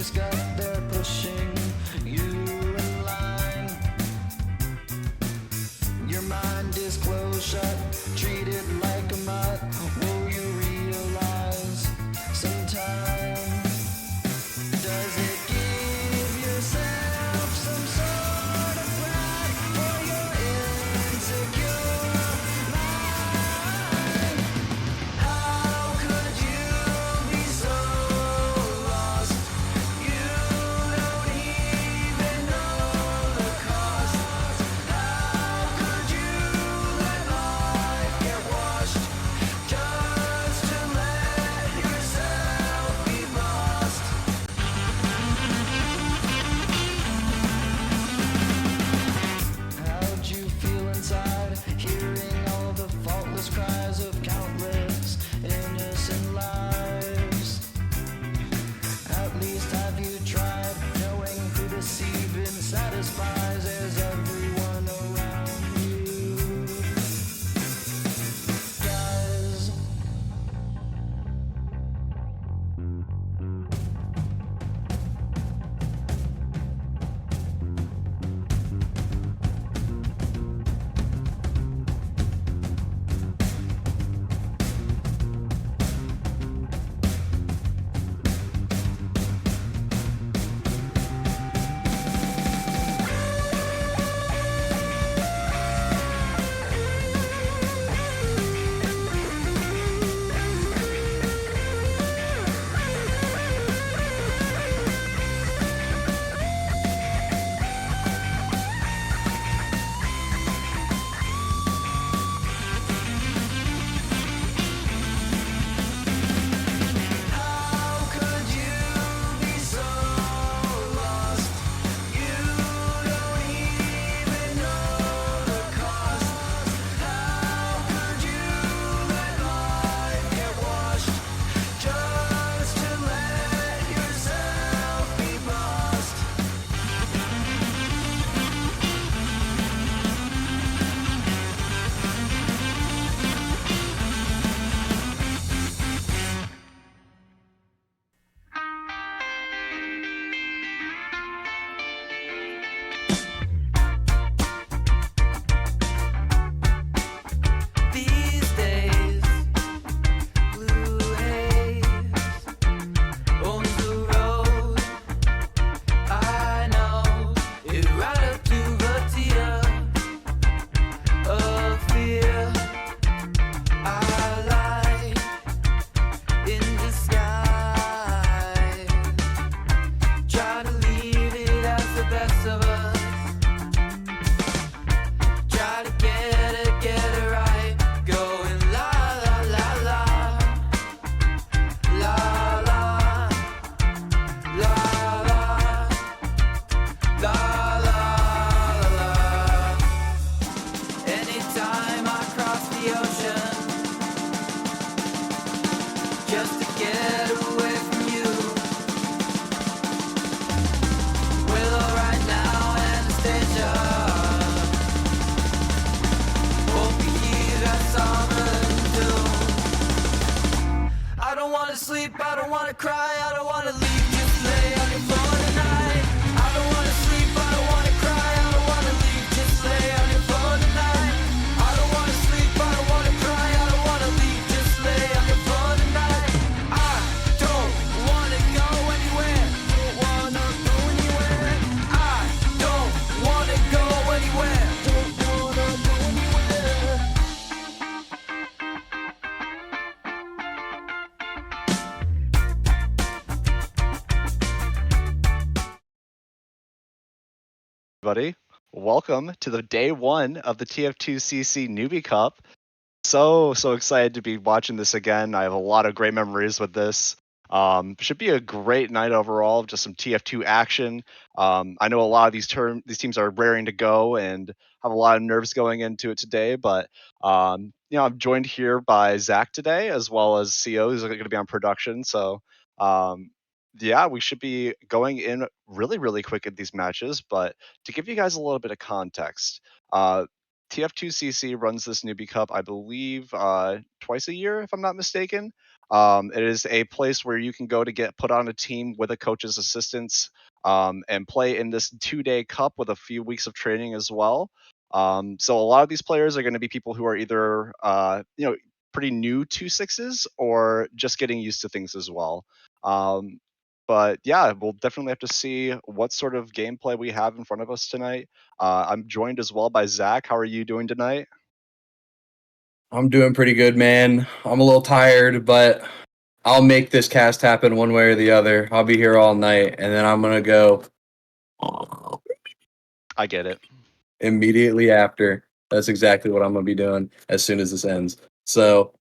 just got there pushing you in line. Your mind is closed shut, treated like a mutt. Will you realize sometime? Does it give yourself some sort of pride for your insecure mind? How could you be so lost? You don't even know the cost. How could you let life get washed just to let yourself be lost? How'd you feel inside, hearing all the faultless cries of countless innocent lives? At least have you tried knowing who deceives and satisfies as everyone around you does? How could you be so lost? You don't even know the cost. How could you let life get washed just to let yourself be lost? These days, blue haze owns the road. I know it right up to the tier of fear. I lie in disguise, try to leave it as the best of us. Try to get it right, going la la la la, la la, la la, la la la. Anytime I cross the ocean, just to get away from you. Willow right now, Anastasia. Won't be here, that's all the doom. I don't wanna sleep, I don't wanna cry, I don't wanna leave, just lay on your floor tonight. I don't wanna sleep, I don't wanna cry, I don't wanna leave, just lay on your floor tonight. I don't wanna sleep, I don't wanna cry, I don't wanna leave, just lay on your floor tonight. I don't wanna go anywhere, don't wanna go anywhere. I don't wanna go anywhere, don't wanna go anywhere. Everybody. Welcome to the day one of the TF2 CC Newbie Cup. So excited to be watching this again. I have a lot of great memories with this. Should be a great night overall, just some TF2 action. I know a lot of these teams are raring to go and have a lot of nerves going into it today, but I'm joined here by Zach today, as well as siyo, who's going to be on production. So yeah, we should be going in really quick at these matches, but to give you guys a little bit of context, TF2 CC runs this Newbie Cup, I believe, twice a year, if I'm not mistaken. It is a place where you can go to get put on a team with a coach's assistance, and play in this 2-day cup with a few weeks of training as well. So a lot of these players are going to be people who are either pretty new to sixes or just getting used to things as well. But yeah, we'll definitely have to see what sort of gameplay we have in front of us tonight. I'm joined as well by Zach. How are you doing tonight? I'm doing pretty good, man. I'm a little tired, but I'll make this cast happen one way or the other. I'll be here all night, and then I'm gonna go I get it. immediately after. That's exactly what I'm gonna be doing as soon as this ends. So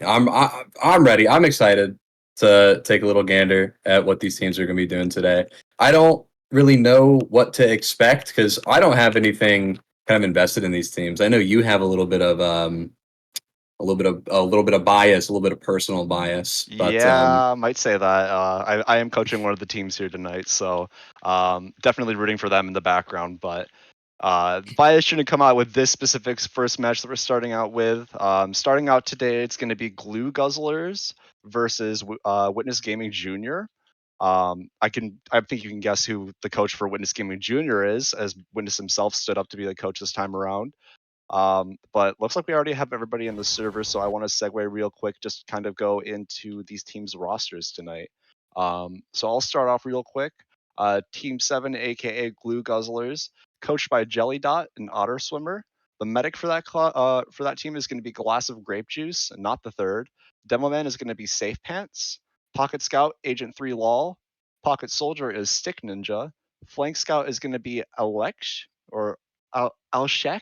I'm ready. I'm excited to take a little gander at what these teams are gonna be doing today. I don't really know what to expect because I don't have anything kind of invested in these teams. I know you have a little bit of bias, a little bit of personal bias. But Yeah, might say that. I am coaching one of the teams here tonight, so definitely rooting for them in the background. But bias shouldn't come out with this specific first match that we're starting out with. Starting out today, it's going to be Glue Guzzlers versus Witness Gaming Junior. I think you can guess who the coach for Witness Gaming Junior is, as Witness himself stood up to be the coach this time around. But looks like we already have everybody in the server, so I want to segue real quick, just kind of go into these teams' rosters tonight. So I'll start off real quick. Team 7, aka Glue Guzzlers, coached by Jelly Dot, an otter swimmer. The medic for that team is going to be Glass of Grape Juice, not the third. Demo Man is going to be Safe Pants. Pocket Scout, Agent 3 Lol. Pocket Soldier is Stick Ninja. Flank Scout is going to be Aleksh or Alshek.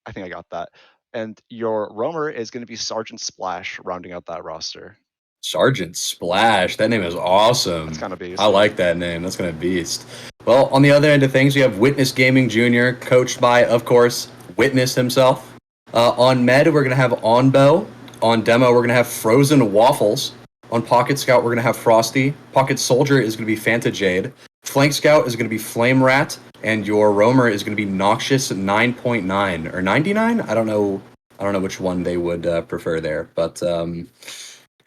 I think I got that. And your roamer is going to be Sergeant Splash, rounding out that roster. Sergeant Splash, that name is awesome. That's kind of beast. I like that name. That's gonna beast. Well, on the other end of things, you have Witness Gaming Jr., coached by, of course, Witness himself. On Med, we're gonna have Onbo. On Demo, we're gonna have Frozen Waffles. On Pocket Scout, we're gonna have Frosty. Pocket Soldier is gonna be Fanta Jade. Flank Scout is gonna be Flame Rat, and your roamer is gonna be Noxious 9.9 or 99. I don't know which one they would prefer there, but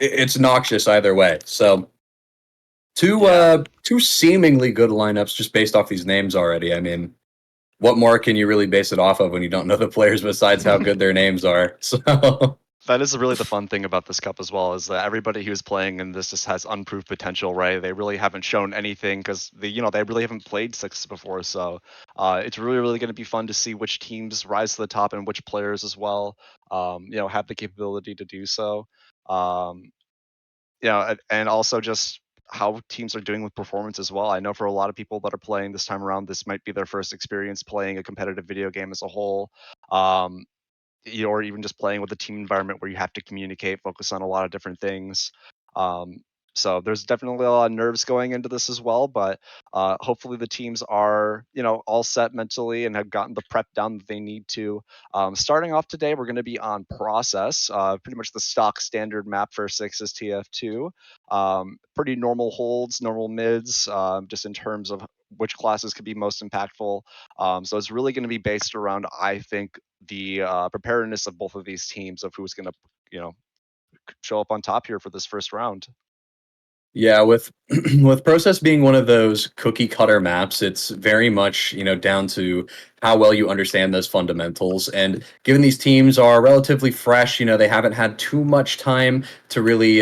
it's noxious either way. So two seemingly good lineups just based off these names already. I mean, what more can you really base it off of when you don't know the players besides how good their names are? So That is really the fun thing about this cup as well, is that everybody who's playing in this just has unproved potential, right? They really haven't shown anything because they really haven't played six before. So it's really going to be fun to see which teams rise to the top and which players as well, have the capability to do so. And also just how teams are doing with performance as well. I know for a lot of people that are playing this time around, this might be their first experience playing a competitive video game as a whole. Or even just playing with a team environment where you have to communicate, focus on a lot of different things. So there's definitely a lot of nerves going into this as well, but hopefully the teams are, all set mentally and have gotten the prep down that they need to. Starting off today, we're going to be on Process, pretty much the stock standard map for 6 is TF2. Pretty normal holds, normal mids, just in terms of which classes could be most impactful. So it's really going to be based around, I think, the preparedness of both of these teams of who's going to, show up on top here for this first round. yeah, with with Process being one of those cookie cutter maps, it's very much, down to how well you understand those fundamentals. And given these teams are relatively fresh, they haven't had too much time to really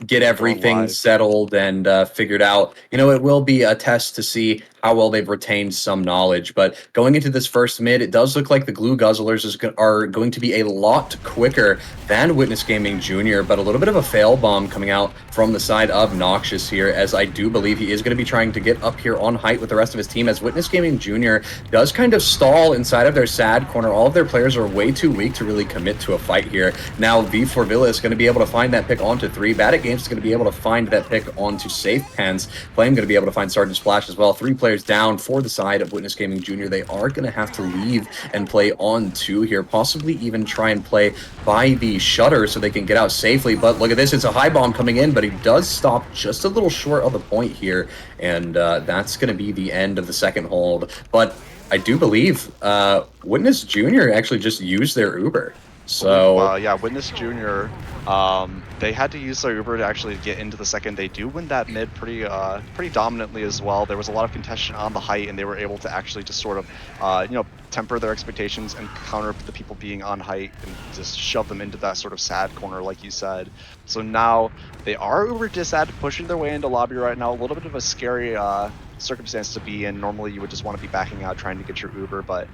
get everything live. settled and figured out. It will be a test to see how well they've retained some knowledge. But going into this first mid, it does look like the Glue Guzzlers are going to be a lot quicker than Witness Gaming Jr., but a little bit of a fail bomb coming out from the side of Noxious here, as I do believe he is going to be trying to get up here on height with the rest of his team, as Witness Gaming Jr. does kind of stall inside of their sad corner. All of their players are way too weak to really commit to a fight here. Now, V4 Villa is going to be able to find that pick onto 3. Bad at Games is going to be able to find that pick onto Safe Pants. Flame going to be able to find Sergeant Splash as well. 3 players down for the side of Witness Gaming Jr. They are going to have to leave and play on 2 here, possibly even try and play by the shutter so they can get out safely. But look at this, it's a high bomb coming in, but he does stop just a little short of the point here, and that's going to be the end of the second hold. But I do believe Witness Jr. actually just used their Uber. So yeah, Witness Junior. They had to use their Uber to actually get into the second. They do win that mid pretty dominantly as well. There was a lot of contention on the height, and they were able to actually just sort of temper their expectations and counter the people being on height and just shove them into that sort of sad corner, like you said. So now they are Uber disad, pushing their way into lobby right now. A little bit of a scary circumstance to be in. Normally you would just want to be backing out trying to get your Uber, but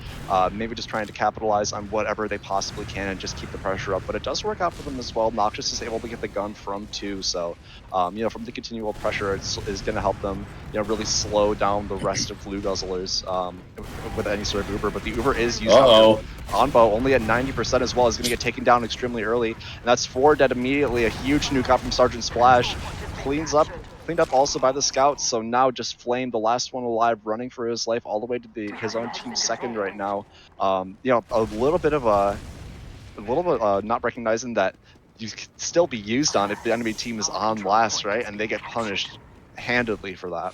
maybe just trying to capitalize on whatever they possibly can and just keep the pressure up. But it does work out for them as well. Noxious is able to get the gun from 2, so from the continual pressure is going to help them really slow down the rest of Blue Guzzlers with any sort of Uber. But the Uber is used Onbo only at 90% as well, is going to get taken down extremely early, and that's 4 dead immediately. A huge nuke out from Sergeant Splash, cleaned up also by the scouts. So now just Flame, the last one alive, running for his life all the way to his own team's second right now. A little bit not recognizing that you can still be used on if the enemy team is on last, right? And they get punished handedly for that.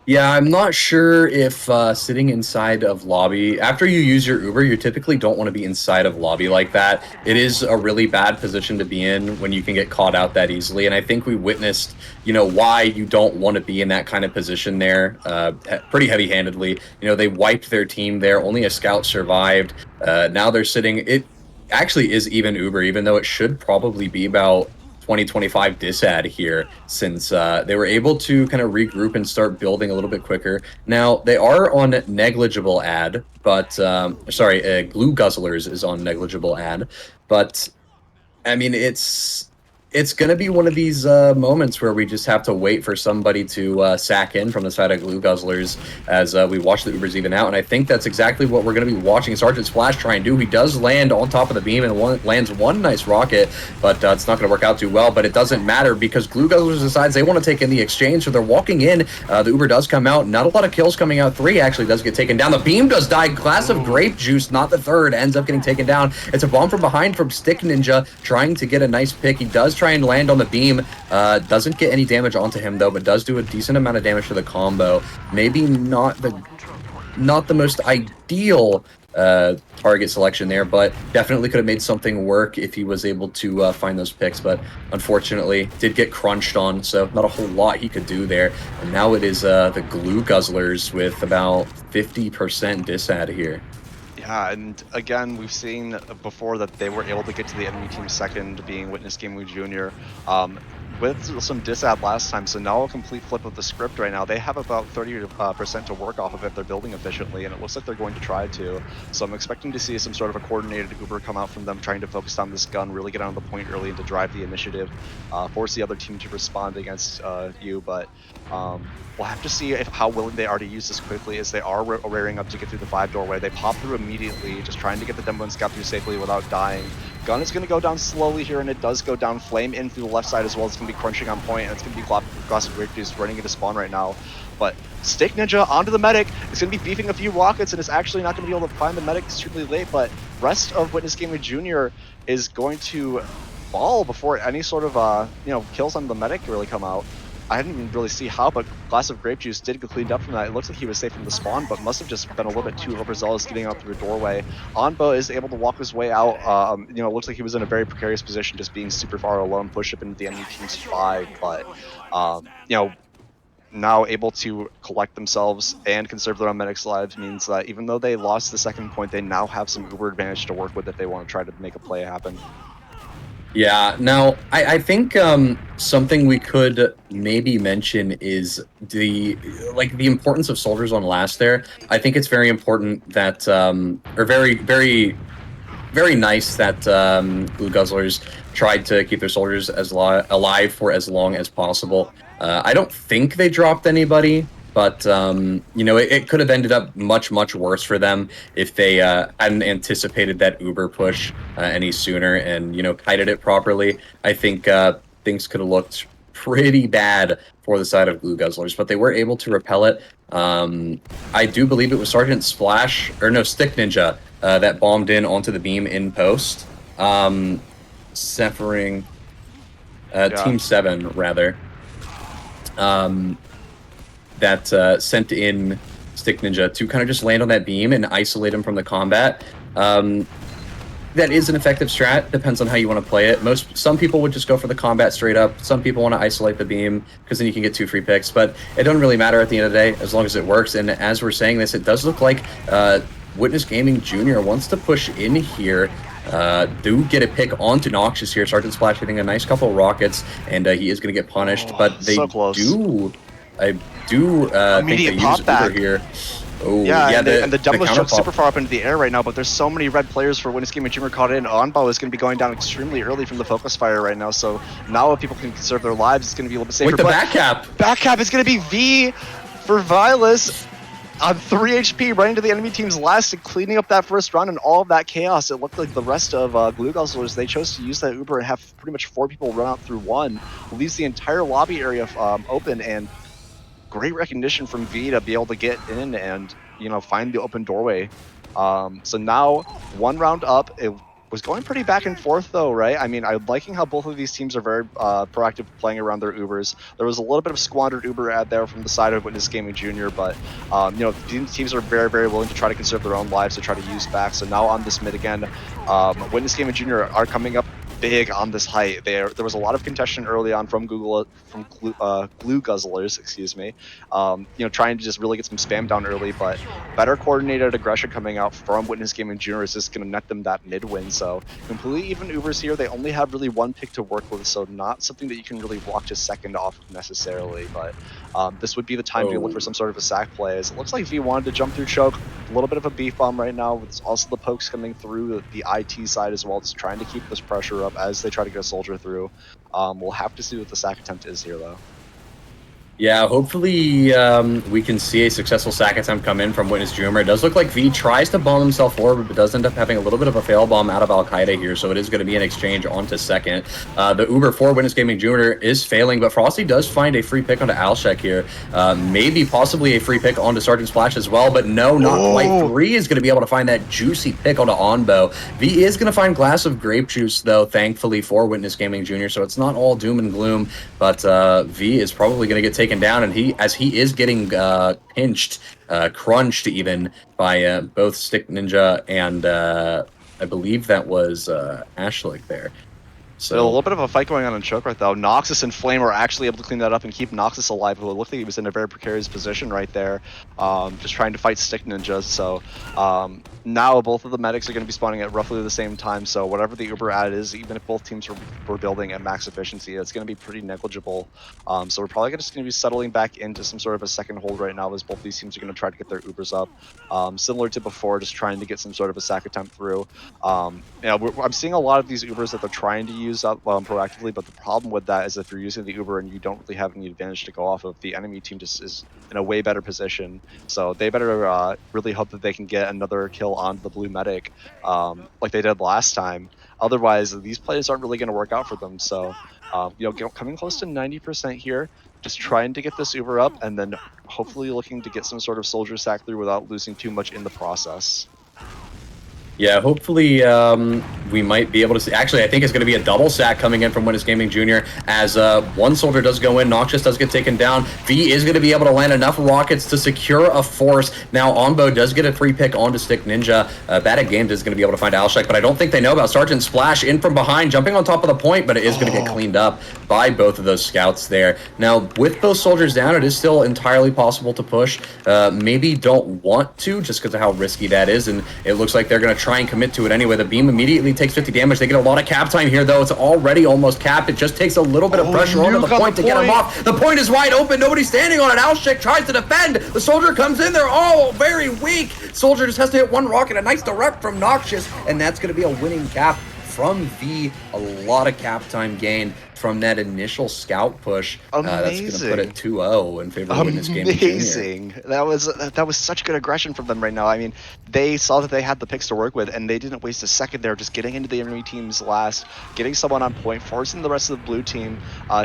Yeah, I'm not sure if sitting inside of lobby, after you use your Uber, you typically don't want to be inside of lobby like that. It is a really bad position to be in when you can get caught out that easily. And I think we witnessed, why you don't want to be in that kind of position there pretty heavy-handedly. They wiped their team there. Only a scout survived. Now they're sitting. It actually is even Uber, even though it should probably be about 2025 disad here, since they were able to kind of regroup and start building a little bit quicker. Now, they are on negligible ad, but Glue Guzzlers is on negligible ad, but I mean, it's going to be one of these moments where we just have to wait for somebody to sack in from the side of Glue Guzzlers as we watch the Ubers even out. And I think that's exactly what we're going to be watching Sergeant Splash try and do. He does land on top of the beam and lands one nice rocket, but it's not going to work out too well. But it doesn't matter because Glue Guzzlers decides they want to take in the exchange, so they're walking in. The Uber does come out. Not a lot of kills coming out. 3 actually does get taken down. The beam does die. Glass of Grape Juice, not the third, ends up getting taken down. It's a bomb from behind from Stick Ninja, trying to get a nice pick. He does try and land on the beam. Doesn't get any damage onto him though, but does do a decent amount of damage to the combo. Maybe not the most ideal target selection there, but definitely could have made something work if he was able to find those picks, but unfortunately did get crunched on, so not a whole lot he could do there. And now it is the Glue Guzzlers with about 50% disad here. Yeah, and again, we've seen before that they were able to get to the enemy team second, being Witness Gaming Jr. With some disad last time, so now a complete flip of the script right now. They have about 30% to work off of if they're building efficiently, and it looks like they're going to try to. So I'm expecting to see some sort of a coordinated Uber come out from them, trying to focus on this gun, really get on the point early and to drive the initiative, force the other team to respond against you, but we'll have to see how willing they are to use this quickly, as they are rearing up to get through the 5 doorway. They pop through immediately, just trying to get the demo and scout through safely without dying. Gun is going to go down slowly here, and it does go down. Flame in through the left side as well. It's going to be crunching on point, and it's going to be Glass of Grape Juice running into spawn right now. But Stick Ninja onto the medic. It's going to be beefing a few rockets, and it's actually not going to be able to find the medic extremely late, but rest of Witness Gaming Jr. is going to fall before any sort of kills on the medic really come out. I didn't really see how, but Glass of Grape Juice did get cleaned up from that. It looks like he was safe from the spawn, but must have just been a little bit too overzealous getting out through a doorway. Onbo is able to walk his way out. It looks like he was in a very precarious position, just being super far alone, push up into the enemy team's 5, but now able to collect themselves and conserve their own medics' lives means that even though they lost the second point, they now have some Uber advantage to work with if they want to try to make a play happen. Yeah, now I think something we could maybe mention is the importance of soldiers on last there. I think it's very important that, or very nice that Glue Guzzlers tried to keep their soldiers alive for as long as possible. I don't think they dropped anybody, but it could have ended up much worse for them if they hadn't anticipated that Uber push any sooner and kited it properly. I think things could have looked pretty bad for the side of Glue Guzzlers, but they were able to repel it. I do believe it was Sergeant Splash, or no, Stick Ninja, that bombed in onto the beam in post. Suffering Team 7 rather. That sent in Stick Ninja to kind of just land on that beam and isolate him from the combat. that is an effective strat. Depends on how you want to play it. Some people would just go for the combat straight up. Some people want to isolate the beam because then you can get 2 free picks. But it doesn't really matter at the end of the day as long as it works. And as we're saying this, it does look like Witness Gaming Jr. wants to push in here. Do get a pick onto Noxious here. Sergeant Splash hitting a nice couple of rockets, and he is going to get punished. But they do, I do think they use Uber here. Oh, yeah, yeah, and the Demo's jumped super far up into the air right now, but there's so many red players for Witness Gaming Jr. caught in. Onbo is going to be going down extremely early from the focus fire right now, so now if people can conserve their lives, it's going to be a little bit safer. With the back cap! Back cap is going to be V for Vilas on 3 HP, running to the enemy team's last and cleaning up that first round and all of that chaos. It looked like the rest of Glue Guzzlers, they chose to use that Uber and have pretty much 4 people run out through one. Leaves the entire lobby area open, and great recognition from V to be able to get in and, you know, find the open doorway. So now 1 round up. It was going pretty back and forth though, right? I mean, I'm liking how both of these teams are very proactive playing around their Ubers. There was a little bit of squandered Uber ad there from the side of Witness Gaming Jr., but you know, teams are very, very willing to try to conserve their own lives to try to use back. So now on this mid again, Witness Gaming Jr. are coming up big on this height. There was a lot of contention early on from Glue Guzzlers, excuse me. You know, trying to just really get some spam down early, but better coordinated aggression coming out from Witness Gaming Jr. is just going to net them that mid win. So completely even Ubers here. They only have really 1 pick to work with, so not something that you can really walk to second off of necessarily. But this would be the time to look for some sort of a sack play. As it looks like V wanted to jump through choke. A little bit of a beef bomb right now. With also the pokes coming through the IT side as well, just trying to keep this pressure up as they try to get a soldier through. We'll have to see what the sack attempt is here, though. Yeah, hopefully we can see a successful sack attempt come in from Witness Jr. It does look like V tries to bomb himself forward, but does end up having a little bit of a fail bomb out of Al-Qaeda here, so it is going to be an exchange onto second. The Uber for Witness Gaming Jr. is failing, but Frosty does find a free pick onto Alshek here. Maybe possibly a free pick onto Sergeant Splash as well, but no, not quite. 3 is going to be able to find that juicy pick onto Onbo. V is going to find Glass of Grape Juice, though, thankfully for Witness Gaming Jr., so it's not all doom and gloom, but V is probably going to get taken down, and he is getting pinched, crunched even by both Stick Ninja and I believe that was Ashlick there. So a little bit of a fight going on in choke right though. Noxus and Flame are actually able to clean that up and keep Noxus alive, who looked like he was in a very precarious position right there, just trying to fight Stick Ninjas. So now both of the medics are going to be spawning at roughly the same time, so whatever the Uber ad is, even if both teams were building at max efficiency, it's going to be pretty negligible. So we're probably just going to be settling back into some sort of a second hold right now, as both these teams are going to try to get their Ubers up. Similar to before, just trying to get some sort of a sack attempt through. I'm seeing a lot of these Ubers that they're trying to use up proactively, but the problem with that is if you're using the Uber and you don't really have any advantage to go off of, the enemy team just is in a way better position. So they better really hope that they can get another kill on the blue medic like they did last time. Otherwise, these plays aren't really going to work out for them. So you know, coming close to 90% here, just trying to get this Uber up, and then hopefully looking to get some sort of soldier sack through without losing too much in the process. Yeah, hopefully we might be able to see. Actually, I think it's going to be a double sack coming in from Witness Gaming Jr. as 1 soldier does go in. Noxious does get taken down. V is going to be able to land enough rockets to secure a force. Now, Onbo does get a free pick onto Stick Ninja. Bad Games is going to be able to find Alshek, but I don't think they know about Sergeant Splash in from behind, jumping on top of the point, but it is going to get cleaned up by both of those scouts there. Now, with those soldiers down, it is still entirely possible to push. Maybe don't want to, just because of how risky that is, and it looks like they're going to try and commit to it anyway. The beam immediately takes 50 damage. They get a lot of cap time here, though. It's already almost capped. It just takes a little bit of pressure onto the point to get him off. The point is wide open. Nobody's standing on it. Alshek tries to defend. The soldier comes in. They're all very weak. Soldier just has to hit 1 rocket. A nice direct from Noxious, and that's going to be a winning cap from V. A lot of cap time gain from that initial scout push. That's going to put it 2-0 in favor of Witness Gaming Jr. Amazing. That was such good aggression from them right now. I mean, they saw that they had the picks to work with, and they didn't waste a second there, just getting into the enemy team's last, getting someone on point, forcing the rest of the blue team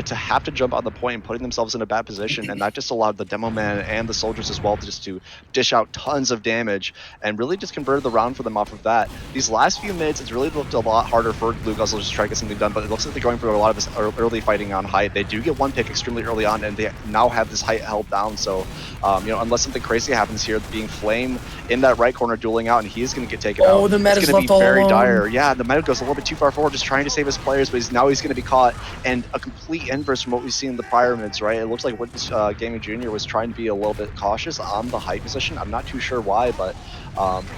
to have to jump on the point and putting themselves in a bad position, and that just allowed the demo man and the soldiers as well to dish out tons of damage and really just converted the round for them off of that. These last few minutes, it's really looked a lot harder for Blue Guzzlers to try to get something done, but it looks like they're going for a lot of this early fighting on height. They do get 1 pick extremely early on, and they now have this height held down, so unless something crazy happens here, being Flame in that right corner dueling out, and he is going to get taken out. Oh, the meta's it's going left to be all very alone. dire. Yeah, the meta goes a little bit too far forward, just trying to save his players, but now he's going to be caught, and a complete inverse from what we've seen in the prior mids, right? It looks like Witness Gaming Jr. was trying to be a little bit cautious on the height position. I'm not too sure why, but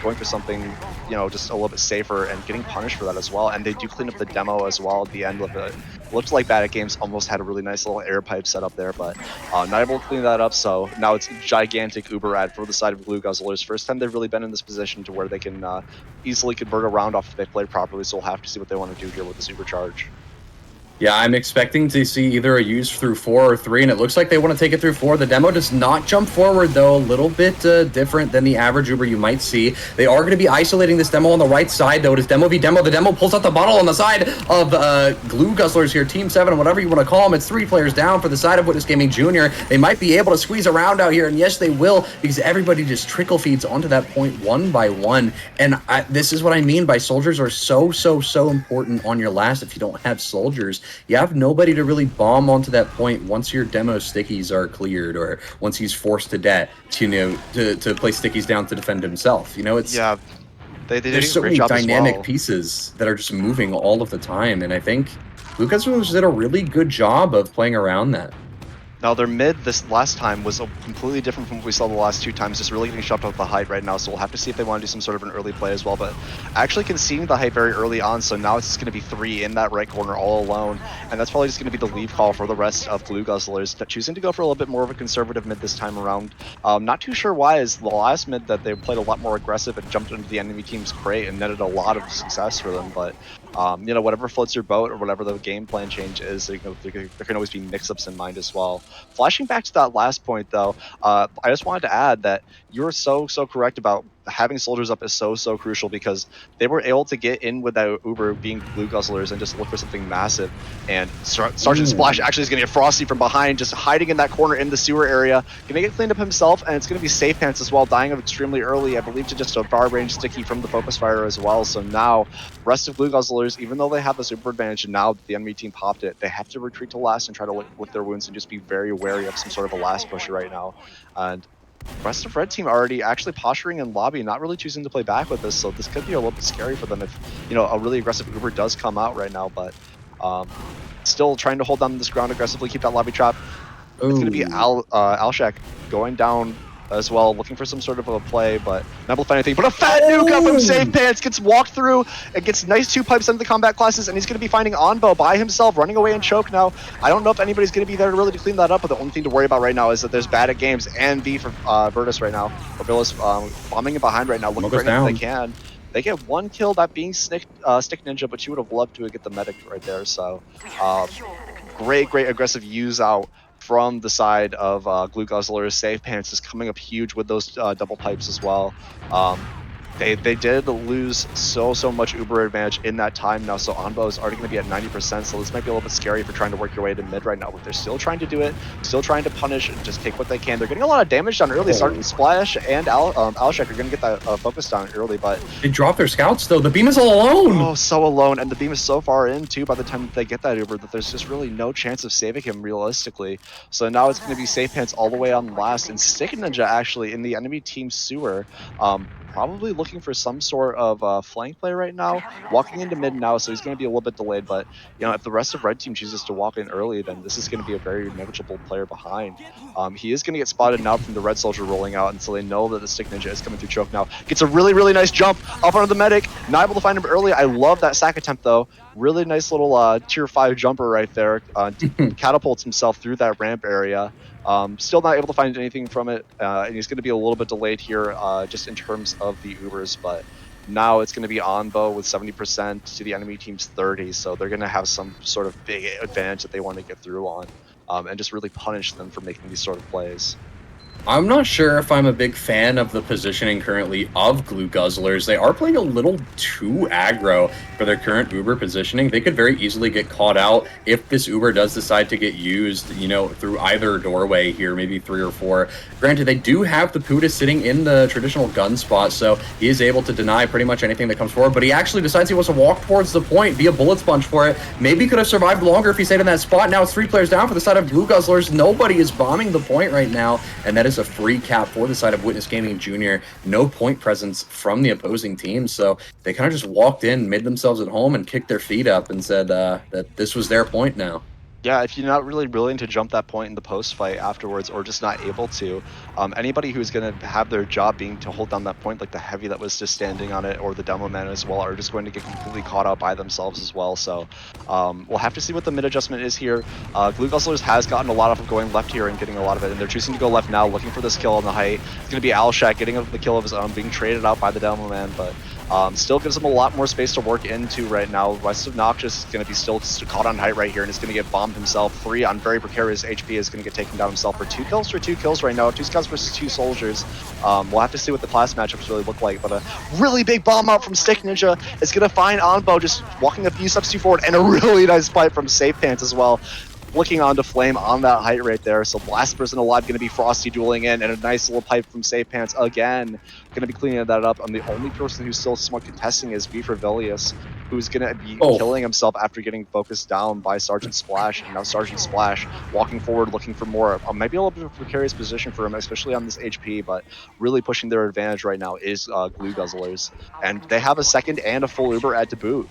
going for something, just a little bit safer and getting punished for that as well. And they do clean up the demo as well at the end of it. Looks like Bad at Games almost had a really nice little air pipe set up there, but not able to clean that up. So now it's gigantic Uber ad for the side of Glue Guzzlers. First time they've really been in this position to where they can easily convert a round off if they play properly. So we'll have to see what they want to do here with this Uber charge. Yeah, I'm expecting to see either a use through 4 or 3, and it looks like they want to take it through 4. The demo does not jump forward, though, a little bit different than the average Uber you might see. They are going to be isolating this demo on the right side, though. It is demo v demo. The demo pulls out the bottle on the side of Glue Guzzlers here, Team 7, whatever you want to call them. It's 3 players down for the side of Witness Gaming Jr. They might be able to squeeze a round out here, and yes, they will, because everybody just trickle feeds onto that point one by one. And this is what I mean by soldiers are so important on your last. If you don't have soldiers, you have nobody to really bomb onto that point once your demo stickies are cleared, or once he's forced to death to play stickies down to defend himself. It's there's so many dynamic pieces that are just moving all of the time, and I think Lucas did a really good job of playing around that. Now, their mid this last time was completely different from what we saw the last 2 times, just really getting shoved off the height right now, so we'll have to see if they want to do some sort of an early play as well, but actually conceding the height very early on, so now it's just going to be 3 in that right corner all alone, and that's probably just going to be the leave call for the rest of Glue Guzzlers, choosing to go for a little bit more of a conservative mid this time around. Not too sure why, is the last mid that they played a lot more aggressive and jumped into the enemy team's crate and netted a lot of success for them, but whatever floats your boat or whatever the game plan change is, there can always be mix-ups in mind as well. Flashing back to that last point, though, I just wanted to add that you're so correct about having soldiers up is so crucial, because they were able to get in without Uber being Glue Guzzlers and just look for something massive. And Sergeant Splash actually is going to get Frosty from behind, just hiding in that corner in the sewer area. Going to get cleaned up himself, and it's going to be Safe Pants as well, dying of extremely early, I believe, to just a far range sticky from the focus fire as well. So now, rest of Glue Guzzlers, even though they have the super advantage, and now that the enemy team popped it, they have to retreat to last and try to lick their wounds and just be very wary of some sort of a last push right now. And rest of Red Team already actually posturing in lobby, not really choosing to play back with this, so this could be a little bit scary for them if, a really aggressive Uber does come out right now, but still trying to hold down this ground aggressively, keep that lobby trap. Ooh. It's going to be Alshak going down as well, looking for some sort of a play, but not able to find anything. But a fat nuke up from Safe Pants, gets walked through, and gets nice 2 pipes into the combat classes, and he's going to be finding Onbo by himself, running away and choke now. I don't know if anybody's going to be there really to clean that up, but the only thing to worry about right now is that there's Bad at Games and V for Virtus right now. Orbilis bombing in behind right now, looking for anything they can. They get 1 kill, that being Stick Ninja, but she would have loved to get the medic right there, so great aggressive use out from the side of Glue Guzzlers. Safe Pants is coming up huge with those double pipes as well. They did lose so much Uber advantage in that time now, so Onbo is already going to be at 90%, so this might be a little bit scary if you're trying to work your way to mid right now, but they're still trying to do it, still trying to punish and just take what they can. They're getting a lot of damage done early. Sergeant Splash and Alshak are going to get that focus down early, but... They drop their scouts, though. The beam is all alone! Oh, so alone, and the beam is so far in, too, by the time that they get that Uber, that there's just really no chance of saving him realistically. So now it's going to be Safe Pants all the way on last, and Stick Ninja actually in the enemy team sewer, probably looking for some sort of flank play right now, walking into mid now, so he's going to be a little bit delayed, but if the rest of Red Team chooses to walk in early, then this is going to be a very negligible player behind. He is going to get spotted now from the Red Soldier rolling out, and so they know that the Stick Ninja is coming through choke now. Gets a really nice jump up onto the medic, not able to find him early. I love that sack attempt though. Really nice little tier 5 jumper right there. Catapults himself through that ramp area. Still not able to find anything from it, and he's going to be a little bit delayed here just in terms of the Ubers, but now it's going to be Onbo with 70% to the enemy team's 30, so they're going to have some sort of big advantage that they want to get through on, and just really punish them for making these sort of plays. I'm not sure if I'm a big fan of the positioning currently of Glue Guzzlers. They are playing a little too aggro for their current Uber positioning. They could very easily get caught out if this Uber does decide to get used, through either doorway here, maybe 3 or 4. Granted, they do have the Puda sitting in the traditional gun spot, so he is able to deny pretty much anything that comes forward, but he actually decides he wants to walk towards the point, be a bullet sponge for it. Maybe could have survived longer if he stayed in that spot. Now it's 3 players down for the side of Glue Guzzlers. Nobody is bombing the point right now, and that is is a free cap for the side of Witness Gaming Jr. No point presence from the opposing team, so they kind of just walked in, made themselves at home, and kicked their feet up and said that this was their point now. Yeah, if you're not really willing to jump that point in the post fight afterwards, or just not able to, anybody who's going to have their job being to hold down that point, like the heavy that was just standing on it, or the demo man as well, are just going to get completely caught out by themselves as well. So we'll have to see what the mid adjustment is here. Glue Guzzlers has gotten a lot of going left here and getting a lot of it, and they're choosing to go left now, looking for this kill on the height. It's going to be Alshak getting the kill of his own, being traded out by the demo man, but still gives him a lot more space to work into right now. West of Noxious is going to be still caught on height right here, and is going to get bombed himself free on very precarious HP. Is going to get taken down himself for two kills right now. 2 scouts versus 2 soldiers. We'll have to see what the class matchups really look like, but a really big bomb out from Stick Ninja is going to find Onbo just walking a few steps too forward, and a really nice fight from Safe Pants as well. Flicking onto Flame on that height right there. So last person alive going to be Frosty dueling in, and a nice little pipe from Safe Pants again. Going to be cleaning that up. And the only person who's still somewhat contesting is V for Vilius, who's going to be killing himself after getting focused down by Sergeant Splash. And now Sergeant Splash walking forward, looking for more. Maybe a little bit of a precarious position for him, especially on this HP, but really pushing their advantage right now is Glue Guzzlers. And they have a second and a full Uber add to boot.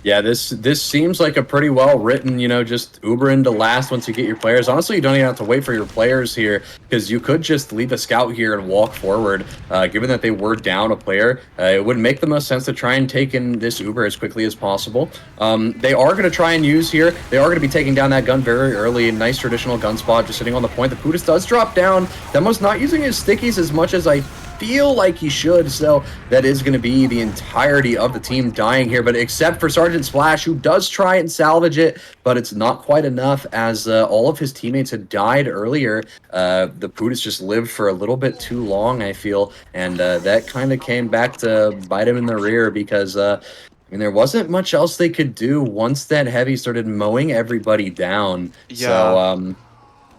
Yeah, this seems like a pretty well written, just Uber into last once you get your players. Honestly, you don't even have to wait for your players here, because you could just leave a scout here and walk forward. Given that they were down a player, it would make the most sense to try and take in this Uber as quickly as possible. They are going to try and use here. They are going to be taking down that gun very early. Nice traditional gun spot, just sitting on the point. The Pudis does drop down. Demo's not using his stickies as much as I feel like he should, so that is going to be the entirety of the team dying here, but except for Sergeant Splash, who does try and salvage it, but it's not quite enough, as all of his teammates had died earlier. The Pudis just lived for a little bit too long, I feel, and that kind of came back to bite him in the rear, because there wasn't much else they could do once that heavy started mowing everybody down. Yeah. So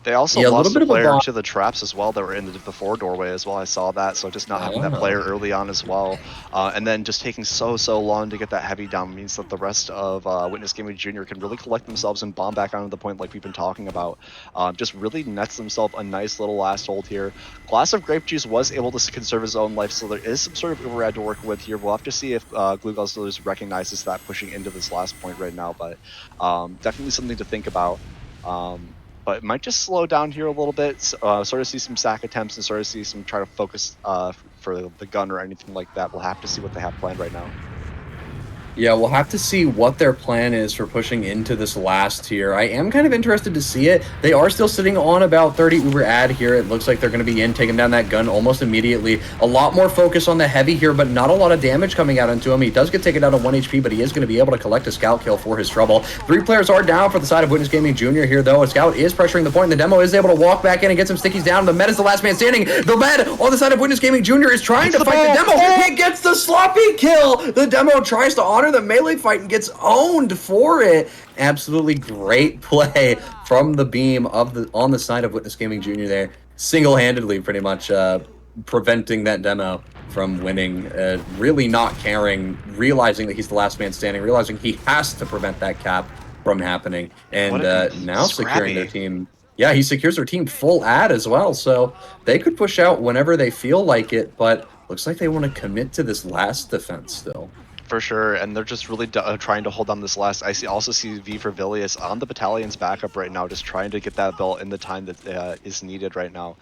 they also yeah, lost a player to the traps as well that were in the 4 doorway as well. I saw that, so just not having that player early on as well. And then just taking so long to get that heavy down means that the rest of Witness Gaming Jr. can really collect themselves and bomb back onto the point like we've been talking about. Just really nets themselves a nice little last hold here. Glass of Grape Juice was able to conserve his own life, so there is some sort of overhead to work with here. We'll have to see if Glue Guzzlers recognizes that pushing into this last point right now, but definitely something to think about. But it might just slow down here a little bit, sort of see some sack attempts and sort of see some try to focus for the gun or anything like that. We'll have to see what they have planned right now. Yeah, we'll have to see what their plan is for pushing into this last tier. I am kind of interested to see it. They are still sitting on about 30 Uber ad here. It looks like they're going to be in, taking down that gun almost immediately. A lot more focus on the heavy here, but not a lot of damage coming out into him. He does get taken down to 1 HP, but he is going to be able to collect a scout kill for his trouble. 3 players are down for the side of Witness Gaming Jr. here, though. A scout is pressuring the point, and the demo is able to walk back in and get some stickies down. The med is the last man standing. The med on the side of Witness Gaming Jr. is trying to fight the demo. He gets the sloppy kill. The demo tries to honor the melee fight and gets owned for it. Absolutely great play from the beam on the side of Witness Gaming Jr. there, single-handedly pretty much preventing that demo from winning, really not caring, realizing that he's the last man standing, realizing he has to prevent that cap from happening, and now securing their team. Yeah, he secures their team full ad as well, so they could push out whenever they feel like it, but looks like they want to commit to this last defense still. For sure, and they're just really trying to hold on this last. Also see V for Vilius on the battalion's backup right now, just trying to get that belt in the time that is needed right now.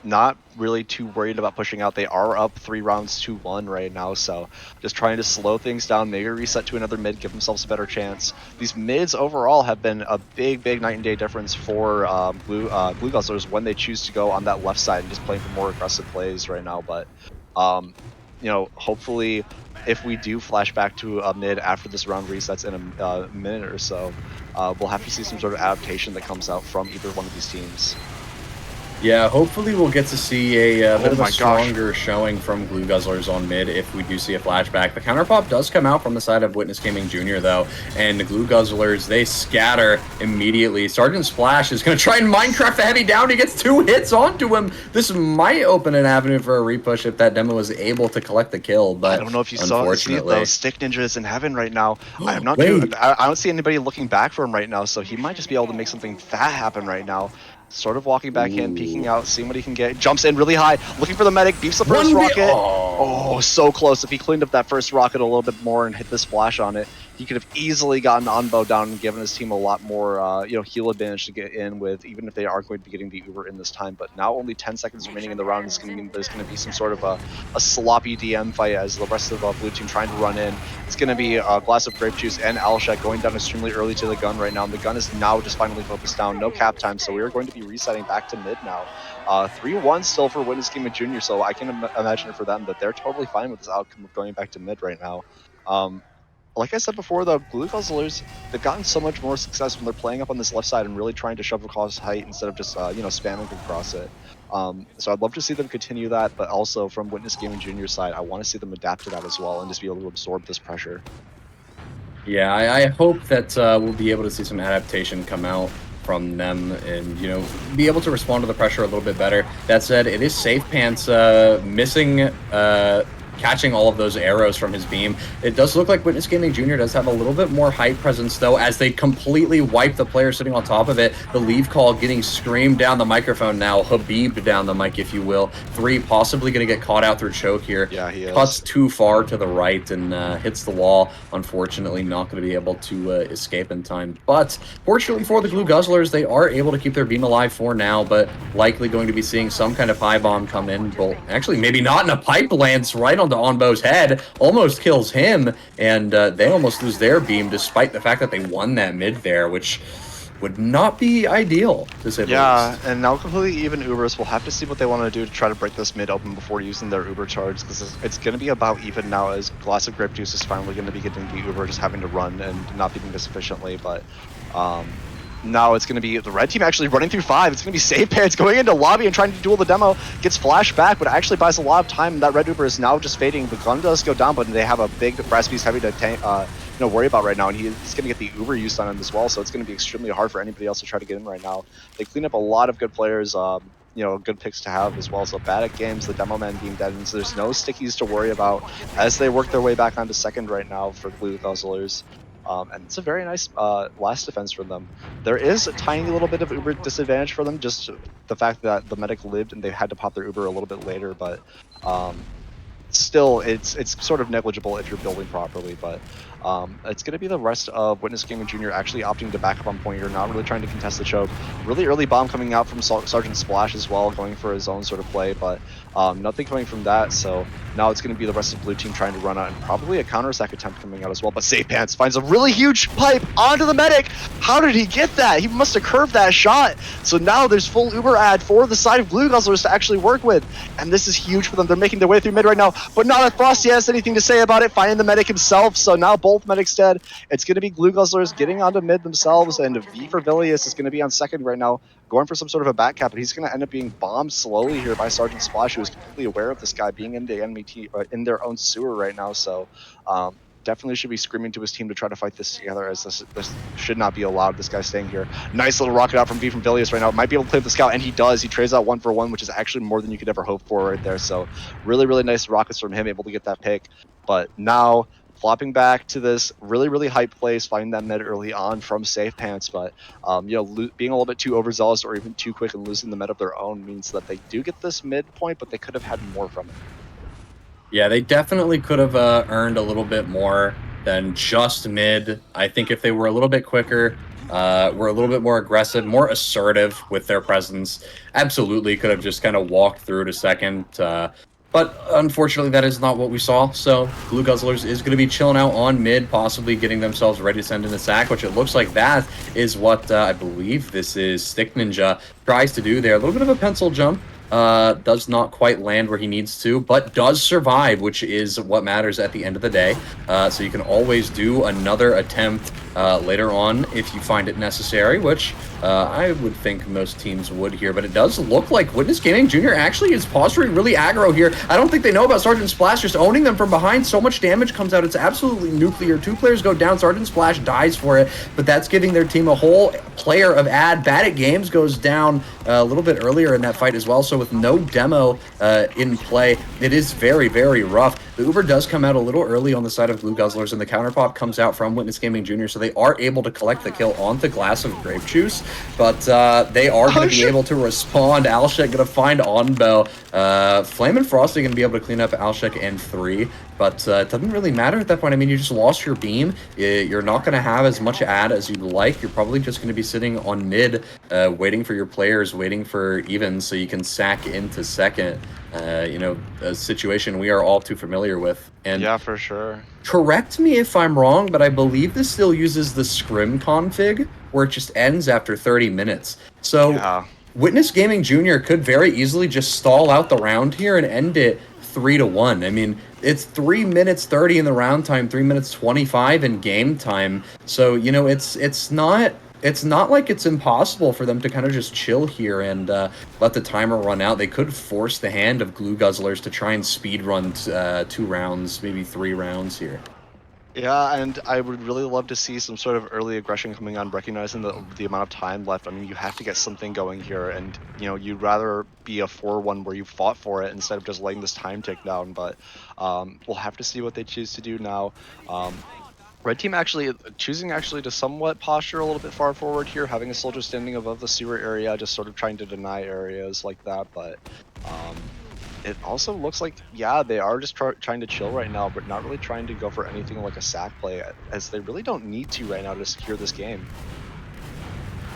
Not really too worried about pushing out. They are up 3 rounds to 1 right now, so just trying to slow things down, maybe reset to another mid, give themselves a better chance. These mids overall have been a big night and day difference for Glue Guzzlers when they choose to go on that left side and just playing for more aggressive plays right now. But hopefully, if we do flash back to a mid after this round resets in a minute or so, we'll have to see some sort of adaptation that comes out from either one of these teams. Yeah, hopefully we'll get to see a bit of a stronger showing from Glue Guzzlers on mid if we do see a flashback. The counterpop does come out from the side of Witness Gaming Jr. though, and the Glue Guzzlers, they scatter immediately. Sergeant Splash is going to try and Minecraft the heavy down. He gets 2 hits onto him. This might open an avenue for a repush if that demo is able to collect the kill, but I don't know if you see it though. Stick Ninja is in heaven right now. I'm not I don't see anybody looking back for him right now, so he might just be able to make something fat happen right now. Sort of walking back in, peeking out, seeing what he can get. Jumps in really high, looking for the medic, beefs the first rocket. Oh, so close. If he cleaned up that first rocket a little bit more and hit the splash on it, he could have easily gotten Onbo down and given his team a lot more, heal advantage to get in with, even if they are going to be getting the Uber in this time. But now only 10 seconds remaining in the round is going to mean there's going to be some sort of a sloppy DM fight as the rest of the blue team trying to run in. It's going to be a glass of grape juice and Alshek going down extremely early to the gun right now. And the gun is now just finally focused down. No cap time, so we are going to be resetting back to mid now. 3-1 still for Witness Gaming Junior, so I can imagine it for them, but they're totally fine with this outcome of going back to mid right now. Like I said before, the Blue Guzzlers, they've gotten so much more success when they're playing up on this left side and really trying to shove across height instead of just, spamming across it. So I'd love to see them continue that, but also from Witness Gaming Junior side, I want to see them adapt to that as well and just be able to absorb this pressure. Yeah, I hope that we'll be able to see some adaptation come out from them and, be able to respond to the pressure a little bit better. That said, it is Safe Pants missing catching all of those arrows from his beam. It does look like Witness Gaming Jr. does have a little bit more height presence, though, as they completely wipe the player sitting on top of it. The leave call getting screamed down the microphone now. Habib down the mic, if you will. 3 possibly going to get caught out through choke here. Yeah, he is. Cuts too far to the right and hits the wall. Unfortunately, not going to be able to escape in time. But fortunately for the Glue Guzzlers, they are able to keep their beam alive for now, but likely going to be seeing some kind of high bomb come in. Well, actually, maybe not, in a pipe lands right onto Onbo's head, almost kills him, and they almost lose their beam despite the fact that they won that mid there, which would not be ideal, to say the least. Yeah, and now completely even Ubers will have to see what they want to do to try to break this mid open before using their Uber charge, because it's going to be about even now as Glass of Grape Juice is finally going to be getting the Uber, just having to run and not beating this efficiently, but now it's going to be the red team actually running through 5. It's going to be Safe Pants going into lobby and trying to duel the demo. Gets flashed back, but actually buys a lot of time. That red Uber is now just fading. The gun does go down, but they have a big brass piece heavy to worry about right now, and he's going to get the Uber used on him as well, so it's going to be extremely hard for anybody else to try to get in right now. They clean up a lot of good players, good picks to have as well. So bad at games, the demo man being dead, and so there's no stickies to worry about as they work their way back onto second right now for Blue Guzzlers. And it's a very nice last defense from them. There is a tiny little bit of Uber disadvantage for them, just the fact that the medic lived and they had to pop their Uber a little bit later, but still, it's sort of negligible if you're building properly. But it's going to be the rest of Witness Gaming Jr. actually opting to back up on point here, not really trying to contest the choke. Really early bomb coming out from Sergeant Splash as well, going for his own sort of play, but nothing coming from that. So now it's going to be the rest of the blue team trying to run out, and probably a counter-attack attempt coming out as well. But Safe Pants finds a really huge pipe onto the medic. How did he get that? He must have curved that shot. So now there's full Uber ad for the side of Blue Guzzlers to actually work with, and this is huge for them. They're making their way through mid right now, but not if Frosty has anything to say about it, finding the medic himself. So now both medics dead. It's going to be Glue Guzzlers getting onto mid themselves, and V for Vilius is going to be on second right now, going for some sort of a back cap, but he's going to end up being bombed slowly here by Sergeant Splash, who is completely aware of this guy being in the enemy team, in their own sewer right now. So definitely should be screaming to his team to try to fight this together, as this should not be allowed. This guy staying here. Nice little rocket out from V from Vilius right now. Might be able to play with the scout, and he does. He trades out 1 for 1, which is actually more than you could ever hope for right there. So really, really nice rockets from him, able to get that pick. But now flopping back to this really, really hype place, finding that mid early on from Safe Pants, but being a little bit too overzealous or even too quick and losing the mid of their own means that they do get this mid point, but they could have had more from it. Yeah, they definitely could have earned a little bit more than just mid. I think if they were a little bit quicker, were a little bit more aggressive, more assertive with their presence, absolutely could have just kind of walked through to second. But unfortunately, that is not what we saw. So Blue Guzzlers is going to be chilling out on mid, possibly getting themselves ready to send in the sack, which it looks like that is what I believe this is Stick Ninja tries to do there. A little bit of a pencil jump. Does not quite land where he needs to, but does survive, which is what matters at the end of the day. So you can always do another attempt later on if you find it necessary, which I would think most teams would here. But it does look like Witness Gaming Jr. actually is posturing really aggro here. I don't think they know about Sergeant Splash just owning them from behind. So much damage comes out. It's absolutely nuclear. 2 players go down. Sergeant Splash dies for it, but that's giving their team a whole player of ad. Bad at Games goes down a little bit earlier in that fight as well. So with no demo in play, it is very, very rough. The Uber does come out a little early on the side of Blue Guzzlers, and the counter pop comes out from Witness Gaming Jr., so they are able to collect the kill onto Glass of Grape Juice, but they are going to be able to respond. Alshek going to find Onbo. Flame and Frosty going to be able to clean up Alshek and 3, but it doesn't really matter at that point. I mean, you just lost your beam. You're not going to have as much ad as you'd like. You're probably just going to be sitting on mid, waiting for your players, waiting for evens so you can sack into second. You know, a situation we are all too familiar with. And yeah, for sure. correct me if I'm wrong, but I believe this still uses the scrim config where it just ends after 30 minutes. So Yeah. Witness Gaming Jr. could very easily just stall out the round here and end it 3-1. I mean, it's 3 minutes 30 in the round time, 3 minutes 25 in game time. So, you know, it's not like it's impossible for them to kind of just chill here and let the timer run out. They could force the hand of Glue Guzzlers to try and speed run 2 rounds, maybe 3 rounds here. Yeah, and I would really love to see some sort of early aggression coming on, recognizing the amount of time left. I mean, you have to get something going here, and you know, you'd rather be a 4-1 where you fought for it instead of just letting this time tick down. But we'll have to see what they choose to do now. Red team actually choosing to somewhat posture a little bit far forward here, having a soldier standing above the sewer area, just sort of trying to deny areas like that. But it also looks like, yeah, they are just trying to chill right now, but not really trying to go for anything like a sack play, as they really don't need to right now to secure this game.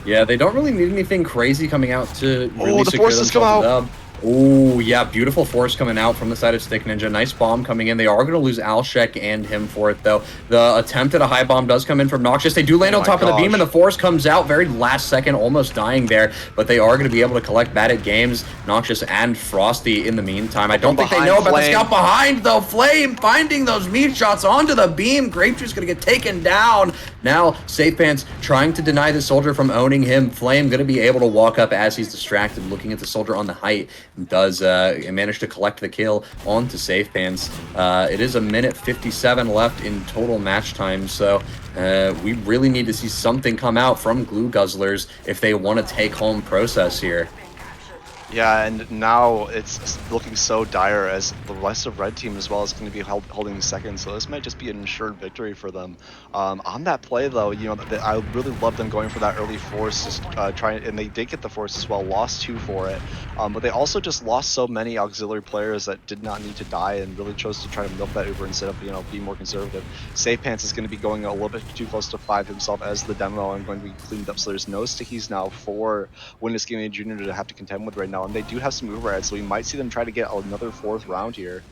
Yeah, they don't really need anything crazy coming out to really the secure forces come themselves a out. dub. Oh, yeah, beautiful force coming out from the side of Stick Ninja. Nice bomb coming in. They are going to lose Alshek and him for it, though. The attempt at a high bomb does come in from Noxious. They do land on top of the beam, and the force comes out very last second, almost dying there. But they are going to be able to collect Batted Games, Noxious, and Frosty in the meantime. I don't think they know about the scout behind, though. Flame finding those meat shots onto the beam. Grape Juice going to get taken down. Now, Safe Pants trying to deny the soldier from owning him. Flame going to be able to walk up as he's distracted, looking at the soldier on the height. Does manage to collect the kill onto Safe Pants. It is 1:57 left in total match time, so we really need to see something come out from Glue Guzzlers if they want to take home Process here. Yeah, and now it's looking so dire as the rest of Red Team as well is going to be holding second, so this might just be an ensured victory for them. On that play, though, you know, I really love them going for that early force, just trying, and they did get the force as well, lost 2 for it, but they also just lost so many auxiliary players that did not need to die and really chose to try to milk that Uber instead of, you know, being more conservative. Safe Pants is going to be going a little bit too close to 5 himself as the demo and going to be cleaned up, so there's no stickies now for Witness Gaming Jr. to have to contend with right now. And they do have some Uber ads, so we might see them try to get another 4th round here.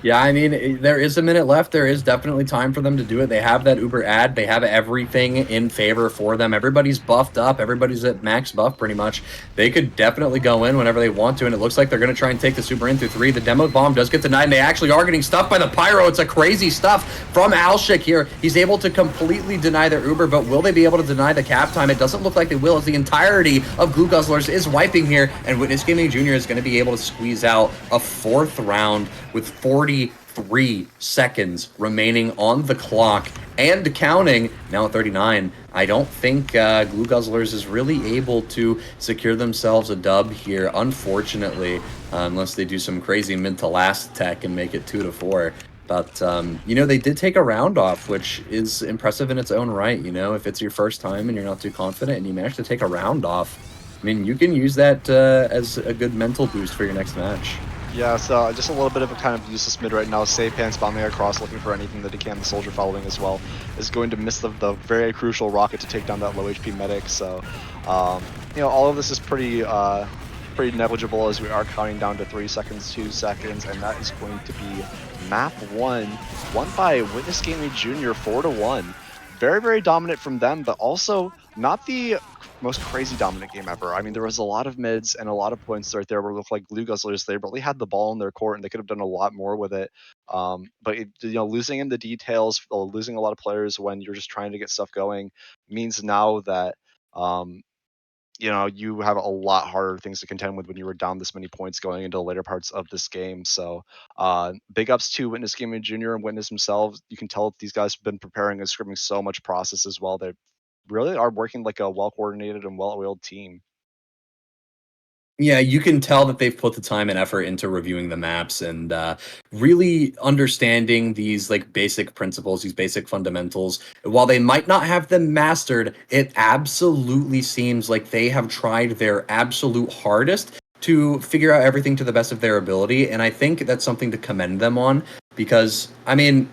Yeah, I mean, there is a minute left. There is definitely time for them to do it. They have that Uber ad. They have everything in favor for them. Everybody's buffed up. Everybody's at max buff pretty much. They could definitely go in whenever they want to, and it looks like they're going to try and take the Super in through 3. The demo bomb does get denied, and they actually are getting stuffed by the Pyro. It's a crazy stuff from Alshek here. He's able to completely deny their Uber, but will they be able to deny the cap time? It doesn't look like they will, as the entirety of Glue Guzzlers is wiping here, and Witness Gaming Jr. is going to be able to squeeze out a 4th round with 43 seconds remaining on the clock and counting, now at 39. I don't think Glue Guzzlers is really able to secure themselves a dub here, unfortunately, unless they do some crazy mid to last tech and make it 2-4. But, you know, they did take a round off, which is impressive in its own right. You know, if it's your first time and you're not too confident and you manage to take a round off, I mean, you can use that as a good mental boost for your next match. Yeah, so just a little bit of a kind of useless mid right now. Safe Pants bombing across, looking for anything that he can. The soldier following as well is going to miss the very crucial rocket to take down that low HP medic. So, you know, all of this is pretty negligible as we are counting down to 3 seconds, 2 seconds, and that is going to be map 1, won by Witness Gaming Jr. 4-1. Very, very dominant from them, but also not the most crazy dominant game ever. I mean, there was a lot of mids and a lot of points right there where it looked like Glue Guzzlers, they really had the ball in their court and they could have done a lot more with it. But you know, losing in the details, losing a lot of players when you're just trying to get stuff going means now that you know, you have a lot harder things to contend with when you were down this many points going into the later parts of this game. So big ups to Witness Gaming Jr. and Witness themselves. You can tell these guys have been preparing and scrimming so much process as well. They really are working like a well-coordinated and well-oiled team. Yeah, you can tell that they've put the time and effort into reviewing the maps and really understanding these like basic principles, these basic fundamentals. While they might not have them mastered, it absolutely seems like they have tried their absolute hardest to figure out everything to the best of their ability. And I think that's something to commend them on because, I mean,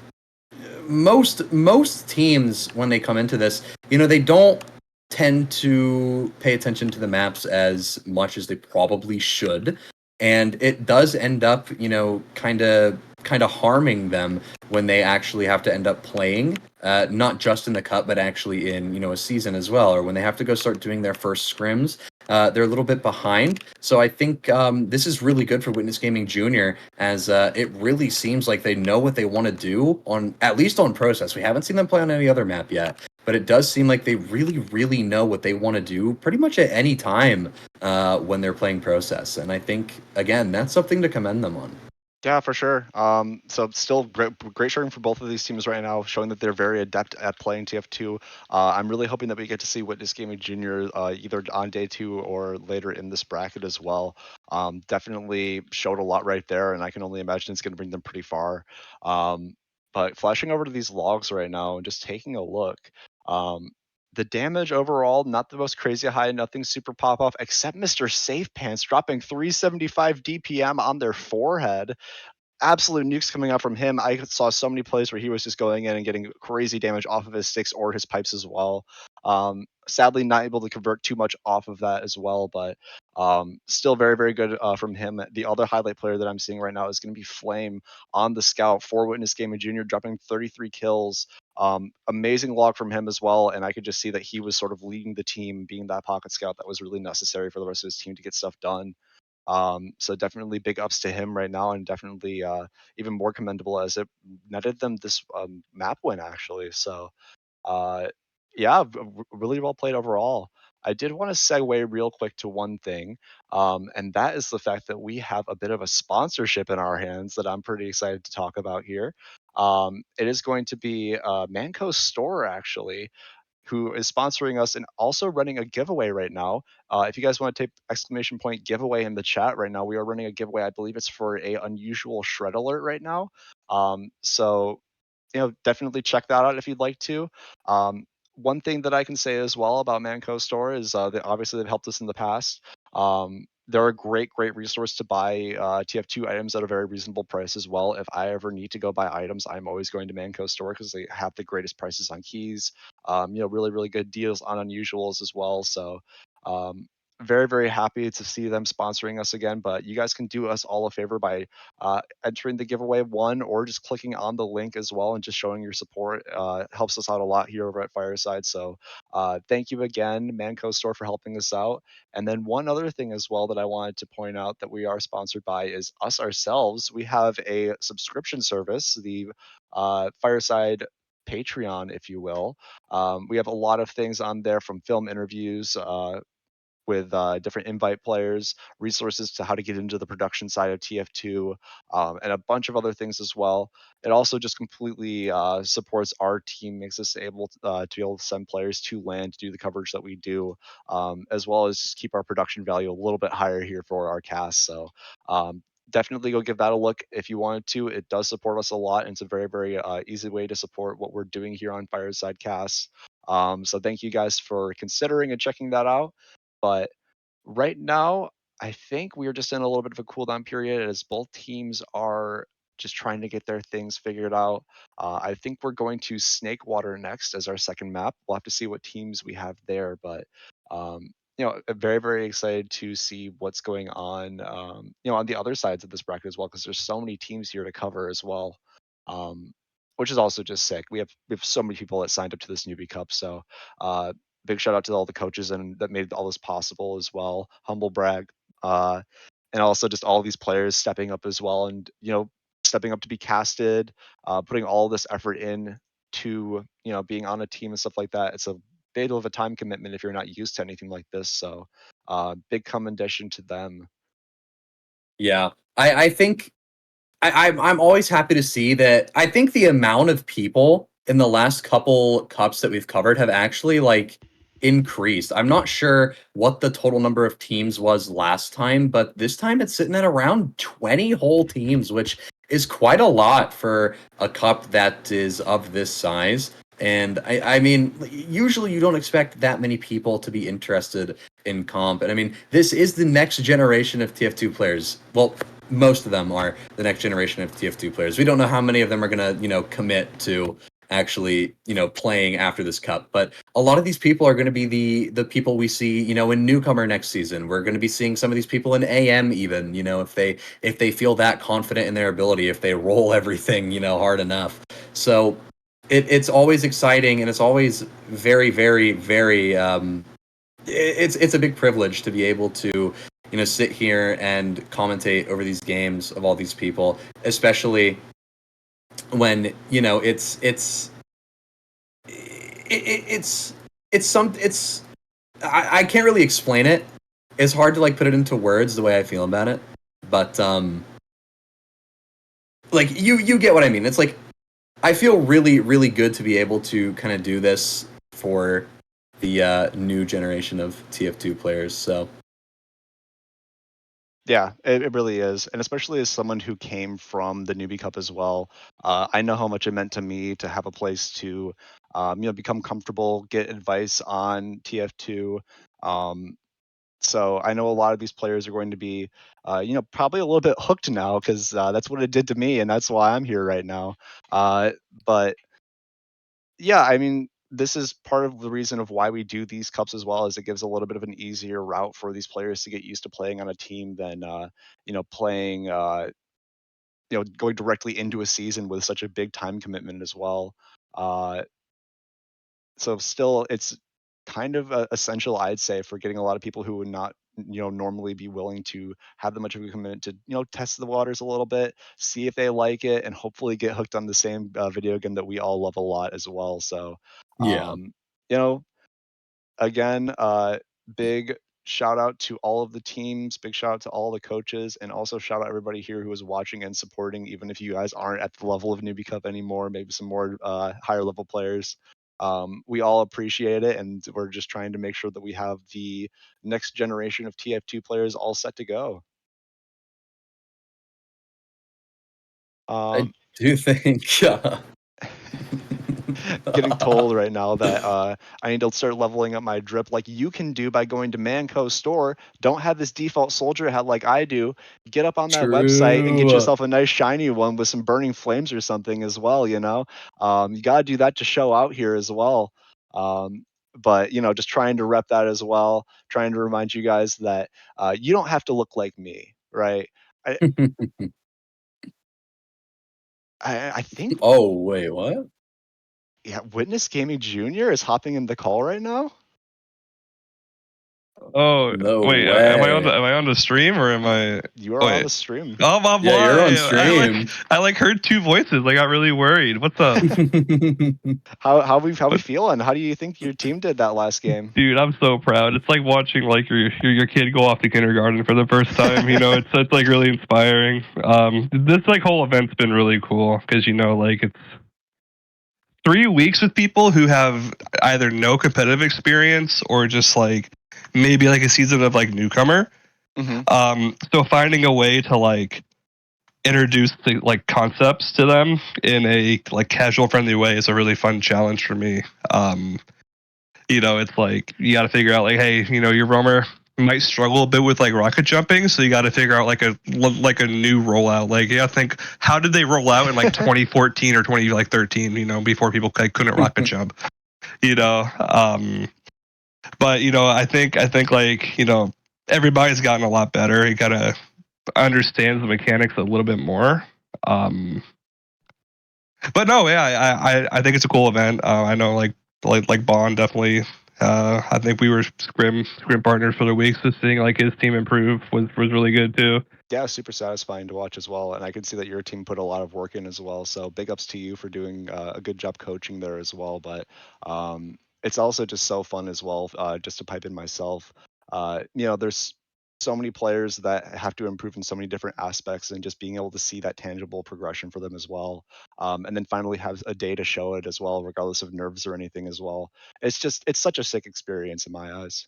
most teams when they come into this, they don't tend to pay attention to the maps as much as they probably should, and it does end up, kind of harming them when they actually have to end up playing, not just in the cup, but actually in a season as well, or when they have to go start doing their first scrims. They're a little bit behind. So I think this is really good for Witness Gaming Junior, as it really seems like they know what they want to do, on at least on Process. We haven't seen them play on any other map yet, but it does seem like they really, really know what they want to do pretty much at any time when they're playing Process. And I think, again, that's something to commend them on. Yeah, for sure. So still great showing for both of these teams right now, showing that they're very adept at playing TF2. I'm really hoping that we get to see Witness Gaming Junior either on day 2 or later in this bracket as well. Definitely showed a lot right there, and I can only imagine it's going to bring them pretty far. But flashing over to these logs right now and just taking a look. The damage overall, not the most crazy high, nothing super pop off, except Mr. Safe Pants dropping 375 DPM on their forehead. Absolute nukes coming out from him. I saw so many plays where he was just going in and getting crazy damage off of his sticks or his pipes as well. Sadly, not able to convert too much off of that as well, but still very, very good from him. The other highlight player that I'm seeing right now is going to be Flame on the scout for Witness Gaming Junior, dropping 33 kills. Amazing log from him as well, and I could just see that he was sort of leading the team, being that pocket scout that was really necessary for the rest of his team to get stuff done. So definitely big ups to him right now, and definitely even more commendable as it netted them this map win actually. So uh, yeah, really well played overall. I did want to segue real quick to one thing, and that is the fact that we have a bit of a sponsorship in our hands that I'm pretty excited to talk about here. It is going to be Manco Store actually, who is sponsoring us and also running a giveaway right now. If you guys want to type exclamation point giveaway in the chat right now, we are running a giveaway. I believe it's for a unusual shred alert right now. So definitely check that out if you'd like to. One thing that I can say as well about Manco Store is that obviously they've helped us in the past. They're a great resource to buy TF2 items at a very reasonable price as well. If I ever need to go buy items, I'm always going to Manco Store because they have the greatest prices on keys. Really good deals on unusuals as well. So very happy to see them sponsoring us again. But you guys can do us all a favor by entering the giveaway one, or just clicking on the link as well and just showing your support. Helps us out a lot here over at Fireside. So thank you again, Manco Store, for helping us out. And then one other thing as well that I wanted to point out that we are sponsored by is us ourselves. We have a subscription service, the Fireside Patreon, if you will. We have a lot of things on there, from film interviews, with different invite players, resources to how to get into the production side of TF2, and a bunch of other things as well. It also just completely supports our team, makes us able to be able to send players to LAN to do the coverage that we do, as well as just keep our production value a little bit higher here for our cast. So definitely go give that a look if you wanted to. It does support us a lot, and it's a very easy way to support what we're doing here on Fireside Casts. So thank you guys for considering and checking that out. But right now, I think we are just in a little bit of a cooldown period as both teams are just trying to get their things figured out. I think we're going to Snakewater next as our second map. We'll have to see what teams we have there, but very excited to see what's going on. On the other sides of this bracket as well, because there's so many teams here to cover as well. Which is also just sick. We have so many people that signed up to this Newbie Cup, so big shout out to all the coaches and that made all this possible as well. Humble brag. And also just all these players stepping up as well, and stepping up to be casted, putting all this effort in to being on a team and stuff like that. It's a bit of a time commitment if you're not used to anything like this. So big commendation to them. Yeah, I think I'm always happy to see that. I think the amount of people in the last couple cups that we've covered have actually increased. I'm not sure what the total number of teams was last time, but this time it's sitting at around 20 whole teams, which is quite a lot for a cup that is of this size. And I mean, usually you don't expect that many people to be interested in comp. And I mean, this is the next generation of TF2 players. Well, most of them are the next generation of TF2 players. We don't know how many of them are going to, commit to actually, playing after this cup. But a lot of these people are going to be the people we see, in newcomer next season. We're going to be seeing some of these people in AM even, if they feel that confident in their ability, if they roll everything, hard enough. So it's always exciting, and it's always very, very, very it's a big privilege to be able to sit here and commentate over these games of all these people, especially when it's I can't really explain it. It's hard to like put it into words the way I feel about it, but like you get what I mean. It's like I feel really, really good to be able to kind of do this for the new generation of TF2 players. So Yeah, it really is. And especially as someone who came from the Newbie Cup as well, I know how much it meant to me to have a place to, become comfortable, get advice on TF2. So I know a lot of these players are going to be, probably a little bit hooked now because that's what it did to me, and that's why I'm here right now. But yeah, I mean, this is part of the reason of why we do these cups as well, is it gives a little bit of an easier route for these players to get used to playing on a team than playing going directly into a season with such a big time commitment as well. Uh, so still, it's kind of essential, I'd say, for getting a lot of people who would not normally be willing to have that much of a commitment to test the waters a little bit, see if they like it, and hopefully get hooked on the same video game that we all love a lot as well. So yeah. you know again, big shout out to all of the teams, big shout out to all the coaches, and also shout out everybody here who is watching and supporting, even if you guys aren't at the level of Newbie Cup anymore, maybe some more higher level players. We all appreciate it, and we're just trying to make sure that we have the next generation of TF2 players all set to go. I Um, do think Getting told right now that I need to start leveling up my drip like you can do by going to Manco store. Don't have this default soldier hat like I do. Get up on that website and get true. yourself a nice shiny one with some burning flames or something as well, you got to do that to show out here as well. But just trying to rep that as well, trying to remind you guys that you don't have to look like me, right? I, I think, Oh wait, what? yeah, Witness Gaming Jr. is hopping in the call right now. Oh No wait, way. am I on the stream or am I? You are on Wait. the stream. Oh my boy! Yeah, you're on stream. I like heard two voices. I got really worried. What's up, How we feeling? How do you think your team did that last game? dude? I'm so proud. It's like watching like your kid go off to kindergarten for the first time. It's like really inspiring. This like whole event's been really cool because like it's 3 weeks with people who have either no competitive experience or just like maybe like a season of like newcomer. So finding a way to like introduce the like concepts to them in a like casual friendly way is a really fun challenge for me. It's like you got to figure out like, hey, your roamer might struggle a bit with like rocket jumping, so you got to figure out like a new rollout. Like, yeah, think how did they roll out in like 2014 or 2013? Before people like, couldn't rocket jump. But I think like everybody's gotten a lot better. You gotta understand the mechanics a little bit more. But no, yeah, I think it's a cool event. I know like Bond definitely. I think we were scrim partners for the week, so seeing like his team improve was really good too. Yeah, super satisfying to watch as well, and I can see that your team put a lot of work in as well. So big ups to you for doing a good job coaching there as well. But it's also just so fun as well, just to pipe in myself. There's so many players that have to improve in so many different aspects, and just being able to see that tangible progression for them as well. And then finally have a day to show it as well, regardless of nerves or anything as well. It's such a sick experience in my eyes.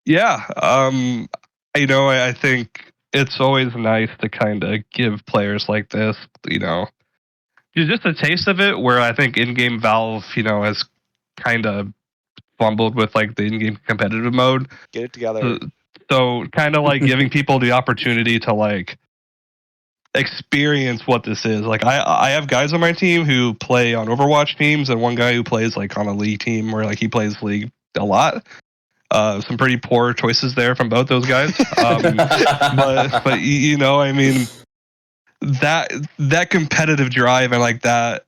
Yeah. I think it's always nice to kind of give players like this, just a taste of it. Where I think in-game Valve, has kind of fumbled with like the in-game competitive mode. Get it together. So kind of like giving people the opportunity to like experience what this is. Like I have guys on my team who play on Overwatch teams, and one guy who plays like on a League team where like he plays League a lot. Some pretty poor choices there from both those guys. But I mean, that competitive drive and like that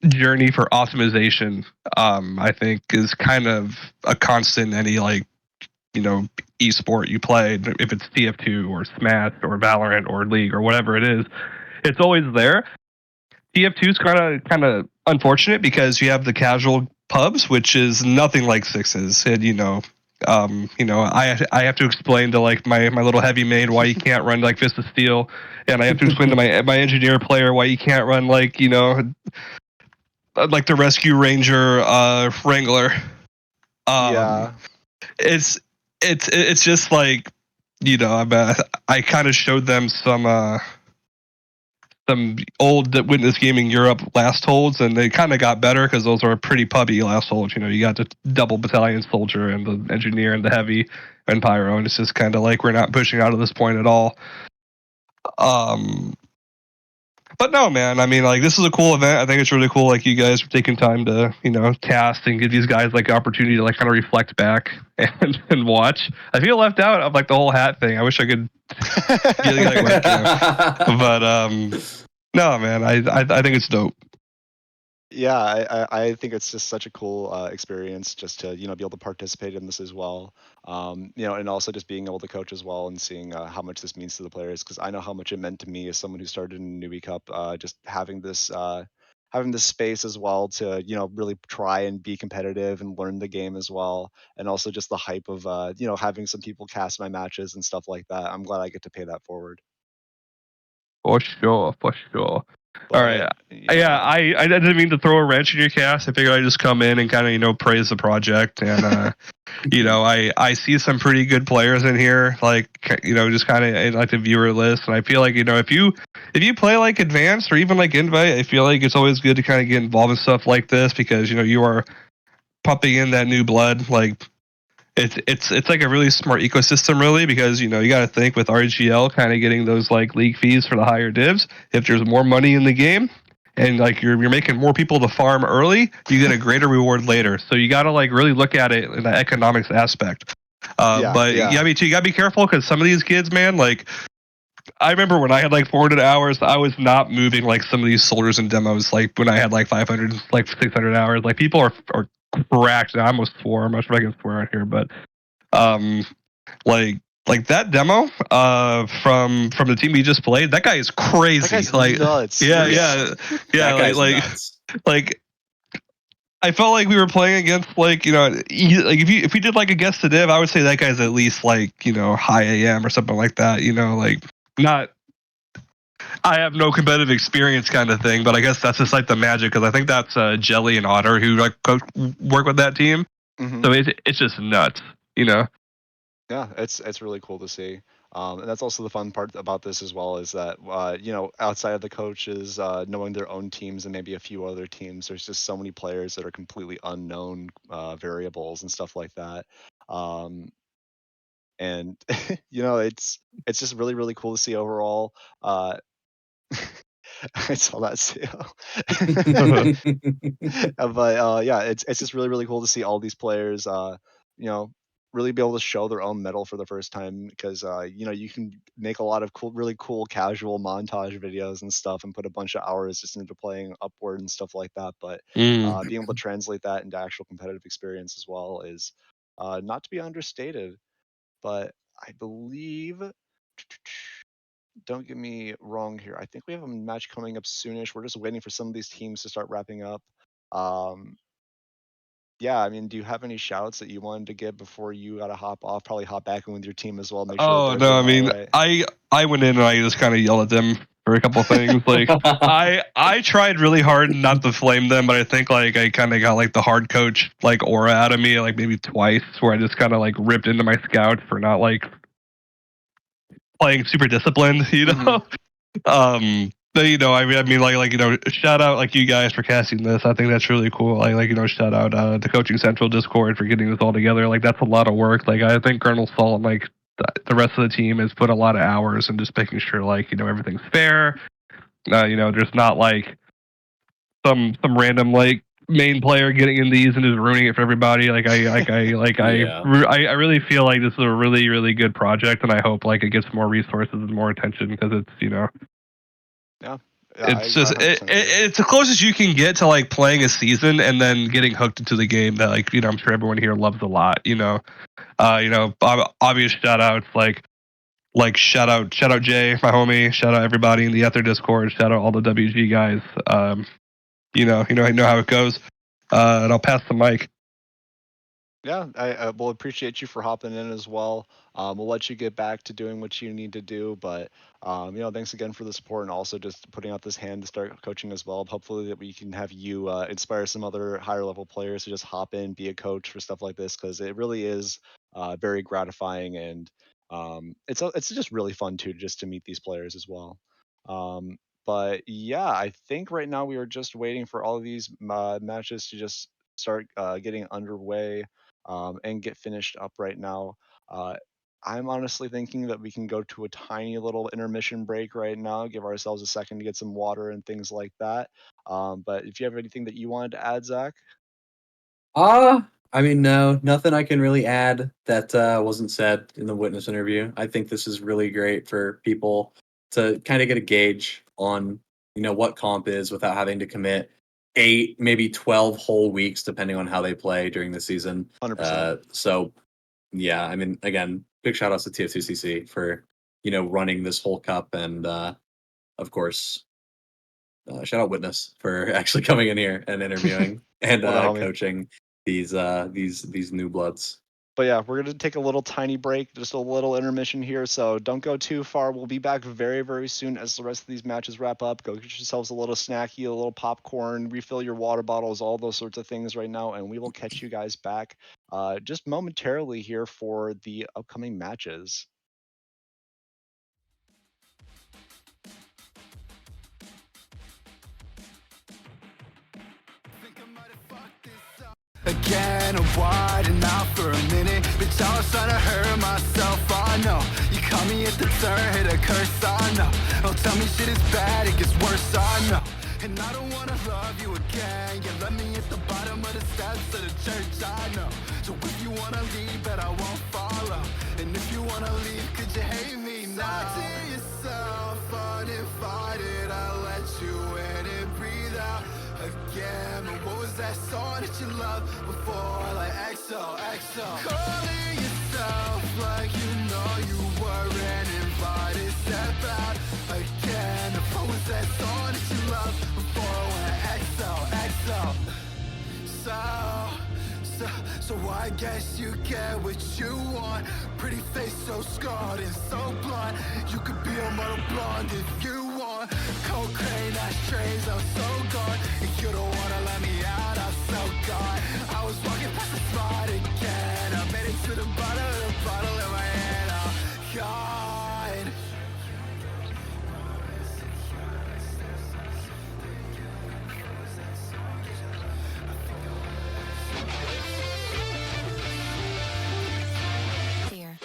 journey for optimization, I think is kind of a constant in any like esport you play, if it's TF2 or Smash or Valorant or League or whatever it is. It's always there. TF2 is kind of unfortunate because you have the casual pubs, which is nothing like sixes, and I have to explain to like my little heavy maid why you can't run like Fist of Steel, and I have to explain to my engineer player why you can't run like like the Rescue Ranger Wrangler. Yeah. It's just like I kind of showed them some old Witness Gaming Europe last holds, and they kind of got better because those are pretty pubby last holds. You got the double battalion soldier and the engineer and the heavy and pyro, and it's just kind of like we're not pushing out of this point at all. But no, man. I mean, like, this is a cool event. I think it's really cool. Like, you guys are taking time to, cast and give these guys like opportunity to like kind of reflect back and watch. I feel left out of like the whole hat thing. I wish I could get like webcam. But no, man. I think it's dope. Yeah, I think it's just such a cool experience just to be able to participate in this as well. And also just being able to coach as well and seeing how much this means to the players, because I know how much it meant to me as someone who started in Newbie Cup. Just having this space as well to really try and be competitive and learn the game as well, and also just the hype of having some people cast my matches and stuff like that. I'm glad I get to pay that forward. For sure. But, All right. Yeah, I didn't mean to throw a wrench in your cast. I figured I'd just come in and kind of praise the project, and I see some pretty good players in here, like just kind of like the viewer list, and I feel like if you play like advanced or even like invite, I feel like it's always good to kind of get involved in stuff like this, because you are pumping in that new blood. Like it's like a really smart ecosystem, really, because you got to think with RGL kind of getting those like league fees for the higher divs. If there's more money in the game, and like you're making more people to farm early, you get a greater reward later. So you got to like really look at it in the economics aspect. But yeah. me too. You got to be careful, because some of these kids, man, like I remember when I had like 400 hours, I was not moving like some of these soldiers and demos. Like when I had like 500, like 600 hours, like people are cracked. I almost swore. I'm not sure if I can swear on here, but um, like that demo from the team we just played, that guy is crazy. That guy's like nuts. yeah. That guy's nuts. Like I felt like we were playing against like like if we did like a guest to div, I would say that guy's at least like high AM or something like that. Like not. I have no competitive experience kind of thing, but I guess that's just like the magic, because I think that's Jelly and Otter who like work with that team. Mm-hmm. So it's just nuts. Yeah, it's really cool to see. And that's also the fun part about this as well, is that outside of the coaches knowing their own teams and maybe a few other teams, there's just so many players that are completely unknown variables and stuff like that. And it's just really, really cool to see overall. I saw that too. But yeah, it's just really, really cool to see all these players really be able to show their own metal for the first time, because you can make a lot of really cool casual montage videos and stuff and put a bunch of hours just into playing Upward and stuff like that, but being able to translate that into actual competitive experience as well is not to be understated. But I believe, don't get me wrong here, I think we have a match coming up soonish. We're just waiting for some of these teams to start wrapping up. yeah, I mean, do you have any shouts that you wanted to give before you got to hop off? Probably hop back in with your team as well. Make sure that Oh they're no, I doing mean, all right. I went in and I just kind of yelled at them for a couple things. Like I tried really hard not to flame them, but I think like I kind of got like the hard coach like aura out of me like maybe twice, where I just kind of like ripped into my scouts for not like playing super disciplined, you know. But I mean, like shout out like you guys for casting this. I think that's really cool. Shout out the Coaching Central Discord for getting this all together. Like that's a lot of work. Like I think Colonel Salt and like the rest of the team has put a lot of hours in just making sure like everything's fair. There's not like some random like main player getting in these and just ruining it for everybody. Yeah. I really feel like this is a really really good project, and I hope like it gets more resources and more attention because it's Yeah. it's just it's the closest you can get to like playing a season and then getting hooked into the game that like I'm sure everyone here loves a lot. Obvious shout outs like shout out Jay, my homie, shout out everybody in the Ether Discord, shout out all the WG guys. I know how it goes. And I'll pass the mic. Yeah, I will appreciate you for hopping in as well. We'll let you get back to doing what you need to do, but thanks again for the support and also just putting out this hand to start coaching as well. Hopefully that we can have you inspire some other higher level players to just hop in, be a coach for stuff like this, because it really is very gratifying, and it's just really fun too, just to meet these players as well. But yeah, I think right now we are just waiting for all of these matches to just start getting underway and get finished up right now. Uh, I'm honestly thinking that we can go to a tiny little intermission break right now, give ourselves a second to get some water and things like that. But if you have anything that you wanted to add, Zach? I mean, no, nothing I can really add that wasn't said in the witness interview. I think this is really great for people to kind of get a gauge on, what comp is without having to commit 8, maybe 12 whole weeks, depending on how they play during the season. 100%. So, yeah, I mean, again, big shout outs to TF2CC for, running this whole cup. And, of course, shout out Witness for actually coming in here and interviewing and What a homie. coaching these new bloods. But yeah, we're going to take a little tiny break, just a little intermission here. So don't go too far. We'll be back very, very soon as the rest of these matches wrap up. Go get yourselves a little snacky, a little popcorn, refill your water bottles, all those sorts of things right now. And we will catch you guys back just momentarily here for the upcoming matches. Again, I'm widen out for a minute. Bitch, I was trying to hurt myself, I know. You caught me at the turn, hit a curse, I know. Don't tell me shit is bad, it gets worse, I know. And I don't wanna love you again. You left me at the bottom of the steps of the church, I know. So if you wanna leave, but I won't follow. And if you wanna leave, could you hate me now? Talk to yourself, uninvited. I let you in and breathe out again. But what was that song that you loved before? Like XO, XO. Calling yourself like you know you weren't invited. Step out again. But what was that song that you loved before? When XO, XO. So I guess you get what you want. Pretty face so scarred and so blunt. You could be a model blonde if you want. Cocaine, ashtrays, I'm so gone. And you don't wanna let me out, I'm so gone. I was walking past the spot again. I made it to the bottom of the bottle in my hand. Oh God. Here.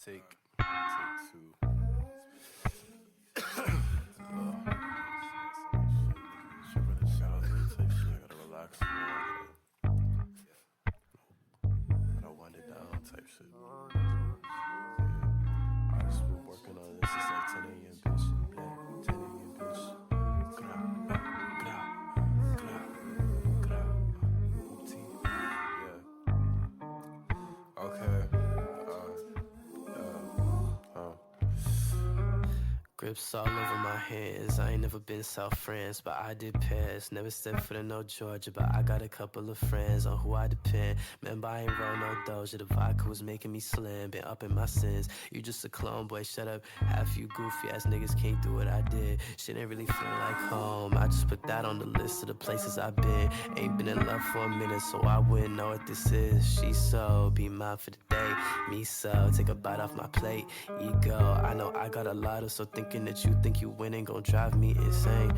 Take two. I gotta relax. Gotta wind it down type shit. I just been working on this. It's like 10 a.m. bitch. Yeah, 10 a.m. bitch. Gra, gra, gra, gra. Oopty. Yeah. Okay. Grips all over my hands. I ain't never been South France, but I did pass. Never stepped foot in no Georgia, but I got a couple of friends on who I depend. Remember, I ain't roll no Doja. The vodka was making me slim. Been up in my sins. You just a clone, boy. Shut up. Half you goofy ass niggas can't do what I did. Shit ain't really feeling like home. I just put that on the list of the places I've been. Ain't been in love for a minute, so I wouldn't know what this is. She so be mine for the day. Me so take a bite off my plate. Ego, I know I got a lot of, so thinking that you think you winning gon' drive me insane.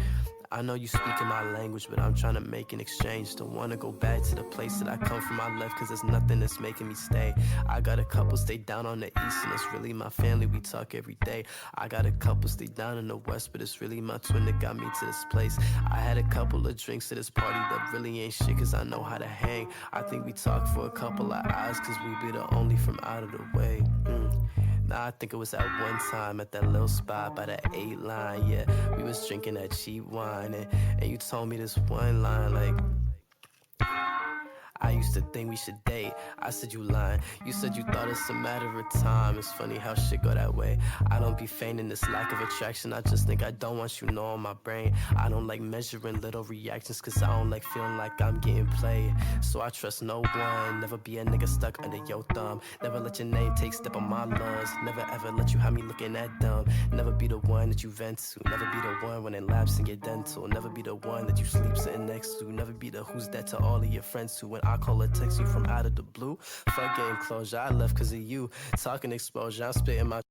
I know you speaking my language, but I'm trying to make an exchange. Don't wanna go back to the place that I come from. I left cause there's nothing that's making me stay. I got a couple stay down on the east, and it's really my family, we talk every day. I got a couple stay down in the west, but it's really my twin that got me to this place. I had a couple of drinks at this party that really ain't shit, cause I know how to hang. I think we talked for a couple of hours, cause we be the only from out of the way. Nah, I think it was at one time at that little spot by the 8 line. Yeah, we was drinking that cheap wine, and you told me this one line like, I used to think we should date. I said you lying. You said you thought it's a matter of time. It's funny how shit go that way. I don't be feigning this lack of attraction. I just think I don't want you knowing my brain. I don't like measuring little reactions, cause I don't like feeling like I'm getting played. So I trust no one. Never be a nigga stuck under your thumb. Never let your name take step on my lungs. Never ever let you have me looking that dumb. Never be the one that you vent to. Never be the one when it lapse in your dental. Never be the one that you sleep sitting next to. Never be the who's that to all of your friends too. When I call or text you from out of the blue, fuck getting closure, I left cause of you. Talking exposure, I'm spitting my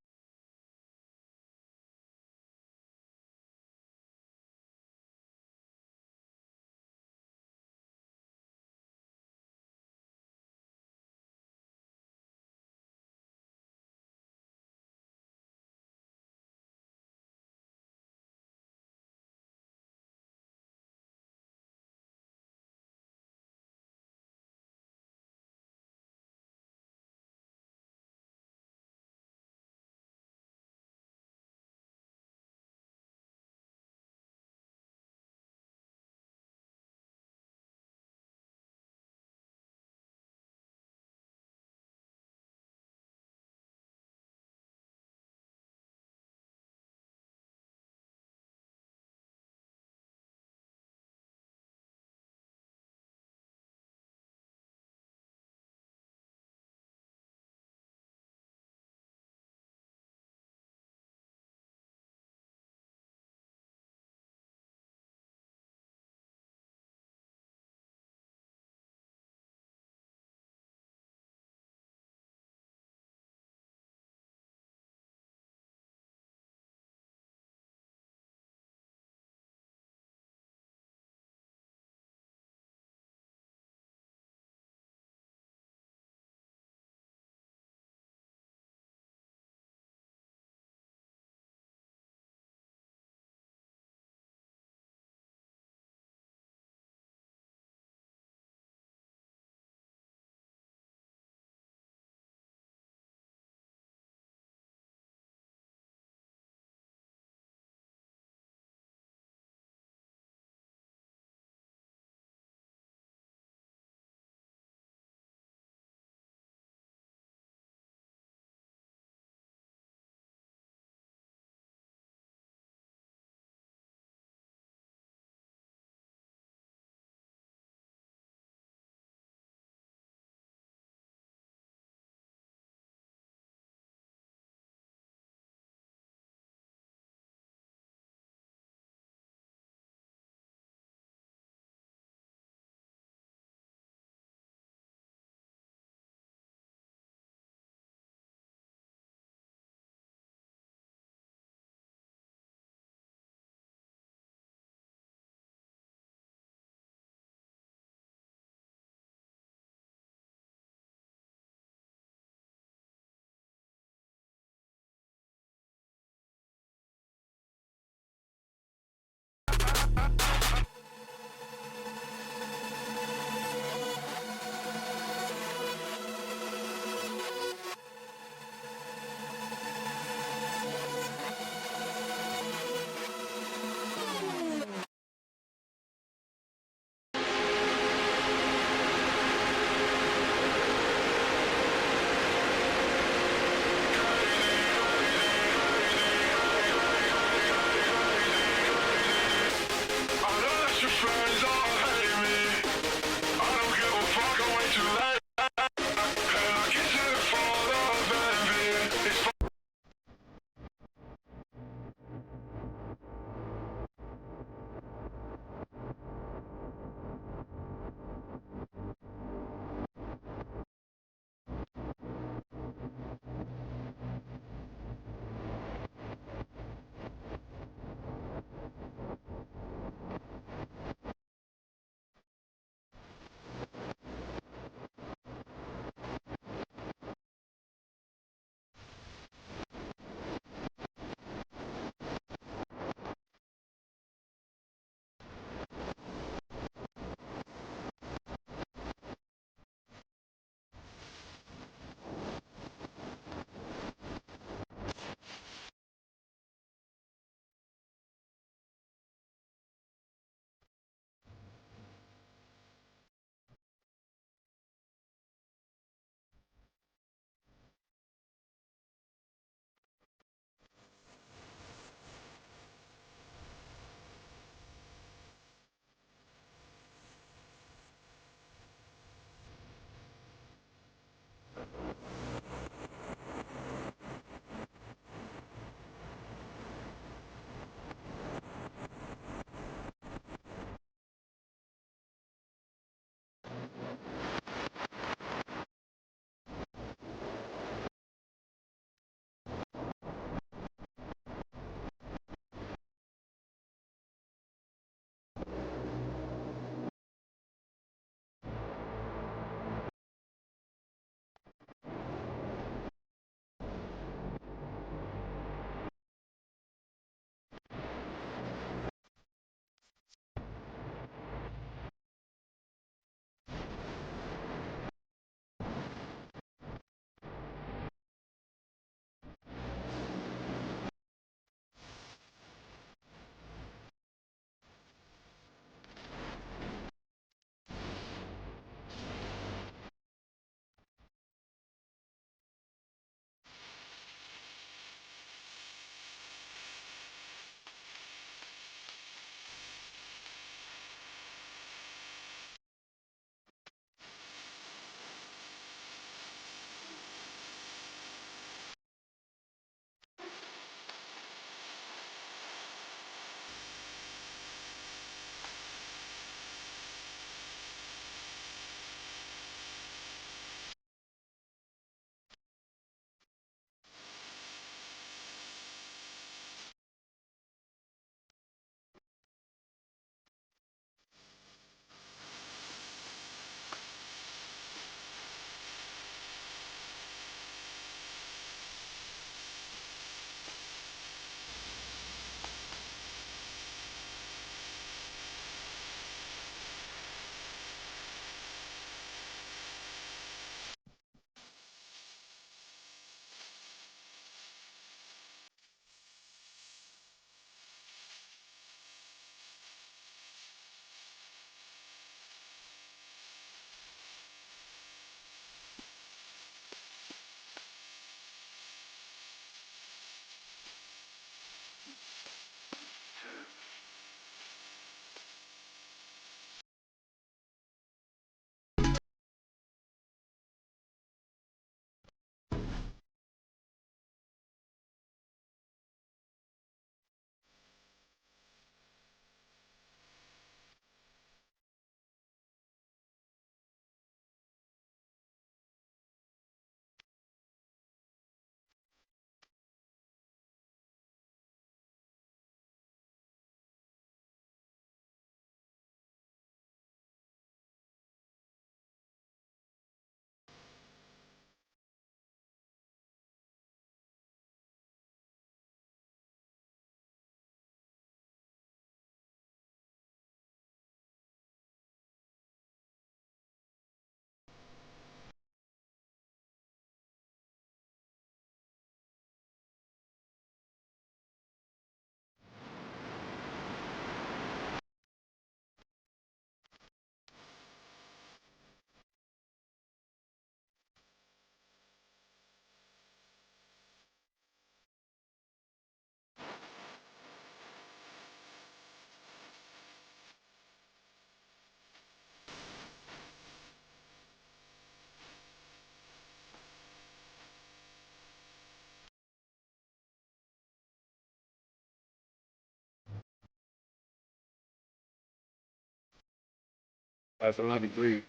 Alright, so I'm having 3,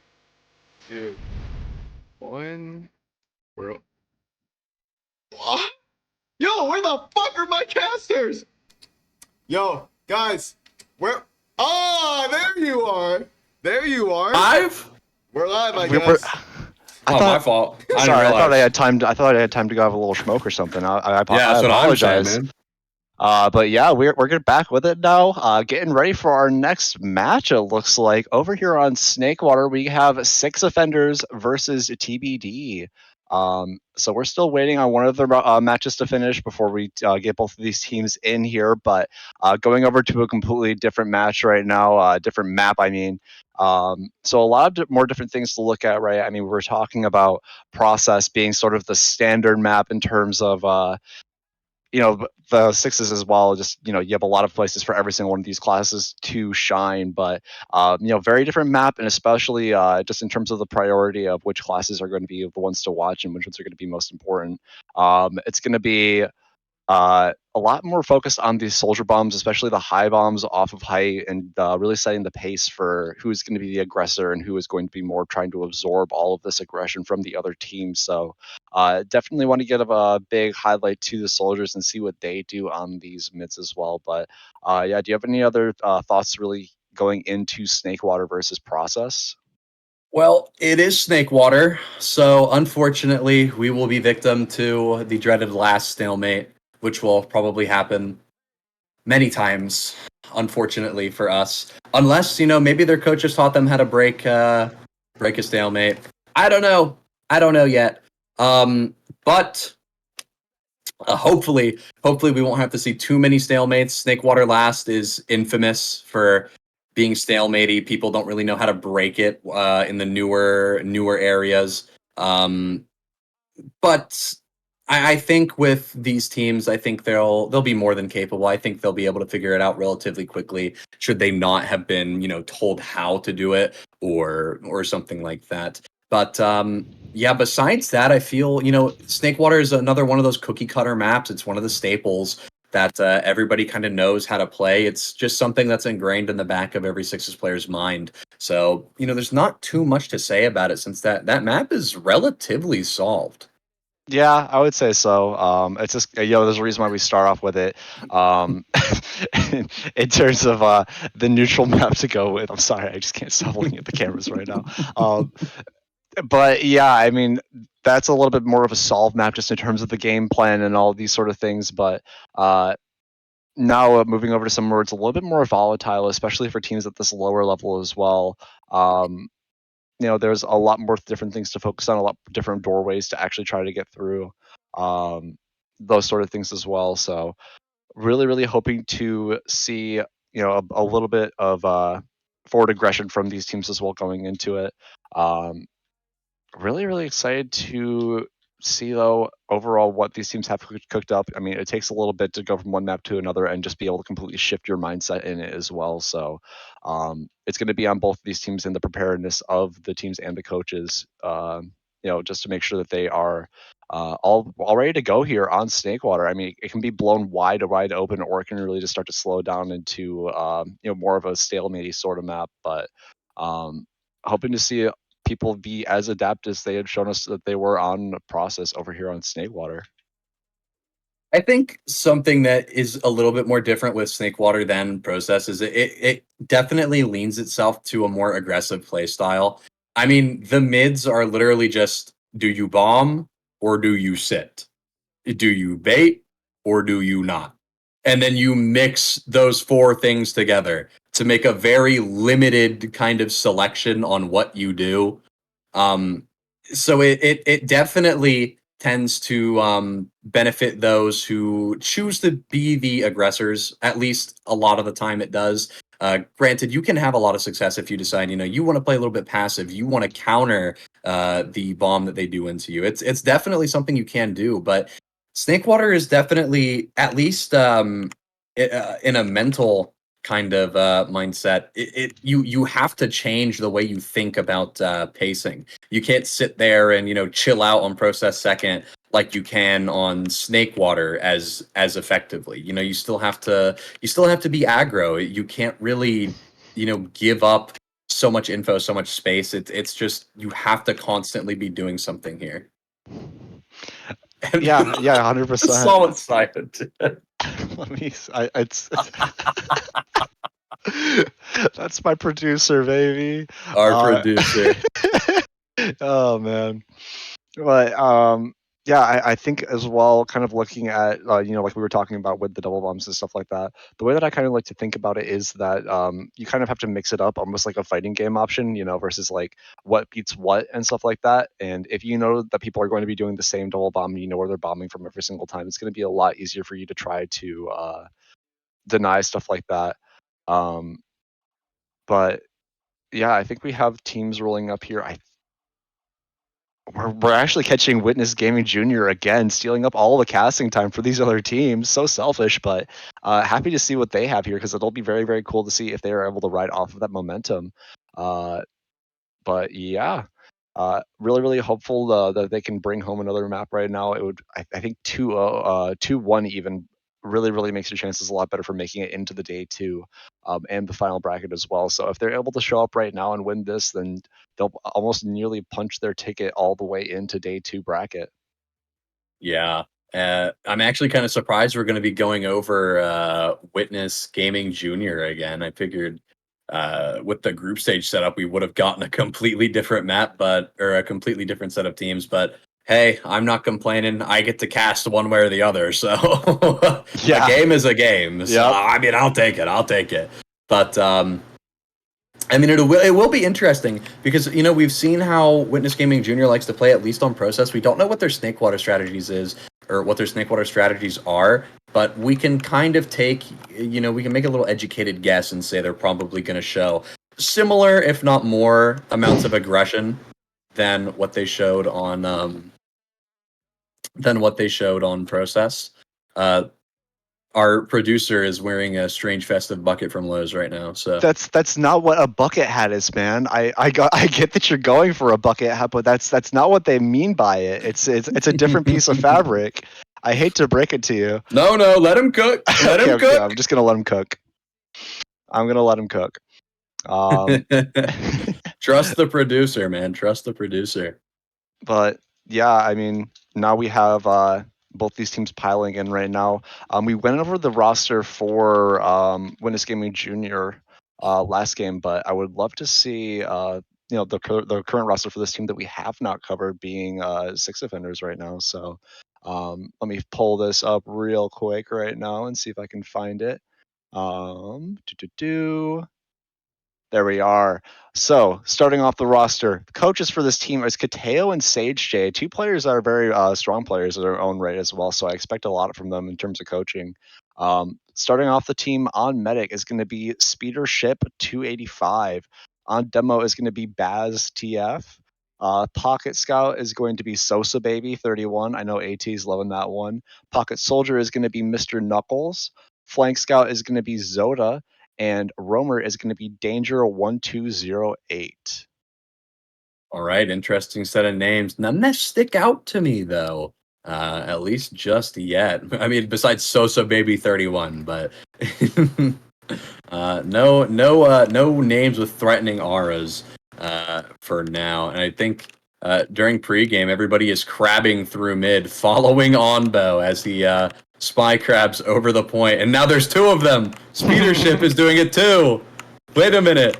2, 1. We're. What? Yo, where the fuck are my casters? Yo, guys, where? Ah, there you are. There you are. Live? We're live, I We were- guess. I Oh, thought, my fault. I didn't sorry, I thought I realize. had time. I thought I had time to go have a little smoke or something. I That's what I'm saying, apologize. man. But yeah, we're getting back with it now. Getting ready for our next match. It looks like over here on Snakewater we have 6 offenders versus TBD. So we're still waiting on one of the matches to finish before we get both of these teams in here. But going over to a completely different match right now, different map. I mean, so a lot of more different things to look at, right? I mean, we're talking about process being sort of the standard map in terms of the sixes as well. Just you have a lot of places for every single one of these classes to shine, but very different map, and especially just in terms of the priority of which classes are going to be the ones to watch and which ones are going to be most important. It's going to be a lot more focused on these soldier bombs, especially the high bombs off of height, and really setting the pace for who's going to be the aggressor and who is going to be more trying to absorb all of this aggression from the other team. So definitely want to give a big highlight to the soldiers and see what they do on these mids as well. But yeah, do you have any other thoughts really going into Snakewater versus Process? Well, it is Snakewater, so unfortunately, we will be victim to the dreaded last stalemate, which will probably happen many times, unfortunately for us. Unless, maybe their coaches taught them how to break a stalemate. I don't know. I don't know yet. But hopefully we won't have to see too many stalemates. Snakewater Last is infamous for being stalematey. People don't really know how to break it in the newer areas. But I think with these teams, I think they'll be more than capable. I think they'll be able to figure it out relatively quickly, should they not have been, told how to do it or something like that. But yeah, besides that, I feel, Snakewater is another one of those cookie cutter maps. It's one of the staples that everybody kind of knows how to play. It's just something that's ingrained in the back of every Sixers player's mind. So, there's not too much to say about it, since that map is relatively solved. Yeah, I would say so. It's just there's a reason why we start off with it. In terms of the neutral map to go with. I'm sorry, I just can't stop looking at the cameras right now. But yeah, I mean that's a little bit more of a solved map just in terms of the game plan and all these sort of things. But now moving over to somewhere where it's a little bit more volatile, especially for teams at this lower level as well. There's a lot more different things to focus on, a lot different doorways to actually try to get through, those sort of things as well. So really, really hoping to see, a little bit of forward aggression from these teams as well going into it. Really, really excited to see though overall what these teams have cooked up. I mean, it takes a little bit to go from one map to another and just be able to completely shift your mindset in it as well. So it's going to be on both of these teams and the preparedness of the teams and the coaches. Just to make sure that they are all ready to go here on Snakewater. I mean, it can be blown wide open, or it can really just start to slow down into more of a stalemate sort of map. But hoping to see people be as adept as they had shown us that they were on Process over here on Snakewater. I think something that is a little bit more different with Snakewater than Process is it definitely leans itself to a more aggressive play style. I mean, the mids are literally just, do you bomb or do you sit? Do you bait or do you not? And then you mix those 4 things together to make a very limited kind of selection on what you do. So it definitely tends to benefit those who choose to be the aggressors. At least a lot of the time it does. Granted, you can have a lot of success if you decide, you want to play a little bit passive. You want to counter the bomb that they do into you. It's definitely something you can do, but Snakewater is definitely, at least in a mental kind of mindset, you have to change the way you think about pacing. You can't sit there and chill out on Process second like you can on Snakewater as effectively. You still have to be aggro. You can't really give up so much info, so much space. It's just you have to constantly be doing something here. Yeah, 100%. Solid silent. Let me. It's. That's my producer, baby. Our producer. Oh man, but yeah, I think as well, kind of looking at like we were talking about with the double bombs and stuff like that. The way that I kind of like to think about it is that you kind of have to mix it up, almost like a fighting game option, versus like what beats what and stuff like that. And if you know that people are going to be doing the same double bomb, where they're bombing from every single time, it's going to be a lot easier for you to try to deny stuff like that. But yeah, I think we have teams rolling up here. We're actually catching Witness Gaming Jr. again, stealing up all the casting time for these other teams. So selfish, but happy to see what they have here, because it'll be very, very cool to see if they are able to ride off of that momentum. But yeah, really, really hopeful that they can bring home another map right now. It would, I think 2-1 even really, really makes your chances a lot better for making it into the day 2 and the final bracket as well. So if they're able to show up right now and win this, then they'll almost nearly punch their ticket all the way into day 2 bracket. Yeah. I'm actually kind of surprised we're going to be going over Witness Gaming Jr. again. I figured with the group stage setup, we would have gotten a completely different map, or a completely different set of teams. But hey, I'm not complaining. I get to cast one way or the other. So Yeah. a game is a game. So Yep. I mean, I'll take it. But I mean, it will be interesting because, we've seen how Witness Gaming Jr. likes to play, at least on Process. We don't know what their Snakewater strategies are, but we can kind of take, we can make a little educated guess and say they're probably going to show similar, if not more, amounts of aggression than what they showed on Process. Our producer is wearing a strange festive bucket from Lowe's right now. So That's not what a bucket hat is, man. I get that you're going for a bucket hat, but that's not what they mean by it. It's a different piece of fabric. I hate to break it to you. No, let him cook. Let him cook. I'm just gonna let him cook. Trust the producer, man. Trust the producer. But yeah, I mean, now we have both these teams piling in right now. We went over the roster for Witness Gaming Jr. Last game, but I would love to see the current roster for this team that we have not covered being 6 offenders right now. So let me pull this up real quick right now and see if I can find it. There we are. So, starting off the roster, the coaches for this team is Kateo and Sage J, 2 players that are very strong players in their own right as well. So I expect a lot from them in terms of coaching. Starting off the team on Medic is going to be Speeder Ship 285. On Demo is going to be Baz TF. Pocket Scout is going to be Sosa Baby 31. I know AT's loving that one. Pocket Soldier is going to be Mr. Knuckles. Flank Scout is going to be Zoda. And Roamer is going to be Danger 1208. All right, interesting set of names. None that stick out to me though, at least just yet. I mean, besides Sosa Baby 31, but no names with threatening auras for now. And I think during pregame, everybody is crabbing through mid, following Onbo as he spy crabs over the point, and now there's 2 of them. Speeder Ship is doing it too. Wait a minute.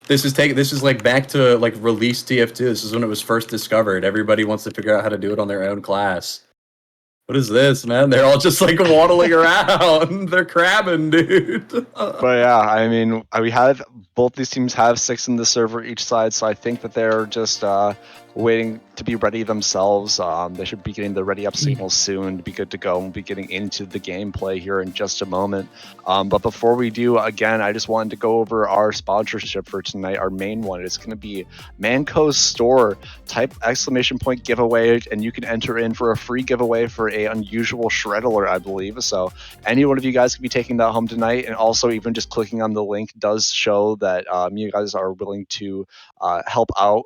This is like back to like release TF2. This is when it was first discovered. Everybody wants to figure out how to do it on their own class. What is this, man? They're all just like waddling around. They're crabbing, dude. But yeah, I mean, we have both these teams have 6 in the server each side, so I think that they're just waiting to be ready themselves. They should be getting the ready up signals soon to be good to go. We'll be getting into the gameplay here in just a moment. But before we do, again, I just wanted to go over our sponsorship for tonight. Our main one is going to be Manco's store. Type ! Giveaway, and you can enter in for a free giveaway for a unusual shred alert, I believe. So any one of you guys could be taking that home tonight, and also even just clicking on the link does show that you guys are willing to help out,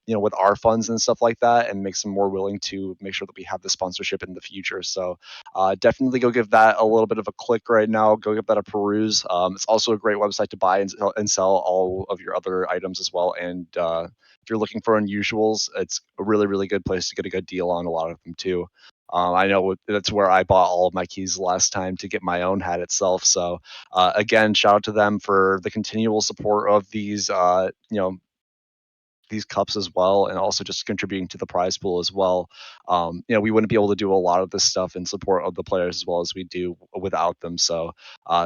with our funds and stuff like that, and makes them more willing to make sure that we have the sponsorship in the future. So definitely go give that a little bit of a click right now. Go give that a peruse. It's also a great website to buy and sell all of your other items as well. And if you're looking for unusuals, it's a really, really good place to get a good deal on a lot of them too. I know that's where I bought all of my keys last time to get my own hat itself. So again, shout out to them for the continual support of these, these cups as well, and also just contributing to the prize pool as well. We wouldn't be able to do a lot of this stuff in support of the players as well as we do without them. So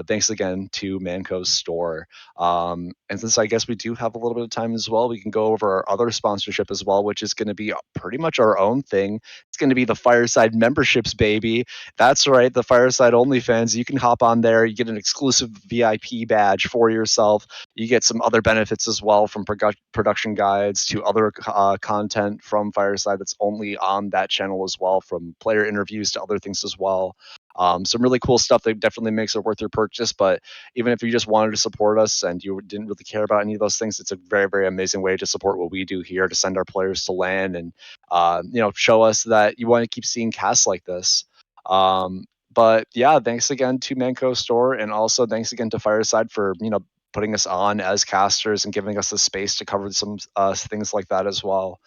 thanks again to Manco's store. And since I guess we do have a little bit of time as well, we can go over our other sponsorship as well, which is going to be pretty much our own thing. It's going to be the Fireside memberships, baby. That's right, the Fireside OnlyFans. You can hop on there, you get an exclusive VIP badge for yourself. You get some other benefits as well, from production guides to other content from Fireside that's only on that channel as well, from player interviews to other things as well. Some really cool stuff that definitely makes it worth your purchase. But even if you just wanted to support us and you didn't really care about any of those things, it's a very, very amazing way to support what we do here, to send our players to LAN and show us that you want to keep seeing casts like this. But yeah, thanks again to Manco Store, and also thanks again to Fireside for putting us on as casters and giving us the space to cover some things like that as well.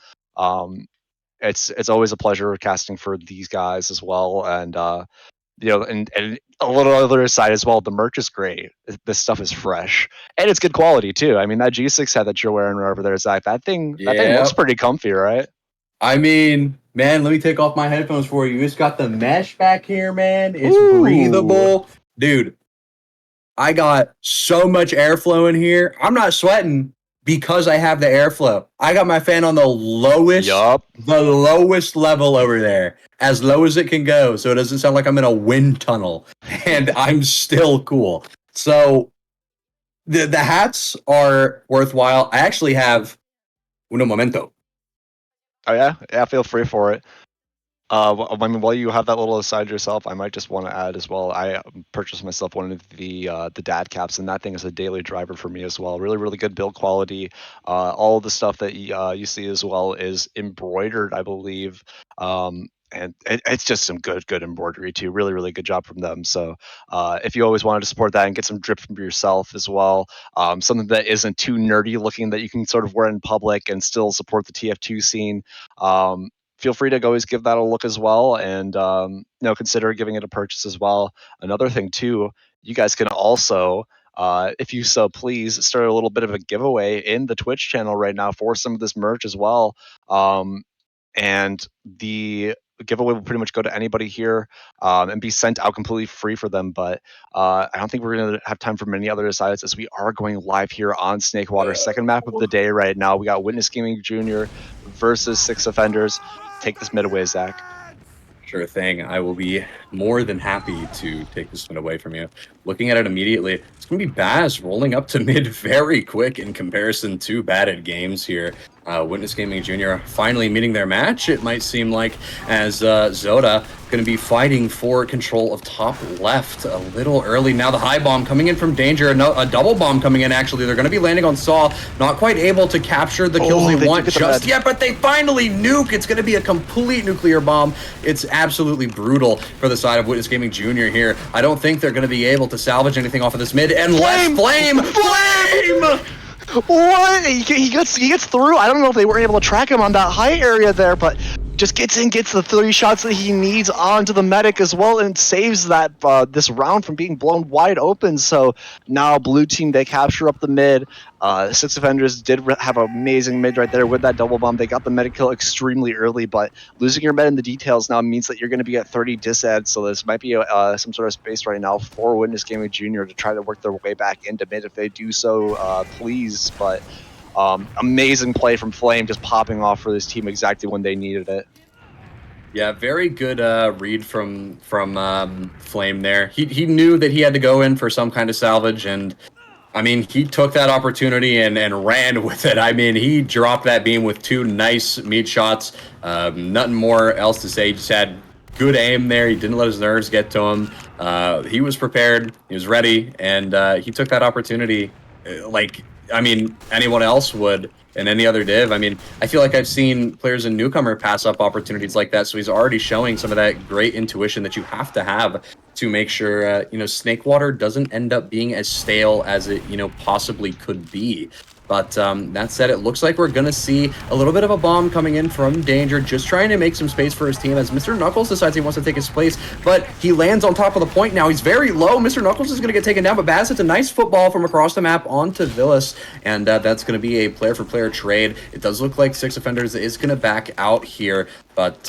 It's always a pleasure casting for these guys as well, and and a little other aside as well, the merch is great. This stuff is fresh and it's good quality too. I mean, that G6 head that you're wearing over there, Zach, that thing looks pretty comfy, right? I mean, man, let me take off my headphones for you. It's got the mesh back here, man. It's Ooh. breathable. Dude, I got so much airflow in here. I'm not sweating because I have the airflow. I got my fan on the lowest level over there, as low as it can go, so it doesn't sound like I'm in a wind tunnel, and I'm still cool. So the hats are worthwhile. I actually have uno momento. Oh yeah, feel free for it. I mean, while you have that little aside yourself, I might just want to add as well. I purchased myself one of the dad caps, and that thing is a daily driver for me as well. Really, really good build quality. All of the stuff that you see as well is embroidered, I believe. And it's just some good embroidery too. Really, really good job from them. So if you always wanted to support that and get some drip from yourself as well, something that isn't too nerdy looking that you can sort of wear in public and still support the TF2 scene, feel free to always give that a look as well, and consider giving it a purchase as well. Another thing too, you guys can also, if you so please, start a little bit of a giveaway in the Twitch channel right now for some of this merch as well. And the giveaway will pretty much go to anybody here and be sent out completely free for them. But I don't think we're going to have time for many other decides, as we are going live here on Snakewater. Second map of the day right now. We got Witness Gaming Jr. versus Six Offenders. Take this mid away, Zach. Sure thing. I will be more than happy to take this one away from you. Looking at it immediately, it's going to be Baz rolling up to mid very quick in comparison to Batted Games here. Witness Gaming Jr. finally meeting their match, it might seem like, as Zoda going to be fighting for control of top left a little early. Now the high bomb coming in from Danger, a double bomb coming in actually. They're going to be landing on Saw, not quite able to capture the kills they want just yet, but they finally nuke. It's going to be a complete nuclear bomb. It's absolutely brutal for the side of Witness Gaming Jr. here. I don't think they're going to be able to salvage anything off of this mid unless Flame! What? He gets through. I don't know if they were able to track him on that high area there, but just gets the 3 shots that he needs onto the medic as well, and saves that this round from being blown wide open. So now blue team, they capture up the mid. Six Offenders did have an amazing mid right there with that double bomb. They got the medic kill extremely early, but losing your med in the details now means that you're going to be at 30 disads. So this might be some sort of space right now for Witness Gaming Jr. to try to work their way back into mid. If they do so, please. But amazing play from Flame, just popping off for this team exactly when they needed it. Yeah, very good read from Flame there. He knew that he had to go in for some kind of salvage, and I mean, he took that opportunity and ran with it. I mean, he dropped that beam with 2 nice meat shots. Nothing more else to say. Just had good aim there. He didn't let his nerves get to him. He was prepared. He was ready, and he took that opportunity. I mean, anyone else would in any other div. I mean, I feel like I've seen players in Newcomer pass up opportunities like that, so he's already showing some of that great intuition that you have to make sure, Snakewater doesn't end up being as stale as it, possibly could be. But that said, it looks like we're going to see a little bit of a bomb coming in from Danger, just trying to make some space for his team as Mr. Knuckles decides he wants to take his place, but he lands on top of the point now. He's very low. Mr. Knuckles is going to get taken down, but Baz hits a nice football from across the map onto Villas, and that's going to be a player-for-player trade. It does look like Six Offenders is going to back out here, but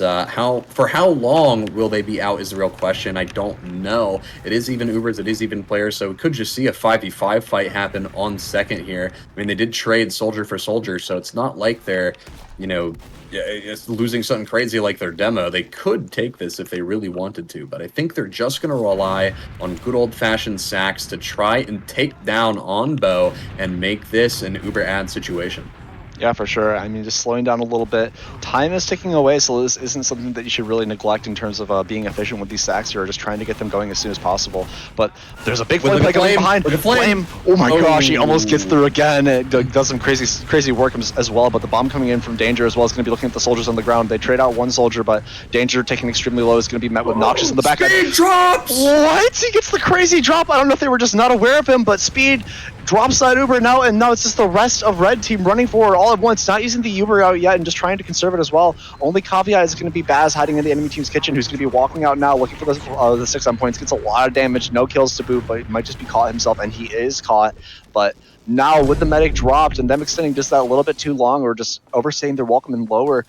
for how long will they be out is the real question. I don't know. It is even Ubers, it is even players, so we could just see a 5v5 fight happen on second here. I mean, they did trade soldier for soldier, so it's not like they're, it's losing something crazy like their demo. They could take this if they really wanted to, but I think they're just going to rely on good old-fashioned sacks to try and take down Onbo and make this an Uber ad situation. Yeah, for sure. I mean, just slowing down a little bit. Time is ticking away, so this isn't something that you should really neglect in terms of being efficient with these sacks. You're just trying to get them going as soon as possible. But there's a big flame play going behind. Flame! Oh my gosh, he almost gets through again. It does some crazy work as well, but the bomb coming in from Danger as well is going to be looking at the soldiers on the ground. They trade out one soldier, but Danger taking extremely low is going to be met with Noxious in the back. Speed drops! What? He gets the crazy drop. I don't know if they were just not aware of him, but Speed drops that Uber now, and now it's just the rest of Red Team running forward all at once, not using the Uber out yet and just trying to conserve it as well. Only caveat is going to be Baz hiding in the enemy team's kitchen, who's going to be walking out now looking for the 6-on points. Gets a lot of damage, no kills to boot, but he might just be caught himself, and he is caught. But now with the medic dropped and them extending just that little bit too long or just overstaying their welcome and lower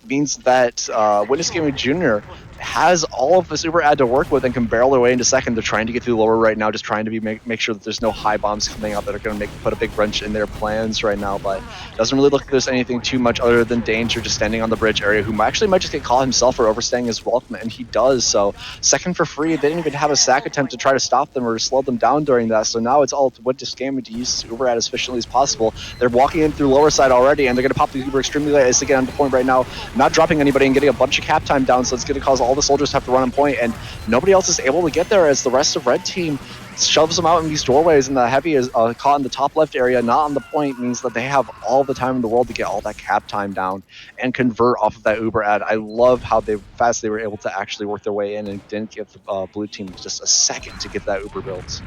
means that Witness Gaming Jr. has all of this Uber ad to work with and can barrel their way into second. They're trying to get through lower right now, just trying to make sure that there's no high bombs coming out that are going to put a big wrench in their plans right now. But it doesn't really look like there's anything too much other than Danger just standing on the bridge area, who might just get caught himself for overstaying his welcome, and he does. So second for free. They didn't even have a sack attempt to try to stop them or slow them down during that. So now it's all to Witness Gaming to use Uber ad as efficiently as possible. They're walking in through lower side already, and they're going to pop the Uber extremely late as they get on the point right now, not dropping anybody and getting a bunch of cap time down. So it's going to cause all the soldiers to have to run on point, and nobody else is able to get there as the rest of Red Team shoves them out in these doorways, and the heavy is caught in the top left area, not on the point, means that they have all the time in the world to get all that cap time down and convert off of that Uber ad. I love how fast they were able to actually work their way in and didn't give the blue team just a second to get that Uber built.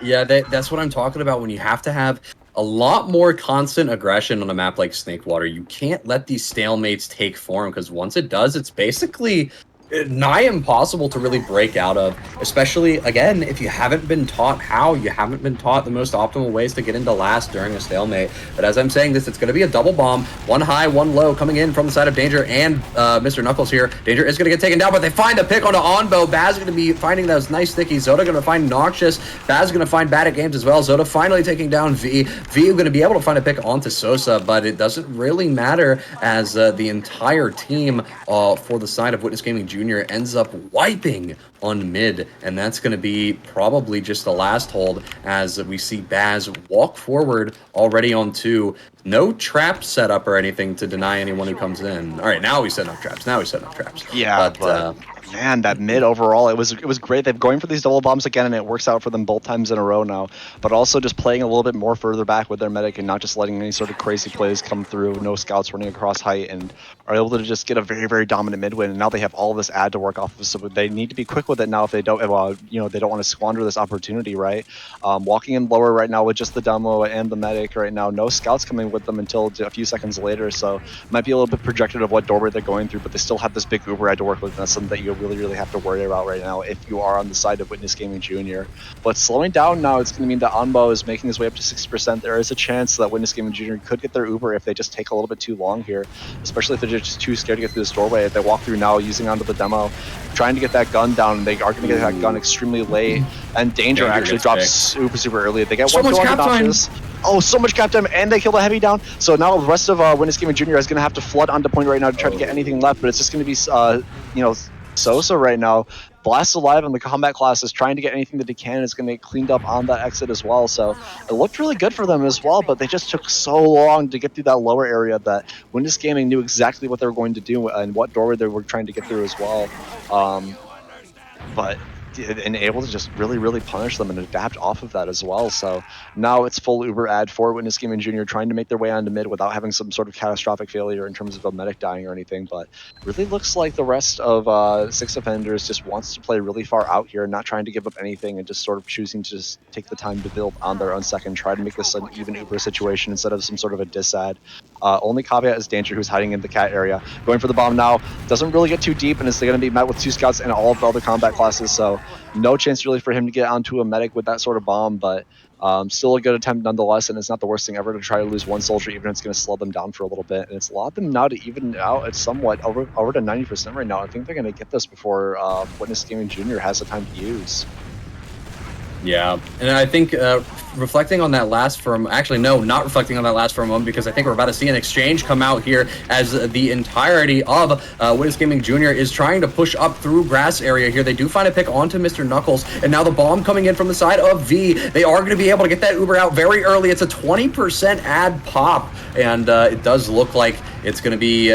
Yeah, that's what I'm talking about when you have to have a lot more constant aggression on a map like Snakewater. You can't let these stalemates take form, because once it does, it's basically nigh impossible to really break out of, especially, again, if you haven't been taught how, you haven't been taught the most optimal ways to get into last during a stalemate. But as I'm saying this, it's going to be a double bomb, one high, one low, coming in from the side of Danger and Mr. Knuckles here. Danger is going to get taken down, but they find a pick onto Onbo. Baz is going to be finding those nice stickies. Zoda going to find Noxious. Baz is going to find bad at games as well. Zoda finally taking down V. V going to be able to find a pick onto Sosa, but it doesn't really matter as the entire team for the side of Witness Gaming Jr. ends up wiping on mid, and that's going to be probably just the last hold as we see Baz walk forward already on 2. No trap setup or anything to deny anyone who comes in. All right, now he's setting up traps. Yeah, but man, that mid overall, it was great. They're going for these double bombs again, and it works out for them both times in a row now. But also just playing a little bit more further back with their medic and not just letting any sort of crazy plays come through. No scouts running across height, and are able to just get a very, very dominant mid win. And now they have all this ad to work off of, so they need to be quick with it now if they don't, they don't want to squander this opportunity, right? Walking in lower right now with just the demo and the medic right now. No scouts coming with them until a few seconds later, so might be a little bit projected of what doorway they're going through, but they still have this big Uber ad to work with, and that's something that you really have to worry about right now if you are on the side of Witness Gaming Jr. But slowing down now, it's going to mean that Onbo is making his way up to 60%. There is a chance that Witness Gaming Jr. could get their Uber if they just take a little bit too long here, especially if they're just too scared to get through this doorway. If they walk through now using onto the demo, trying to get that gun down, they are going to get that gun extremely late, and Danger actually drops super early. They get so one much kill on the Oh, so much cap time, and they kill the heavy down. So now the rest of Witness Gaming Jr. is going to have to flood onto point right now to try to get anything left, but it's just going to be, so right now. Blast Alive in the combat class is trying to get anything that he can. Is going to get cleaned up on that exit as well. So it looked really good for them as well, but they just took so long to get through that lower area that Witness Gaming knew exactly what they were going to do and what doorway they were trying to get through as well. But and able to just really punish them and adapt off of that as well. So now it's full Uber ad for Witness Gaming Jr. trying to make their way onto mid without having some sort of catastrophic failure in terms of a medic dying or anything. But really looks like the rest of Six Offenders just wants to play really far out here, not trying to give up anything and just sort of choosing to just take the time to build on their own second, try to make this an even Uber situation instead of some sort of a disad. Only caveat is Danger, who's hiding in the cat area. Going for the bomb now. Doesn't really get too deep and is going to be met with 2 scouts and all of the other combat classes. So no chance really for him to get onto a medic with that sort of bomb, but still a good attempt nonetheless, and it's not the worst thing ever to try to lose one soldier, even if it's going to slow them down for a little bit. And it's allowed them now to even out at somewhat over to 90% right now. I think they're going to get this before Witness Gaming Jr. has the time to use. Yeah, and I think reflecting on that last for actually no, not reflecting on that last for a moment, because I think we're about to see an exchange come out here as the entirety of Witness Gaming Jr. is trying to push up through grass area here. They do find a pick onto Mr. Knuckles, and now the bomb coming in from the side of V. They are going to be able to get that Uber out very early. It's a 20% ad pop, and it does look like it's going to be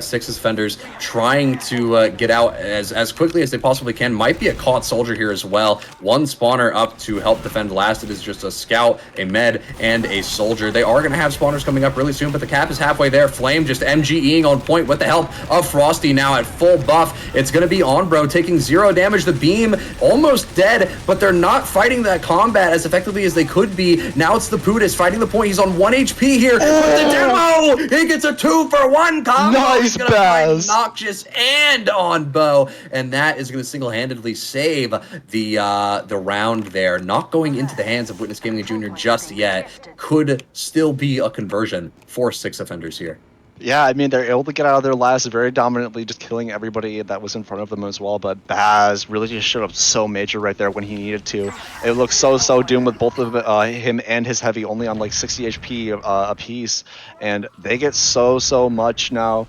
Six Offenders trying to get out as quickly as they possibly can. Might be a caught soldier here as well. One spawner up to help defend last. It is just a scout, a med, and a soldier. They are going to have spawners coming up really soon, but the cap is halfway there. Flame just MGEing on point with the help of Frosty now at full buff. It's going to be on bro taking 0 damage. The beam almost dead, but they're not fighting that combat as effectively as they could be. Now it's the Pudis fighting the point. He's on 1 HP here with the demo. He gets a 2-for-1 combo. Nice, He's going to find Baz. Noxious and on bow, and that is going to single-handedly save the round there. Not going into the hands of Witness Gaming Jr. just yet. Could still be a conversion for Six Offenders here. Yeah, I mean, they're able to get out of their last very dominantly, just killing everybody that was in front of them as well. But Baz really just showed up so major right there when he needed to. It looks so doomed with both of him and his heavy only on like 60 HP apiece. And they get so much now,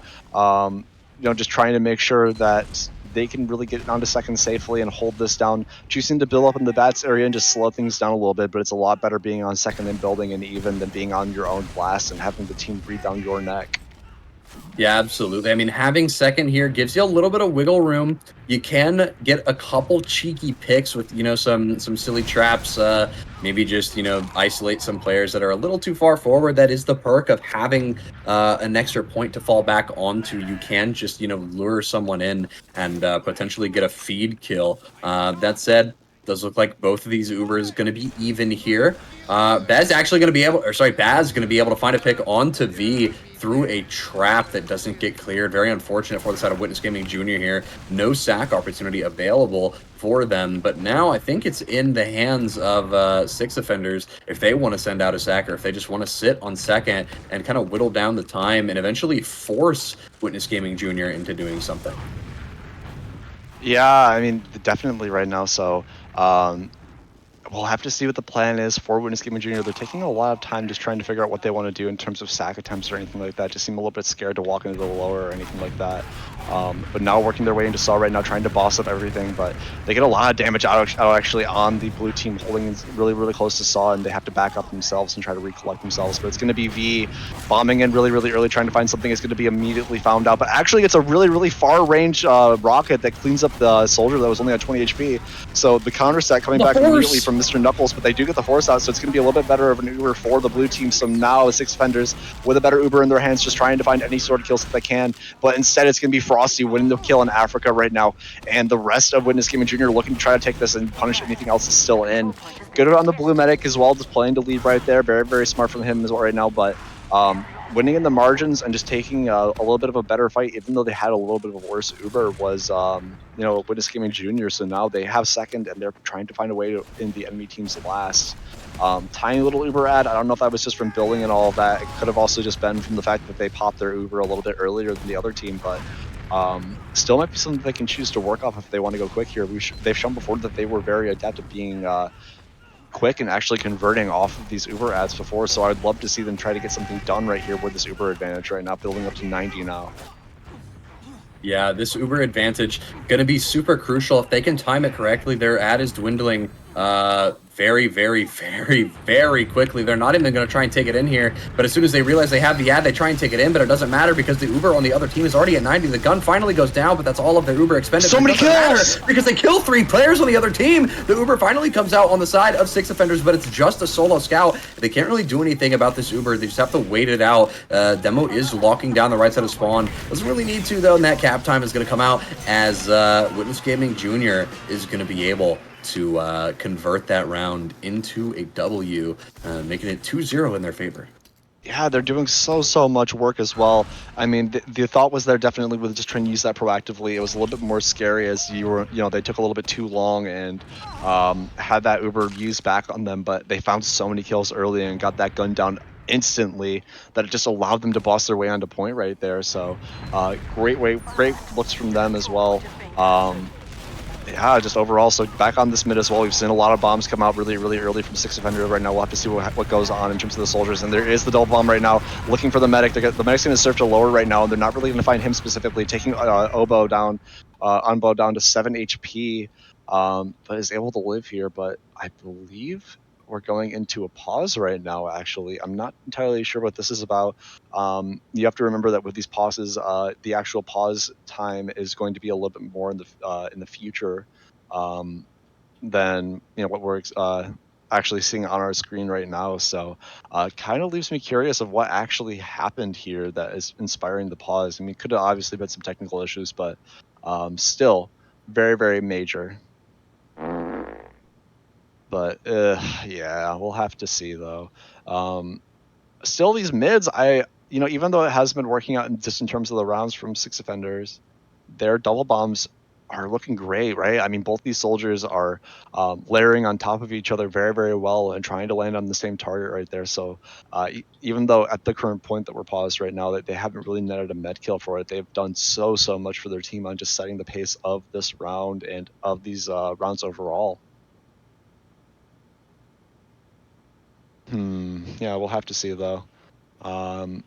just trying to make sure that they can really get onto second safely and hold this down, choosing to build up in the bats area and just slow things down a little bit. But it's a lot better being on second and building and even than being on your own blast and having the team breathe down your neck. Yeah, absolutely. I mean, having second here gives you a little bit of wiggle room. You can get a couple cheeky picks with, some silly traps. Maybe just, isolate some players that are a little too far forward. That is the perk of having an extra point to fall back onto. You can just, lure someone in and potentially get a feed kill. That said, does look like both of these Ubers going to be even here. Baz actually going to be able, Baz going to be able to find a pick onto V through a trap that doesn't get cleared. Very unfortunate for the side of Witness Gaming Jr. here. No sack opportunity available for them, but now I think it's in the hands of Six Offenders if they want to send out a sack or if they just want to sit on second and kind of whittle down the time and eventually force Witness Gaming Jr. into doing something. Yeah, I mean, definitely right now. So we'll have to see what the plan is for Witness Gaming Jr. They're taking a lot of time just trying to figure out what they want to do in terms of sack attempts or anything like that. Just seem a little bit scared to walk into the lower or anything like that. But now working their way into Saw right now, trying to boss up everything. But they get a lot of damage out actually on the blue team, holding really close to Saw, and they have to back up themselves and try to recollect themselves. But it's going to be V bombing in really early, trying to find something. It's going to be immediately found out. But actually, it's a really far range rocket that cleans up the soldier that was only at 20 HP. So the counter set coming back immediately from Mr. Knuckles, but they do get the force out, so it's going to be a little bit better of an Uber for the blue team. So now Six Offenders with a better Uber in their hands, just trying to find any sort of kills that they can. But instead, it's going to be Frosty winning the kill in Africa right now, and the rest of Witness Gaming Jr. looking to try to take this and punish anything else that's still in. Good on the blue medic as well, just playing to lead right there. Very smart from him as well right now, but winning in the margins and just taking a little bit of a better fight, even though they had a little bit of a worse Uber, was Witness Gaming Jr. So now they have second, and they're trying to find a way to in the enemy team's last. Tiny little Uber ad. I don't know if that was just from building and all of that. It could have also just been from the fact that they popped their Uber a little bit earlier than the other team, but still might be something they can choose to work off if they want to go quick here. They've shown before that they were very adept at being quick and actually converting off of these Uber ads before, so I'd love to see them try to get something done right here with this Uber advantage right now, building up to 90 now. Yeah, this Uber advantage going to be super crucial. If they can time it correctly, their ad is dwindling very, very, very, very quickly. They're not even going to try and take it in here. But as soon as they realize they have the ad, they try and take it in. But it doesn't matter because the Uber on the other team is already at 90. The gun finally goes down, but that's all of their Uber expended. So many kills! Because they kill 3 players on the other team. The Uber finally comes out on the side of 6 offenders, but it's just a solo scout. They can't really do anything about this Uber. They just have to wait it out. Demo is locking down the right side of spawn. Doesn't really need to, though, and that cap time is going to come out as Witness Gaming Jr. is going to be able to convert that round into a W, making it 2-0 in their favor. Yeah, they're doing so much work as well. I mean, the thought was there definitely with just trying to use that proactively. It was a little bit more scary as they took a little bit too long and had that Uber used back on them, but they found so many kills early and got that gun down instantly that it just allowed them to boss their way onto point right there. So great looks from them as well. Yeah, just overall, so back on this mid as well, we've seen a lot of bombs come out really early from 6 offender right now. We'll have to see what goes on in terms of the soldiers, and there is the double bomb right now, looking for the medic. The medic's going to surf to lower right now, and they're not really going to find him specifically, taking Obo down, Unbo down to 7 HP, but is able to live here, but I believe we're going into a pause right now, actually. I'm not entirely sure what this is about. You have to remember that with these pauses, the actual pause time is going to be a little bit more in the future than what we're actually seeing on our screen right now. So kind of leaves me curious of what actually happened here that is inspiring the pause. I mean, could have obviously been some technical issues, but still very major. But yeah, we'll have to see though. Still, these mids, even though it has been working out just in terms of the rounds from 6 offenders, their double bombs are looking great, right? I mean, both these soldiers are layering on top of each other very well and trying to land on the same target right there. So even though at the current point that we're paused right now, that they haven't really netted a med kill for it, they've done so much for their team on just setting the pace of this round and of these rounds overall. Yeah, we'll have to see though. I'm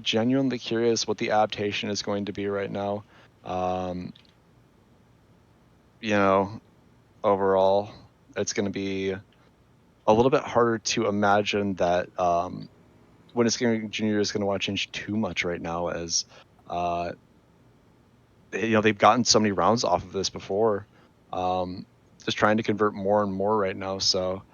genuinely curious what the adaptation is going to be right now. Overall, it's going to be a little bit harder to imagine that when it's going Junior is going to want to change too much right now, as they've gotten so many rounds off of this before, just trying to convert more and more right now. So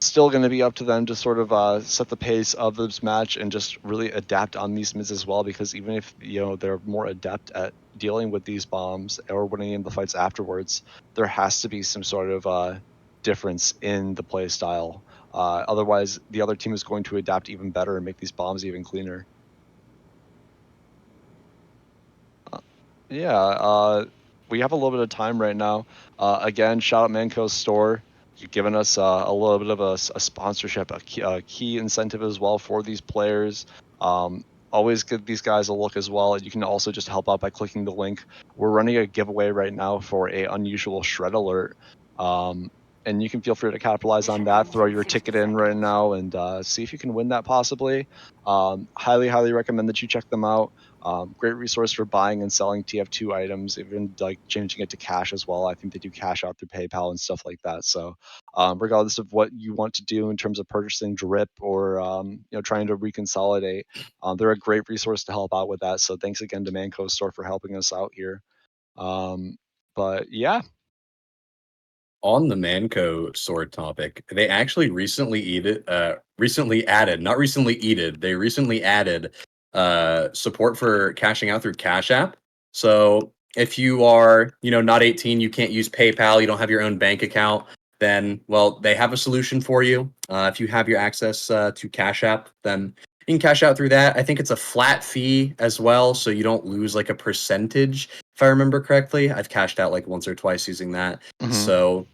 still going to be up to them to sort of set the pace of this match and just really adapt on these mids as well, because even if they're more adept at dealing with these bombs or winning in the fights afterwards, there has to be some sort of difference in the play style. Otherwise, the other team is going to adapt even better and make these bombs even cleaner. Yeah, we have a little bit of time right now. Again, shout out Manco's store. You've given us a little bit of a sponsorship, a key incentive as well for these players. Always give these guys a look as well. You can also just help out by clicking the link. We're running a giveaway right now for a unusual shred alert. And you can feel free to capitalize on that. Throw your ticket in right now and see if you can win that possibly. Highly recommend that you check them out. Great resource for buying and selling TF2 items, even like changing it to cash as well. I think they do cash out through PayPal and stuff like that. So regardless of what you want to do in terms of purchasing drip or trying to reconsolidate, they're a great resource to help out with that. So thanks again to Manco Store for helping us out here. But yeah. On the Manco sword topic, they actually recently added support for cashing out through Cash App. So if you are, not 18, you can't use PayPal, you don't have your own bank account, then, well, they have a solution for you. If you have your access to Cash App, then you can cash out through that. I think it's a flat fee as well, so you don't lose like a percentage, if I remember correctly. I've cashed out like once or twice using that. Mm-hmm. So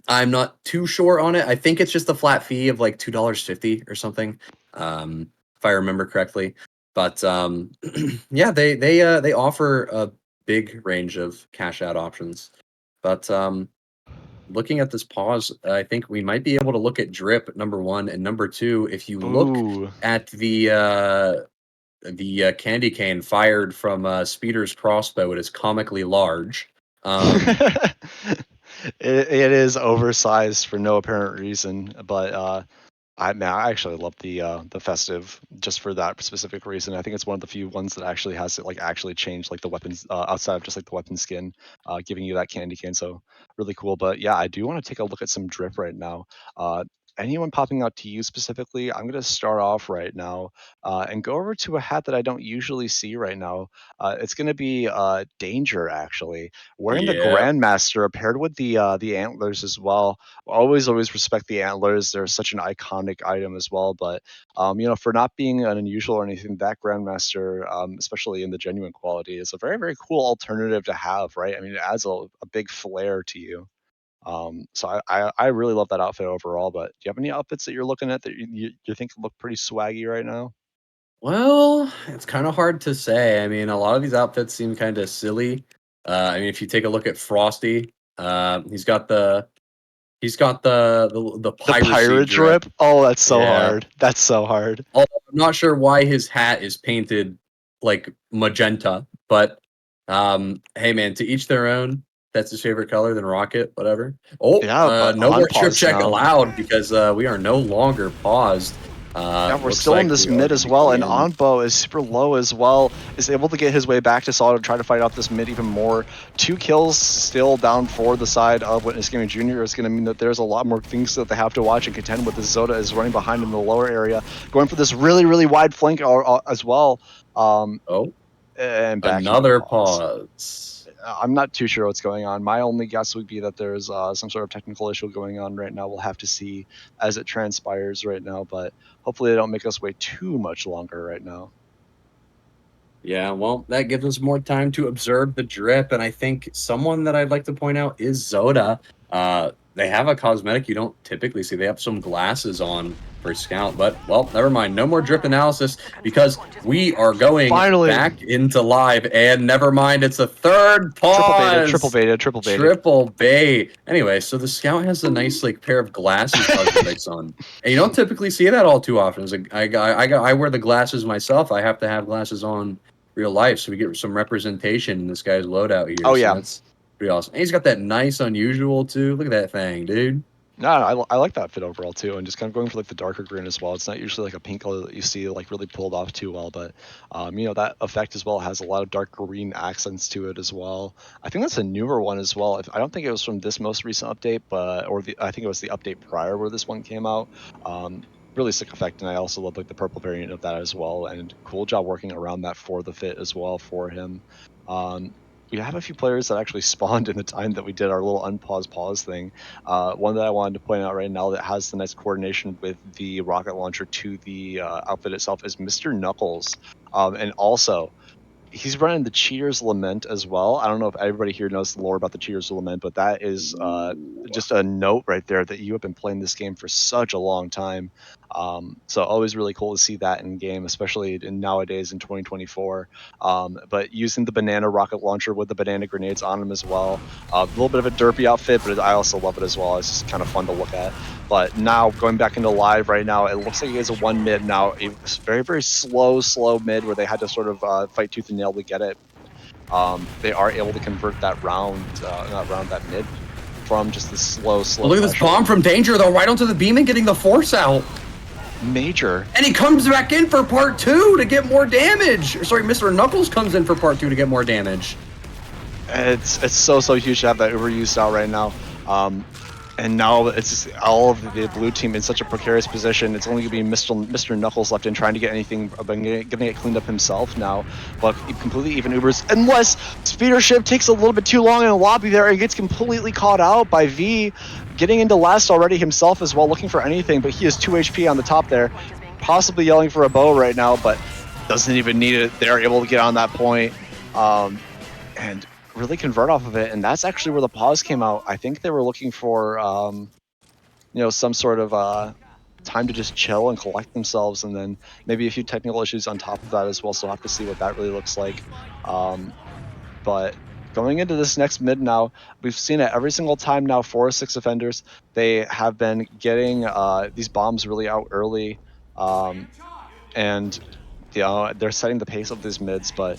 I'm not too sure on it. I think it's just a flat fee of like $2.50 or something, if I remember correctly. But yeah, they offer a big range of cash out options. But looking at this pause, I think we might be able to look at drip number 1 and number 2. If you look Ooh. at the the candy cane fired from Speeder's crossbow. It is comically large. It is oversized for no apparent reason, but I actually love the festive just for that specific reason. I think it's one of the few ones that actually has it like actually changed like the weapons outside of just like the weapon skin, giving you that candy cane. So really cool. But yeah, I do want to take a look at some drip right now. Anyone popping out to you specifically? I'm gonna start off right now and go over to a hat that I don't usually see right now. It's gonna be Danger actually, wearing the Yeah. Grandmaster paired with the antlers as well. Always respect the antlers. They're such an iconic item as well. But for not being an unusual or anything, that Grandmaster, especially in the genuine quality, is a very very cool alternative to have. Right? I mean, it adds a big flair to you. So I really love that outfit overall. But do you have any outfits that you're looking at that you think look pretty swaggy right now? Well, it's kind of hard to say. I mean, a lot of these outfits seem kind of silly. I mean, if you take a look at Frosty, he's got the The piracy pirate drip. drip? Oh, that's so Yeah. hard. That's so hard. Although I'm not sure why his hat is painted like magenta, but hey man, to each their own. That's his favorite color, then rocket, whatever. Oh, Yeah, but no more trip unpaused check now. allowed because we are no longer paused. Yeah, we're Looks still in like this we are mid gonna as be well, going and in. Onbo is super low as well. Is able to get his way back to solid and try to fight out this mid even more. 2 kills still down for the side of Witness Gaming Jr. is going to mean that there's a lot more things that they have to watch and contend with. As Zoda is running behind in the lower area, going for this really really wide flank as well. Oh, And back into another pause. pause. I'm not too sure what's going on. My only guess would be that there's some sort of technical issue going on right now. We'll have to see as it transpires right now, but hopefully they don't make us wait too much longer right now. Yeah, well, that gives us more time to observe the drip, and I think someone that I'd like to point out is Zoda. They have a cosmetic you don't typically see. They have some glasses on for Scout, but well, never mind. No more drip analysis because we are going Finally. back into live, and never mind, it's a third pause. Triple beta. Triple bait. Anyway, so the Scout has a nice like pair of glasses cosmetics on, and you don't typically see that all too often. As I wear the glasses myself. I have to have glasses on real life, so we get some representation in this guy's loadout here. Oh, so yeah. that's pretty awesome. And he's got that nice unusual too. Look at that thing, dude. No, I like that fit overall too, and just kind of going for like the darker green as well. It's not usually like a pink color that you see like really pulled off too well, but that effect as well has a lot of dark green accents to it as well. I think that's a newer one as well. I don't think it was from this most recent update, I think it was the update prior where this one came out. Really sick effect, and I also love like the purple variant of that as well. And cool job working around that for the fit as well for him. We have a few players that actually spawned in the time that we did our little pause thing. One that I wanted to point out right now that has the nice coordination with the rocket launcher to the outfit itself is Mr. Knuckles. And also, he's running the Cheater's Lament as well. I don't know if everybody here knows the lore about the Cheater's Lament, but that is just a note right there that you have been playing this game for such a long time. So always really cool to see that in game, especially nowadays in 2024. But using the banana rocket launcher with the banana grenades on him as well. A little bit of a derpy outfit, but I also love it as well. It's just kind of fun to look at. But now going back into live right now, it looks like he has a 1 mid now. A very, very slow mid where they had to sort of fight tooth and nail to get it. They are able to convert that that mid from just the slow. Well, look at this bomb from Danger though, right onto the beam and getting the force out. Major. And he comes back in for part 2 to get more damage. Sorry, Mr. Knuckles comes in for part 2 to get more damage. It's so huge to have that overused out right now. And now it's just all of the blue team in such a precarious position. It's only going to be Mr. Knuckles left in trying to get anything, getting it cleaned up himself now. But completely even Ubers, unless Speedership takes a little bit too long in the lobby there and gets completely caught out by V, getting into last already himself as well, looking for anything. But he has 2 HP on the top there, possibly yelling for a bow right now, but doesn't even need it. They're able to get on that point. And really convert off of it, and that's actually where the pause came out. I think they were looking for some sort of time to just chill and collect themselves, and then maybe a few technical issues on top of that as well, so we'll have to see what that really looks like. But going into this next mid now, we've seen it every single time now. 4 or 6 offenders, they have been getting these bombs really out early, and they're setting the pace of these mids, but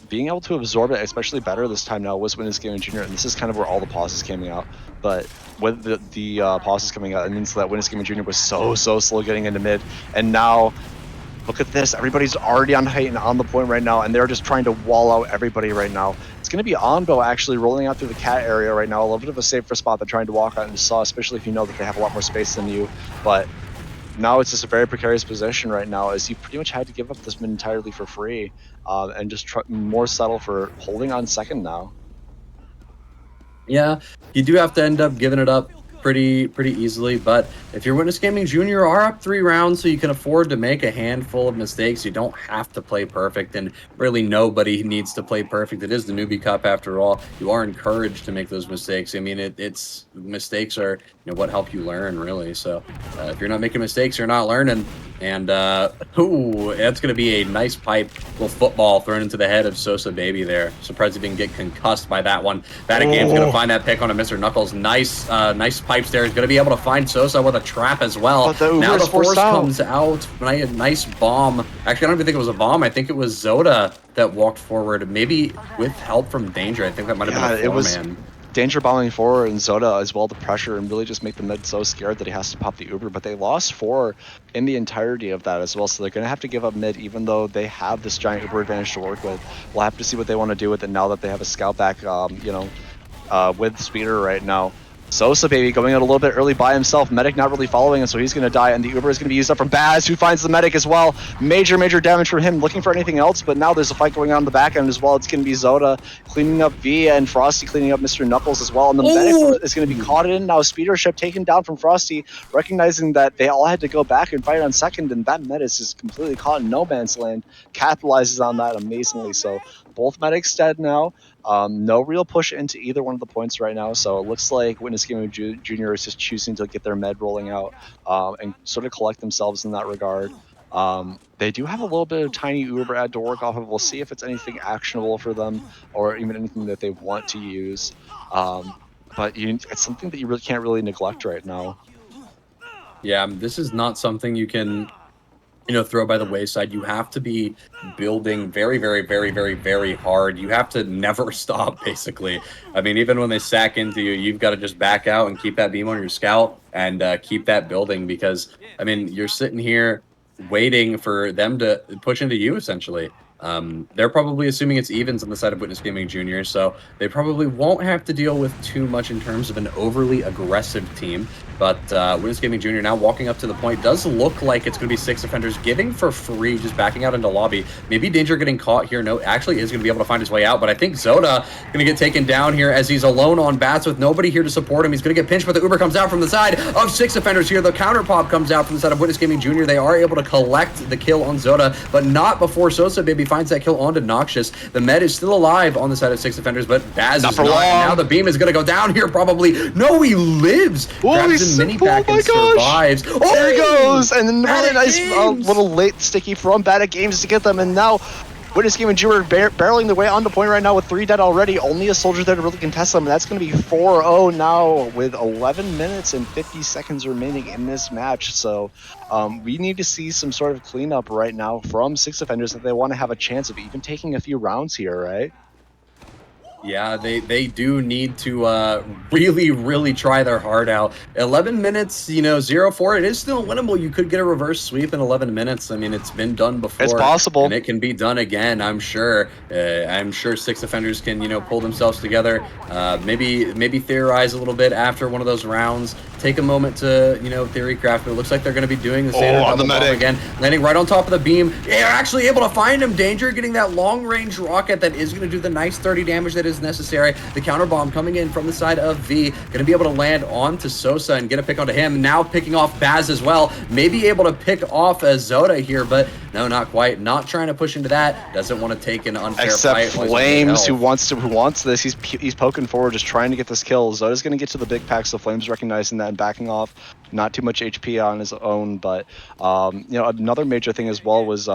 being able to absorb it, especially better this time now, was Witness Gaming Jr. And this is kind of where all the pauses came out. But with the pauses coming out, it means that Witness Gaming Jr. was so slow getting into mid, and now look at this. Everybody's already on height and on the point right now, and they're just trying to wall out everybody right now. It's going to be Onbo actually rolling out through the cat area right now. A little bit of a safer spot than trying to walk out into Saw, especially if you know that they have a lot more space than you. But now it's just a very precarious position right now, as you pretty much had to give up this mid entirely for free, and just more settle for holding on second now. Yeah, you do have to end up giving it up pretty easily, but if you're Witness Gaming Jr. are up 3 rounds, so you can afford to make a handful of mistakes. You don't have to play perfect, and really nobody needs to play perfect. It is the Newbie Cup after all. You are encouraged to make those mistakes. I mean, it's mistakes are what help you learn, really. So if you're not making mistakes, you're not learning. And ooh, that's going to be a nice pipe, little football thrown into the head of Sosa Baby there. Surprised he didn't get concussed by that one. Bad Game's going to find that pick on a Mr. Knuckles. Nice pipes there. He's going to be able to find Sosa with a trap as well. Now the force comes out. Nice bomb. Actually, I don't even think it was a bomb. I think it was Zoda that walked forward, maybe with help from Danger. I think that might have been a 4-man. Danger bombing forward and Zoda as well to pressure and really just make the mid so scared that he has to pop the Uber, but they lost 4 in the entirety of that as well, so they're going to have to give up mid even though they have this giant Uber advantage to work with. We'll have to see what they want to do with it now that they have a scout back, with Speeder right now. Sosa Baby going out a little bit early by himself. Medic not really following him, so he's going to die, and the Uber is going to be used up from Baz, who finds the Medic as well. Major damage from him, looking for anything else, but now there's a fight going on in the back end as well. It's going to be Zoda cleaning up V and Frosty cleaning up Mr. Knuckles as well, and the Medic is going to be caught in. Now Speeder Ship taken down from Frosty, recognizing that they all had to go back and fight on second, and that Medic is completely caught in no man's land, capitalizes on that amazingly. So both Medics dead now. No real push into either one of the points right now, so it looks like Witness Gaming Jr. is just choosing to get their med rolling out and sort of collect themselves in that regard. They do have a little bit of tiny Uber ad to work off of. We'll see if it's anything actionable for them or even anything that they want to use. But it's something that you really can't really neglect right now. Yeah, this is not something you can throw by the wayside. You have to be building very hard. You have to never stop, basically. I mean, even when they sack into you, you've got to just back out and keep that beam on your scout and keep that building, because, I mean, you're sitting here waiting for them to push into you, essentially. They're probably assuming it's evens on the side of Witness Gaming Jr., so they probably won't have to deal with too much in terms of an overly aggressive team. But Witness Gaming Jr. now walking up to the point. Does look like it's going to be 6 offenders giving for free, just backing out into lobby. Maybe Danger getting caught here. No, actually is going to be able to find his way out, but I think Zoda going to get taken down here as he's alone on bats with nobody here to support him. He's going to get pinched, but the Uber comes out from the side of 6 offenders here. The counter pop comes out from the side of Witness Gaming Jr. They are able to collect the kill on Zoda, but not before Sosa Baby finds that kill onto Noxious. The med is still alive on the side of 6 offenders, but Baz is not. Now the beam is going to go down here probably. No, he lives. Grabs a mini pack and survives. Oh, there he goes, and then really nice little late sticky from Bad Games to get them, and now Witness Gaming Jr. barreling the way onto point right now with 3 dead already. Only a soldier there to really contest them, and that's going to be 4-0 now with 11 minutes and 50 seconds remaining in this match. So we need to see some sort of cleanup right now from 6 offenders if they want to have a chance of even taking a few rounds here, right? Yeah, they do need to really try their heart out. 11 minutes, 0-4. It is still winnable. You could get a reverse sweep in 11 minutes. I mean, it's been done before. It's possible. And it can be done again, I'm sure. I'm sure 6 offenders can, pull themselves together. Maybe theorize a little bit after one of those rounds. Take a moment to, theory craft. But it looks like they're going to be doing the standard double bomb again. Landing right on top of the beam. They're actually able to find him. Danger getting that long-range rocket that is going to do the nice 30 damage that is necessary. The counter bomb coming in from the side of V, going to be able to land onto Sosa and get a pick onto him. Now picking off Baz as well. Maybe able to pick off Zoda here, but no, not quite. Not trying to push into that. Doesn't want to take an unfair fight. Except Flames, who wants this. He's poking forward, just trying to get this kill. Zoda's going to get to the big pack, so Flames recognizing that and backing off. Not too much HP on his own, but another major thing as well was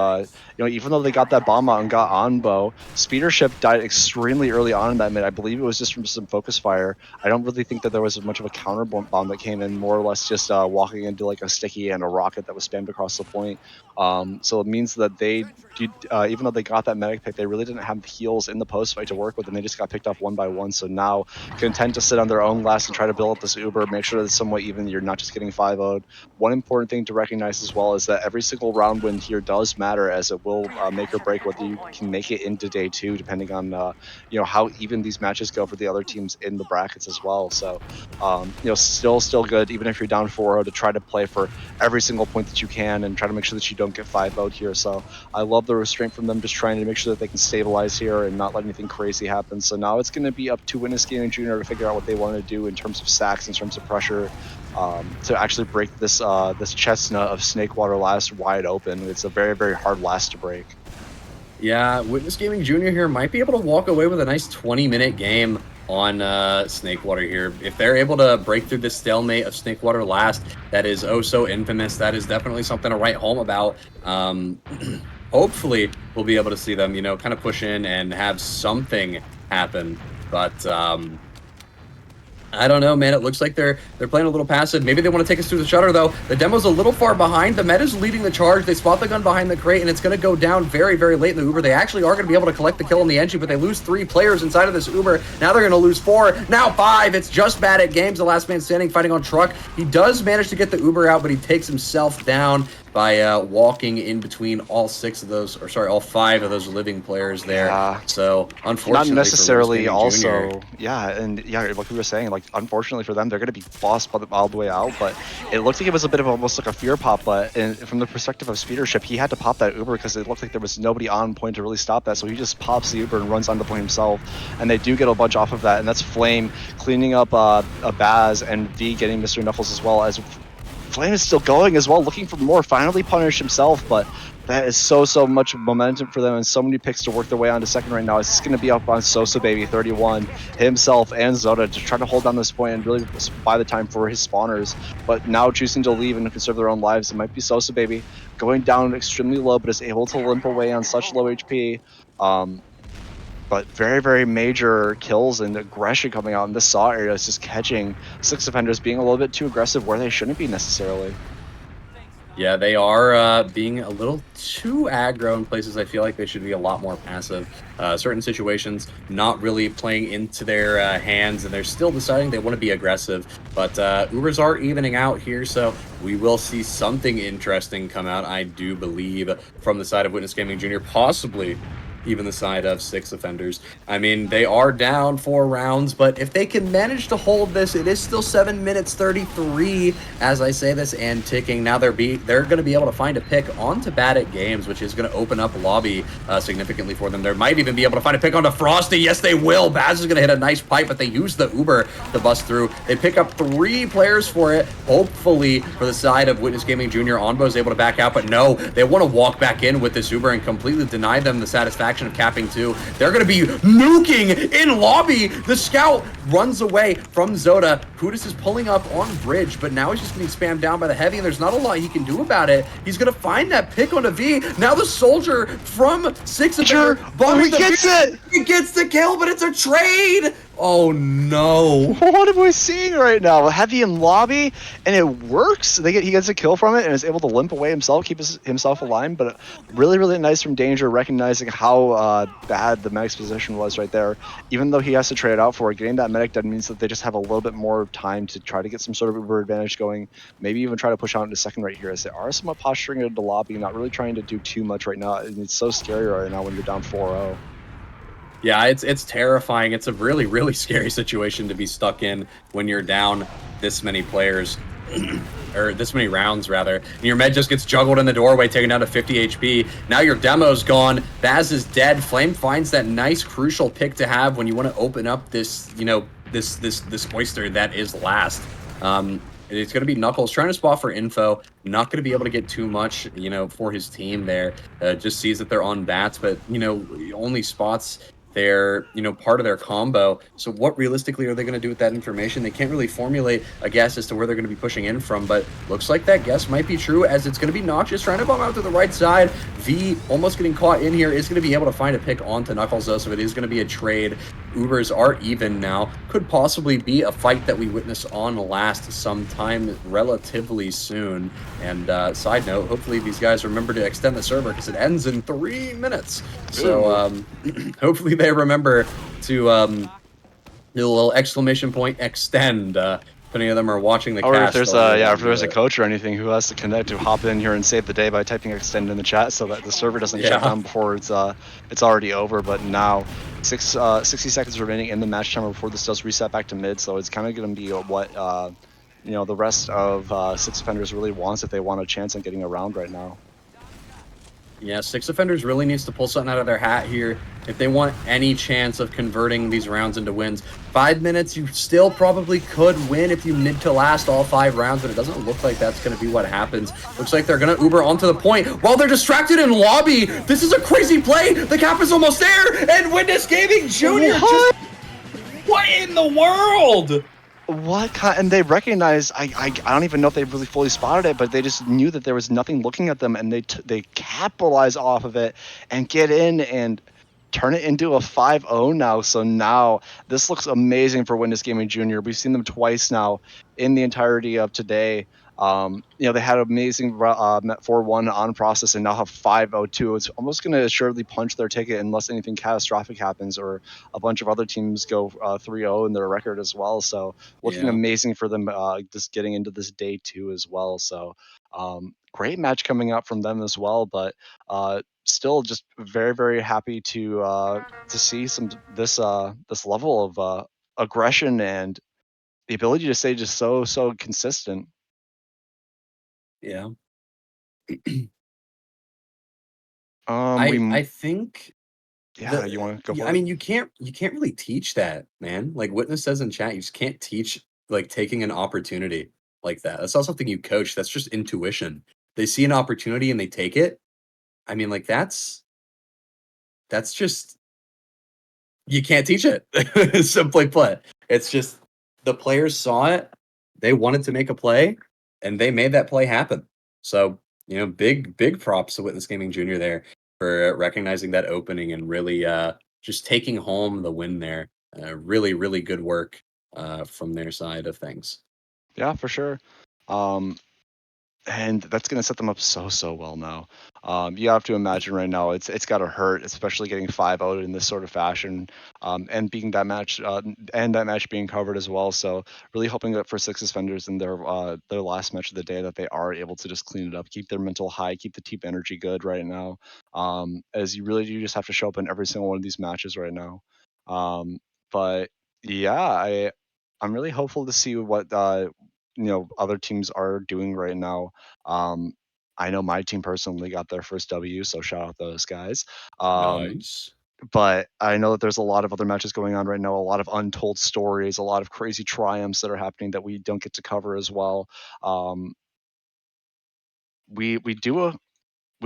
even though they got that bomb out and got Onbo, Speedership died extremely early on in that mid. I believe it was just from some focus fire. I don't really think that there was much of a counter bomb that came in, more or less just walking into like a sticky and a rocket that was spammed across the point. So it means that they did, even though they got that medic pick, they really didn't have the heals in the post fight to work with, and they just got picked off one by one. So now content to sit on their own last and try to build up this Uber, make sure that it's somewhat even. You're not just getting 5-0'd. One important thing to recognize as well is that every single round win here does matter, as it will make or break whether you can make it into day 2, depending on how even these matches go for the other teams in the brackets as well. So still good, even if you're down 4-0, to try to play for every single point that you can and try to make sure that you don't get 5-0'd here. So I love the restraint from them, just trying to make sure that they can stabilize here and not let anything crazy happen. So now it's going to be up to Witness Gaming Jr. to figure out what they want to do in terms of sacks, in terms of pressure, to actually break this this chestnut of Snakewater last wide open. It's a very, very hard last to break. Yeah, Witness Gaming Jr. here might be able to walk away with a nice 20-minute game on Snakewater here. If they're able to break through this stalemate of Snakewater last, that is oh so infamous. That is definitely something to write home about. Hopefully, we'll be able to see them, kind of push in and have something happen. But I don't know, man. It looks like they're playing a little passive. Maybe they want to take us through the shutter, though. The demo's a little far behind. The meta's leading the charge. They spot the gun behind the crate, and it's going to go down very, very late in the Uber. They actually are going to be able to collect the kill on the engine, but they lose 3 players inside of this Uber. Now they're going to lose 4. Now 5. It's just bad at games. The last man standing fighting on truck. He does manage to get the Uber out, but he takes himself down by walking in between all 5 of those living players there. Yeah. So unfortunately, not necessarily also, Jr. Like we were saying, like unfortunately for them, they're going to be bossed all the way out. But it looked like it was a bit of almost like a fear pop. But from the perspective of Speedership, he had to pop that Uber because it looked like there was nobody on point to really stop that. So he just pops the Uber and runs onto the point himself, and they do get a bunch off of that. And that's Flame cleaning up a Baz, and V getting Mr. Knuckles as well. As Flame is still going as well, looking for more, finally punish himself, but that is so much momentum for them and so many picks to work their way onto second right now. It's just going to be up on Sosa Baby 31, himself and Zoda to try to hold down this point and really buy the time for his spawners. But now choosing to leave and conserve their own lives, it might be Sosa Baby going down extremely low, but is able to limp away on such low HP. But very, very major kills and aggression coming out in this saw area is just catching 6 defenders being a little bit too aggressive where they shouldn't be necessarily. Yeah, they are being a little too aggro in places I feel like they should be a lot more passive. Certain situations not really playing into their hands, and they're still deciding they want to be aggressive. But Ubers are evening out here, so we will see something interesting come out, I do believe, from the side of Witness Gaming Jr., possibly even the side of 6 offenders. I mean, they are down 4 rounds, but if they can manage to hold this, it is still 7 minutes 33 as I say this and ticking. Now they're going to be able to find a pick onto Bad at Games, which is going to open up lobby significantly for them. They might even be able to find a pick onto Frosty. Yes, they will. Baz is going to hit a nice pipe, but they use the Uber to bust through. They pick up 3 players for it. Hopefully, for the side of Witness Gaming Jr., Onbo is able to back out, but no, they want to walk back in with this Uber and completely deny them the satisfaction of capping 2. They're going to be nuking in lobby. The scout runs away from Zoda. Kudus is pulling up on bridge, but now he's just getting spammed down by the heavy, and there's not a lot he can do about it. He's going to find that pick on a V. Now the soldier from 6 offender. Oh, he gets it! He gets the kill, but it's a trade! Oh no. What am I seeing right now? Heavy in lobby, and it works. He gets a kill from it and is able to limp away himself, keep himself alive. But really, really nice from Danger, recognizing how bad the medic's position was right there. Even though he has to trade it out for it, getting that medic done means that they just have a little bit more time to try to get some sort of Uber advantage going. Maybe even try to push out into second right here, as they are somewhat posturing into lobby, not really trying to do too much right now. And it's so scary right now when you're down 4-0. Yeah, it's terrifying. It's a really, really scary situation to be stuck in when you're down this many players, or this many rounds, rather. And your med just gets juggled in the doorway, taken down to 50 HP. Now your demo's gone. Baz is dead. Flame finds that nice, crucial pick to have when you want to open up this, this oyster that is last. It's going to be Knuckles trying to spot for info. Not going to be able to get too much, for his team there. Just sees that they're on bats, but, only spots their, part of their combo. So what realistically are they going to do with that information? They can't really formulate a guess as to where they're going to be pushing in from, but looks like that guess might be true, as it's going to be Noxious trying to bomb out to the right side. V almost getting caught in here, is going to be able to find a pick onto Knuckles though, so it is going to be a trade. Ubers are even now. Could possibly be a fight that we witness on last sometime relatively soon. And side note, hopefully these guys remember to extend the server because it ends in 3 minutes. So hopefully they remember to do a little exclamation point extend. If any of them are watching the Or cast, if there's they'll be able if to there's do a it. coach or anything who has to connect to hop in here and save the day by typing extend in the chat so that the server doesn't shut Yeah. down before it's already over. But now 60 seconds remaining in the match timer before this does reset back to mid, so it's kind of going to be what the rest of Six Offenders really wants if they want a chance at getting around right now. Yeah, Six Offenders really needs to pull something out of their hat here if they want any chance of converting these rounds into wins. 5 minutes, you still probably could win if you mid to last all 5 rounds, but it doesn't look like that's going to be what happens. Looks like they're going to Uber onto the point while they're distracted in lobby. This is a crazy play. The cap is almost there, and Witness Gaming Jr. just... What in the world? What kind? And they recognize. I don't even know if they really fully spotted it, but they just knew that there was nothing looking at them, and they capitalize off of it and get in and turn it into a 5-0 now. So now this looks amazing for Witness Gaming Jr. We've seen them twice now in the entirety of today. They had amazing 4-1 on process and now have 5-0-2. It's almost going to assuredly punch their ticket unless anything catastrophic happens or a bunch of other teams go 3-0 in their record as well. So looking Yeah. amazing for them just getting into this day 2 as well. So great match coming out from them as well, but still just very, very happy to see this level of aggression and the ability to stay just so consistent. Yeah. I I think yeah, you want to go for I it? mean, you can't really teach that, man. Like Witness says in chat, you just can't teach like taking an opportunity like that. That's not something you coach. That's just intuition. They see an opportunity and they take it. I mean, like that's just you can't teach it. Simply put, it's just the players saw it, they wanted to make a play, and they made that play happen. So big props to Witness Gaming Jr. there for recognizing that opening and really just taking home the win there. Really, really good work from their side of things. Yeah, for sure. And that's going to set them up so well now. You have to imagine right now it's got to hurt, especially getting 5-0 in this sort of fashion, and being that match and that match being covered as well. So really hoping that for Six Offenders in their last match of the day that they are able to just clean it up, keep their mental high, keep the team energy good right now. As you really do just have to show up in every single one of these matches right now. But yeah, I'm really hopeful to see what other teams are doing right now. I know my team personally got their first W, so shout out those guys. Nice. But I know that there's a lot of other matches going on right now, a lot of untold stories, a lot of crazy triumphs that are happening that we don't get to cover as well. We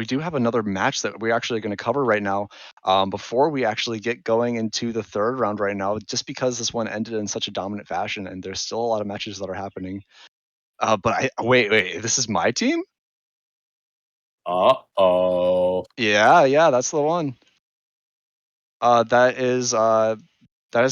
do have another match that we're actually going to cover right now before we actually get going into the third round right now, just because this one ended in such a dominant fashion and there's still a lot of matches that are happening. But wait, this is my team? Uh-oh. Yeah, that's the one. That is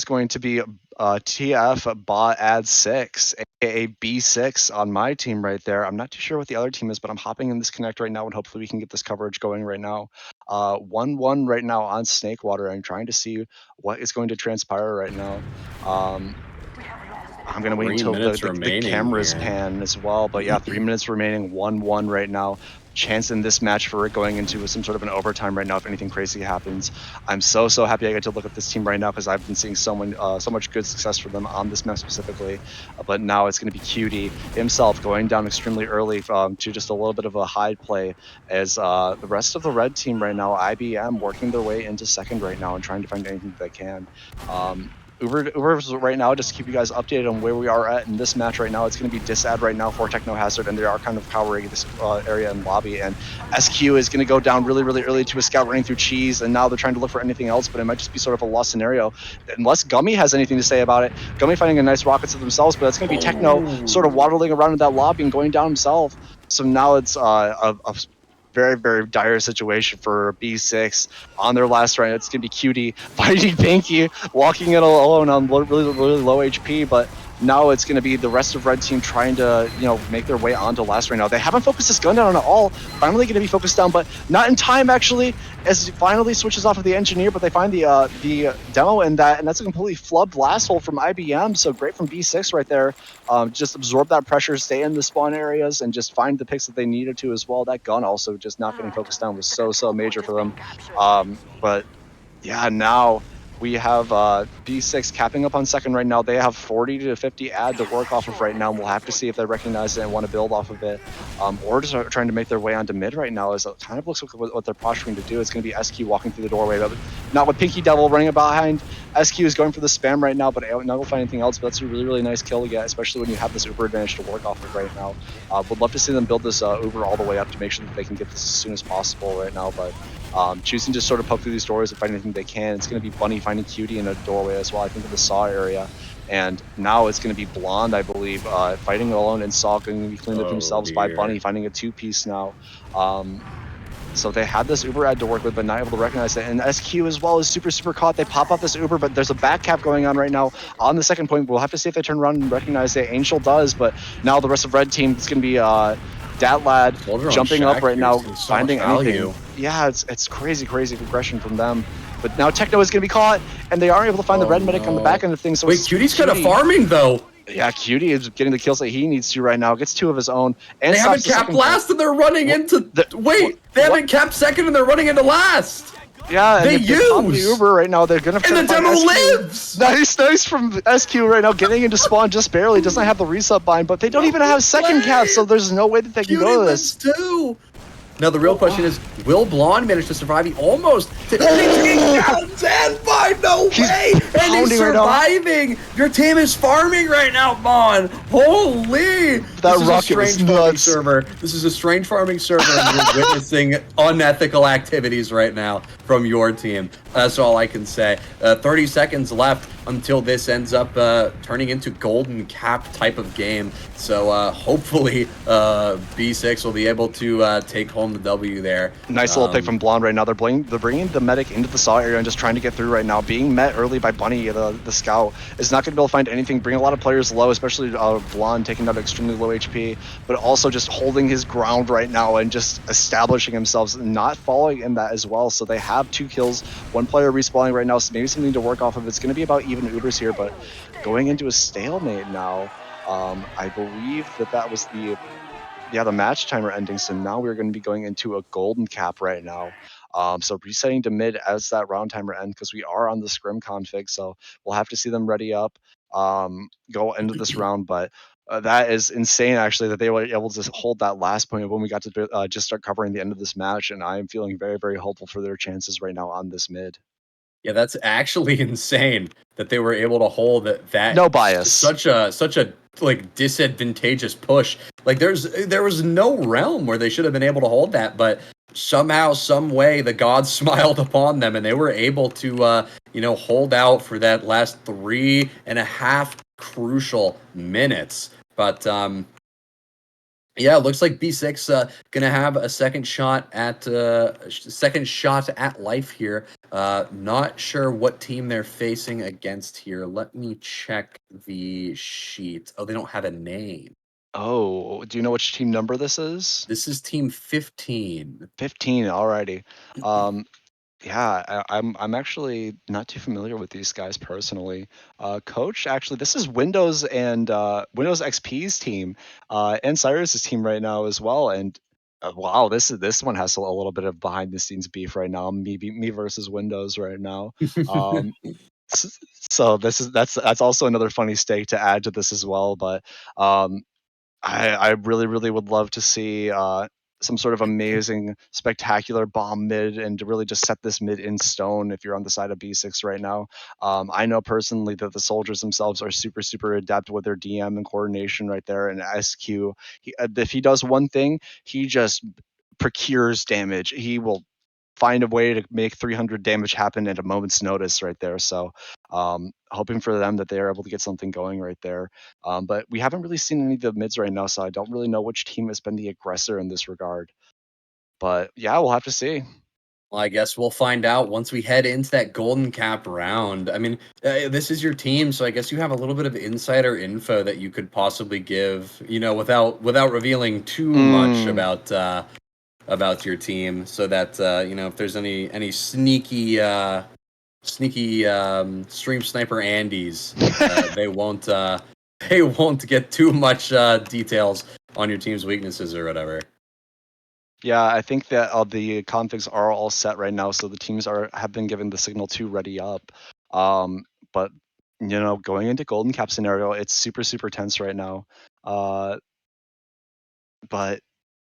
going to be TF bot add 6, aka B6 on my team right there. I'm not too sure what the other team is, but I'm hopping in this connect right now and hopefully we can get this coverage going right now. 1-1 right now on Snakewater. I'm trying to see what is going to transpire right now. I'm going to wait 3 until minutes the remaining cameras here. pan as well. But yeah, 3 minutes remaining, 1-1 right now. Chance in this match for it going into some sort of an overtime right now if anything crazy happens. I'm so happy I get to look at this team right now because I've been seeing so much good success for them on this map specifically. But now it's going to be Cutie himself going down extremely early to just a little bit of a hide play as the rest of the red team right now, IBM, working their way into second right now and trying to find anything that they can. Uber's right now, just to keep you guys updated on where we are at in this match right now. It's going to be disad right now for Techno Hazard, and they are kind of covering this area in lobby. And SQ is going to go down really, really early to a scout running through cheese, and now they're trying to look for anything else, but it might just be sort of a lost scenario. Unless Gummy has anything to say about it. Gummy finding a nice rocket to themselves, but it's going to be Techno sort of waddling around in that lobby and going down himself. So now it's a very, very dire situation for B6 on their last round. It's going to be Cutie fighting Pinky, walking in alone on really, really low HP, but now it's going to be the rest of Red Team trying to, make their way onto last right now. They haven't focused this gun down at all. Finally going to be focused down, but not in time actually, as it finally switches off of the engineer, but they find the demo and that's a completely flubbed last hole from IBM. So great from B6 right there. Just absorb that pressure, stay in the spawn areas, and just find the picks that they needed to as well. That gun also just not getting focused down was so major for them. But yeah, now we have B6 capping up on second right now. They have 40 to 50 ad to work off of right now. We'll have to see if they recognize it and want to build off of it, or just are trying to make their way onto mid right now. As it kind of looks like what they're posturing to do. It's going to be SQ walking through the doorway, but not with Pinky Devil running behind. SQ is going for the spam right now, but not going to find anything else. But that's a really, really nice kill to get, especially when you have this Uber advantage to work off of right now. Would love to see them build this Uber all the way up to make sure that they can get this as soon as possible right now, but choosing to sort of poke through these doors and find anything they can. It's going to be Bunny finding Cutie in a doorway as well, I think in the Saw area. And now it's going to be Blonde, I believe, fighting alone, and Saw going to be cleaned up themselves by Bunny, finding a two-piece now. So they had this Uber ad to work with, but not able to recognize it. And SQ as well is super caught. They pop off this Uber, but there's a back cap going on right now on the second point. We'll have to see if they turn around and recognize it. Angel does, but now the rest of Red Team, it's going to be Datlad jumping up right now, finding anything. Yeah, it's crazy progression from them. But now Techno is going to be caught, and they aren't able to find the red medic on the back end of things. So wait, Cutie's kind of farming though. Yeah, Cutie is getting the kills that he needs to right now. Gets 2 of his own. And they haven't capped last, and they're running into. They haven't capped second, and they're running into last. Yeah, they use the Uber right now. They're gonna. And the demo lives. Nice from SQ right now, getting into spawn just barely. Doesn't have the reset bind, but they don't even have second cap, so there's no way that they can go to this. Too. Now the real question is, will Blonde manage to survive? He almost taking down Sandvine, no way! And he's surviving! Your team is farming right now, Bond! Holy! That rocket was nuts. Server. This is a strange farming server, and you're witnessing unethical activities right now from your team. That's all I can say. 30 seconds left until this ends up turning into golden cap type of game. So hopefully B6 will be able to take home the W there. Nice little pick from Blonde right now. They're bringing the medic into the Saw area and just trying to get through right now. Being met early by Bunny, the scout, is not going to be able to find anything. Bring a lot of players low, especially Blonde taking down extremely low HP, but also just holding his ground right now and just establishing himself, not falling in that as well. So they have 2 kills, 1 player respawning right now, so maybe something to work off of. It's going to be about even Ubers here, but going into a stalemate now. I believe that was the match timer ending, so now we're going to be going into a golden cap right now. So resetting to mid as that round timer ends, because we are on the scrim config, so we'll have to see them ready up, go into this round, but that is insane actually that they were able to hold that last point when we got to just start covering the end of this match, and I am feeling very hopeful for their chances right now on this mid. Yeah, that's actually insane that they were able to hold that. No bias. Such a like disadvantageous push. Like there was no realm where they should have been able to hold that, but somehow, some way, the gods smiled upon them and they were able to hold out for that last 3.5 crucial minutes. But yeah, it looks like B6 gonna have a second shot at life here. Not sure what team they're facing against here. Let me check the sheet. Oh, they don't have a name. Oh, do you know which team number this is? This is team 15. 15, alrighty. Yeah, I'm actually not too familiar with these guys personally. Coach, actually, this is Windows and Windows XP's team, and Cyrus's team right now as well. And wow, this one has a little bit of behind the scenes beef right now. Me versus Windows right now. So that's also another funny stake to add to this as well. But I really would love to see some sort of amazing, spectacular bomb mid and to really just set this mid in stone if you're on the side of B6 right now. I know personally that the soldiers themselves are super, super adept with their DM and coordination right there. And SQ, if he does one thing, he just procures damage. He will find a way to make 300 damage happen at a moment's notice right there. So hoping for them that they are able to get something going right there. But we haven't really seen any of the mids right now, so I don't really know which team has been the aggressor in this regard. But yeah, we'll have to see. Well, I guess we'll find out once we head into that golden cap round. I mean, this is your team, so I guess you have a little bit of insider info that you could possibly give, you know, without revealing too much about your team, so that you know, if there's any sneaky stream sniper Andes, they won't get too much details on your team's weaknesses or whatever. Yeah, I think that the configs are all set right now, so the teams have been given the signal to ready up. But you know, going into golden cap scenario, it's super, super tense right now. But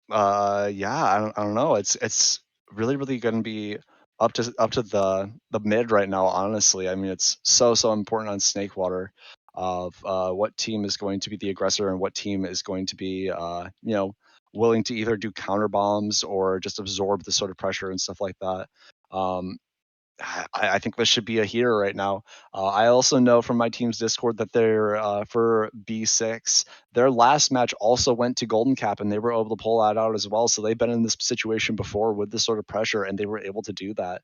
yeah, I don't know. It's really, really going to be up to the mid right now. Honestly, I mean, it's so important on Snakewater of what team is going to be the aggressor and what team is going to be you know, willing to either do counter bombs or just absorb the sort of pressure and stuff like that. I think this should be a heater right now. I also know from my team's Discord that they're for B6, their last match also went to Golden Cap and they were able to pull that out as well. So they've been in this situation before with this sort of pressure and they were able to do that.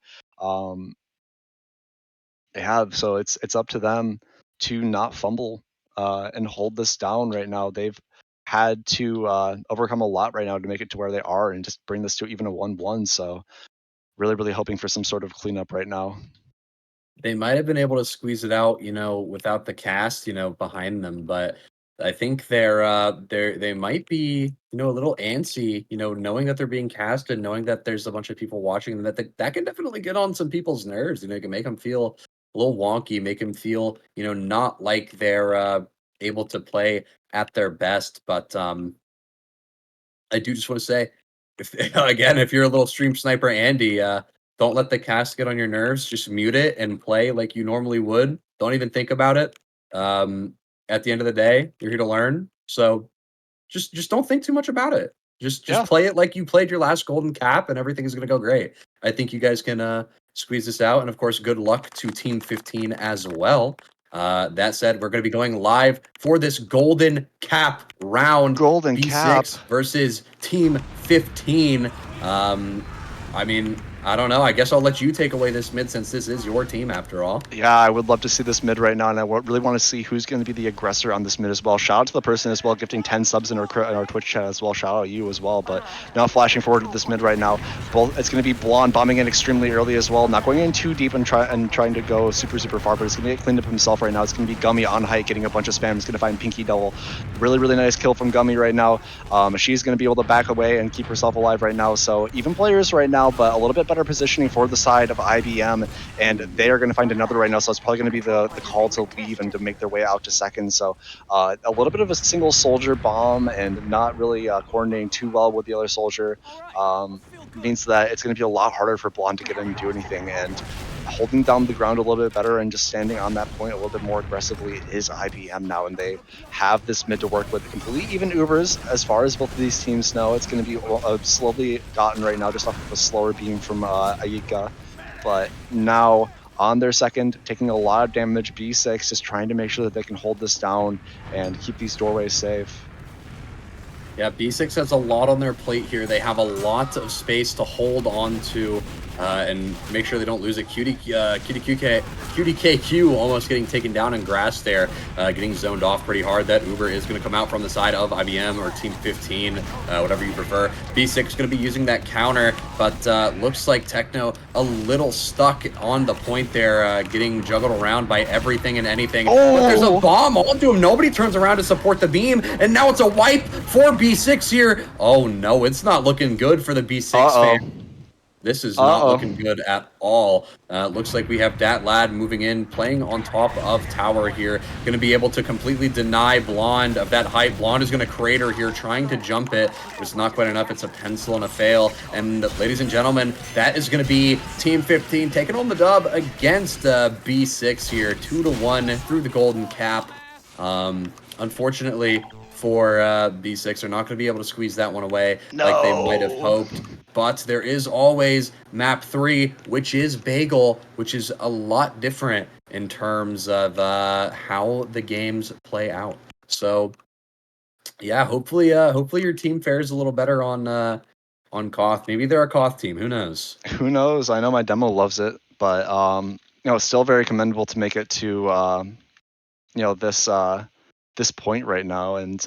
They have, so it's up to them to not fumble and hold this down right now. They've had to overcome a lot right now to make it to where they are and just bring this to even a 1-1. So really hoping for some sort of cleanup right now. They might have been able to squeeze it out, you know, without the cast, you know, behind them, but I think they might be, you know, a little antsy, you know, knowing that they're being cast and knowing that there's a bunch of people watching them, that can definitely get on some people's nerves. You know, it can make them feel a little wonky, make them feel, you know, not like they're able to play at their best. But I do just want to say, if you're a little stream sniper Andy, don't let the cast get on your nerves. Just mute it and play like you normally would. Don't even think about it. At the end of the day, you're here to learn. So just don't think too much about it. Just play it like you played your last golden cap, and everything is going to go great. I think you guys can squeeze this out, and of course, good luck to Team 15 as well. That said, we're going to be going live for this golden cap round. Golden B6 cap versus Team 15. I mean, I don't know. I guess I'll let you take away this mid since this is your team after all. Yeah, I would love to see this mid right now, and I really want to see who's going to be the aggressor on this mid as well. Shout out to the person as well, gifting 10 subs in our Twitch chat as well. Shout out you as well. But now flashing forward to this mid right now, it's going to be Blonde bombing in extremely early as well, not going in too deep and trying to go super far, but it's going to get cleaned up himself right now. It's going to be Gummy on height, getting a bunch of spam. It's going to find Pinky double. Really nice kill from Gummy right now. She's going to be able to back away and keep herself alive right now. So even players right now, but a little bit better positioning for the side of IBM, and they are going to find another right now, so it's probably going to be the call to leave and to make their way out to second. So a little bit of a single soldier bomb and not really coordinating too well with the other soldier means that it's going to be a lot harder for Blonde to get in and do anything, and holding down the ground a little bit better and just standing on that point a little bit more aggressively is IBM now, and they have this mid to work with. Completely even Ubers as far as both of these teams know. It's going to be slowly gotten right now just off of a slower beam from Ayika, but now on their second, taking a lot of damage. B6 just trying to make sure that they can hold this down and keep these doorways safe. Yeah, B6 has a lot on their plate here. They have a lot of space to hold on to and make sure they don't lose it. QDKQ almost getting taken down in grass there, getting zoned off pretty hard. That Uber is going to come out from the side of IBM or Team 15, whatever you prefer. B6 going to be using that counter, but looks like Techno a little stuck on the point there, getting juggled around by everything and anything. Oh. But there's a bomb onto him. Nobody turns around to support the beam, and now it's a wipe for B6 here. Oh no, it's not looking good for the B6 fan. This is not Uh-oh. looking good at all. Looks like we have Dat Lad moving in, playing on top of tower here. Going to be able to completely deny Blonde of that height. Blonde is going to crater here, trying to jump it, but it's not quite enough. It's a pencil and a fail. And ladies and gentlemen, that is going to be Team 15 taking home the dub against B6 here, 2-1 through the golden cap. Unfortunately for B6, they're not going to be able to squeeze that one away like they might have No. hoped. But there is always map 3, which is Bagel, which is a lot different in terms of how the games play out. So, yeah, hopefully your team fares a little better on Koth. Maybe they're a Koth team. Who knows? Who knows? I know my demo loves it, but it's still very commendable to make it to this point right now, and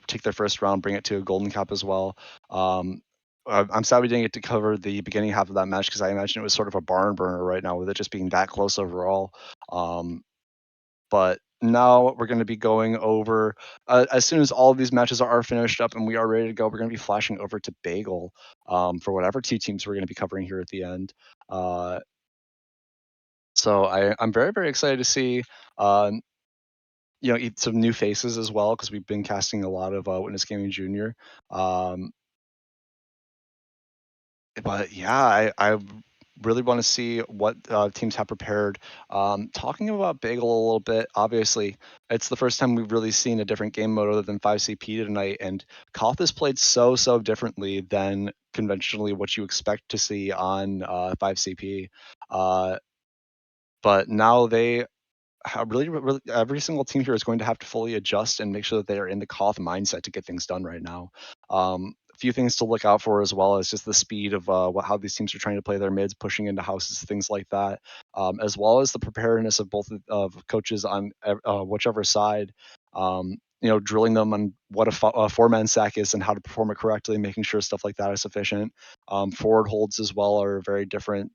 take their first round, bring it to a golden cap as well. I'm sad we didn't get to cover the beginning half of that match because I imagine it was sort of a barn burner right now with it just being that close overall. But now we're going to be going over as soon as all of these matches are finished up and we are ready to go. We're going to be flashing over to Bagel for whatever two teams we're going to be covering here at the end. So I'm very, very excited to see some new faces as well because we've been casting a lot of Witness Gaming Junior. But yeah, I really want to see what teams have prepared. Talking about Bagel a little bit, obviously, it's the first time we've really seen a different game mode other than 5CP tonight, and Koth is played so differently than conventionally what you expect to see on 5CP. But now they really every single team here is going to have to fully adjust and make sure that they are in the Koth mindset to get things done right now. A few things to look out for as well as just the speed of how these teams are trying to play their mids, pushing into houses, things like that, as well as the preparedness of both of coaches on whichever side. Drilling them on what a four-man sack is and how to perform it correctly, making sure stuff like that is sufficient. Forward holds as well are a very different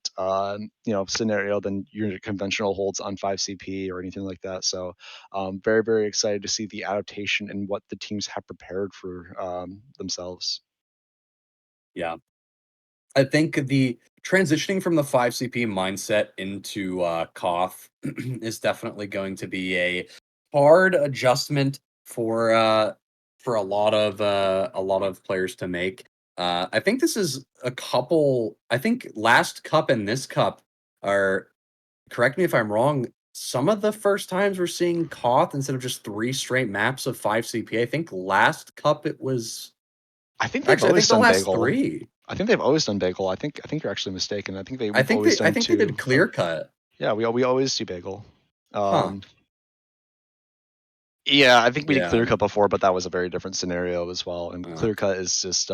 scenario than your conventional holds on 5CP or anything like that. So very, very excited to see the adaptation and what the teams have prepared for themselves. Yeah. I think the transitioning from the 5CP mindset into Koth is definitely going to be a hard adjustment for a lot of players to make. I think this is I think last cup and this cup are, correct me if I'm wrong, some of the first times we're seeing Koth instead of just 3 straight maps of 5CP. I think last cup it was I think they've actually I always think the done last Bagel. 3. I think they've always done Bagel. I think you're actually mistaken. I think I we've always done think two. they did clear cut. Yeah, we always do Bagel. Huh. Yeah, I think we did Yeah. Clear Cut before, but that was a very different scenario as well. And Clear Cut is just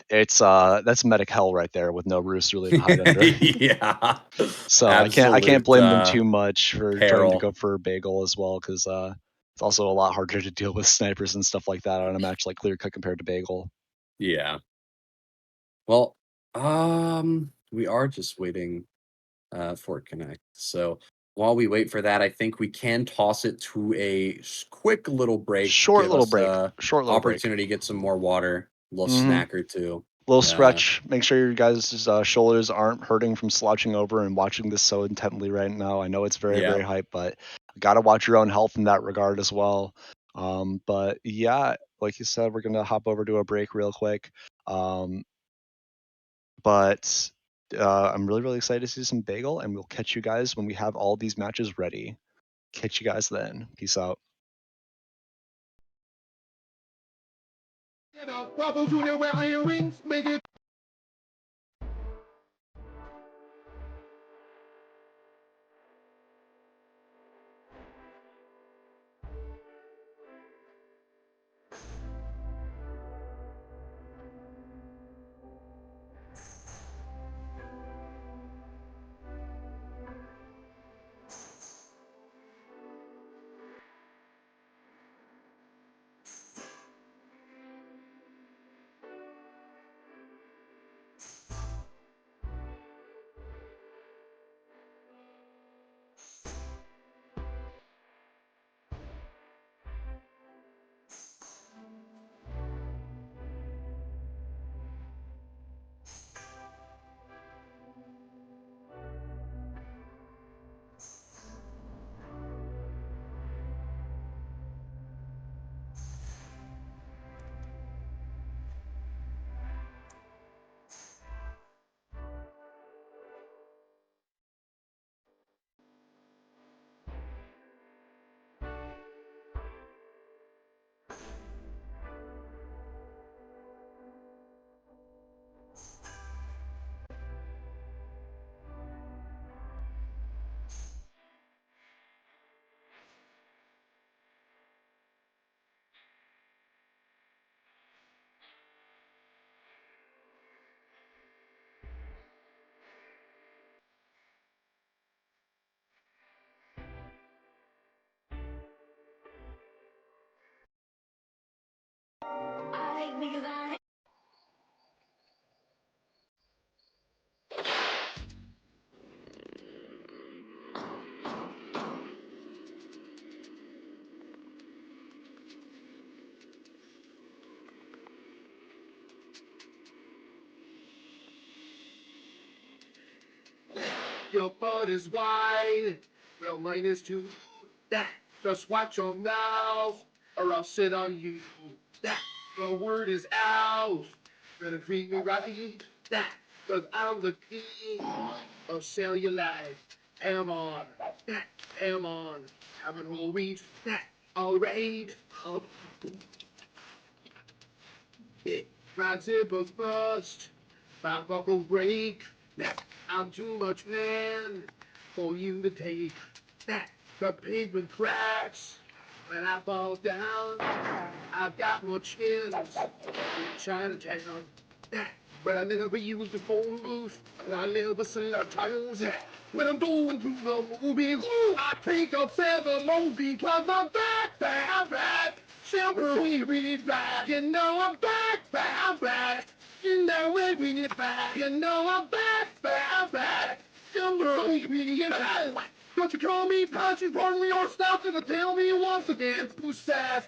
it's that's medic hell right there with no roost really to hide under. Yeah. So I can't Absolute, blame them too much for trying to peril. go for Bagel as well because it's also a lot harder to deal with snipers and stuff like that on a match like Clear Cut compared to Bagel. Yeah. Well, we are just waiting for it connect. So while we wait for that, I think we can toss it to a quick little break. Short Give little us break. a Short little break. opportunity to get some more water, a little Mhm. snack or two. Little stretch. Make sure your guys' shoulders aren't hurting from slouching over and watching this so intently right now. I know it's very, Yeah. very hype, but you got to watch your own health in that regard as well. But yeah, like you said, we're gonna hop over to a break real quick. But I'm really, really excited to see some Bagel, and we'll catch you guys when we have all these matches ready. Catch you guys then. Peace out. Bravo Junior, wear iron rings, make it. Your butt is wide, well mine is too. Just watch your mouth, or I'll sit on you. The word is out, better treat me right. Cause I'm the king of cellulite. Am on, have an whole week. Alright, my zipper's bust, my buckle break. I'm too much man for you to take. The pavement cracks when I fall down. I've got more chins in Chinatown. But I never use the phone booth, and I never sing the titles. When I'm going through the movies, I think of seven movies because I'm back. Simply read back. You know I'm back. You know it, read it back. You know I'm back. Simply read it back. Don't you call me punchy, run me or stop and tell me once again who's sad.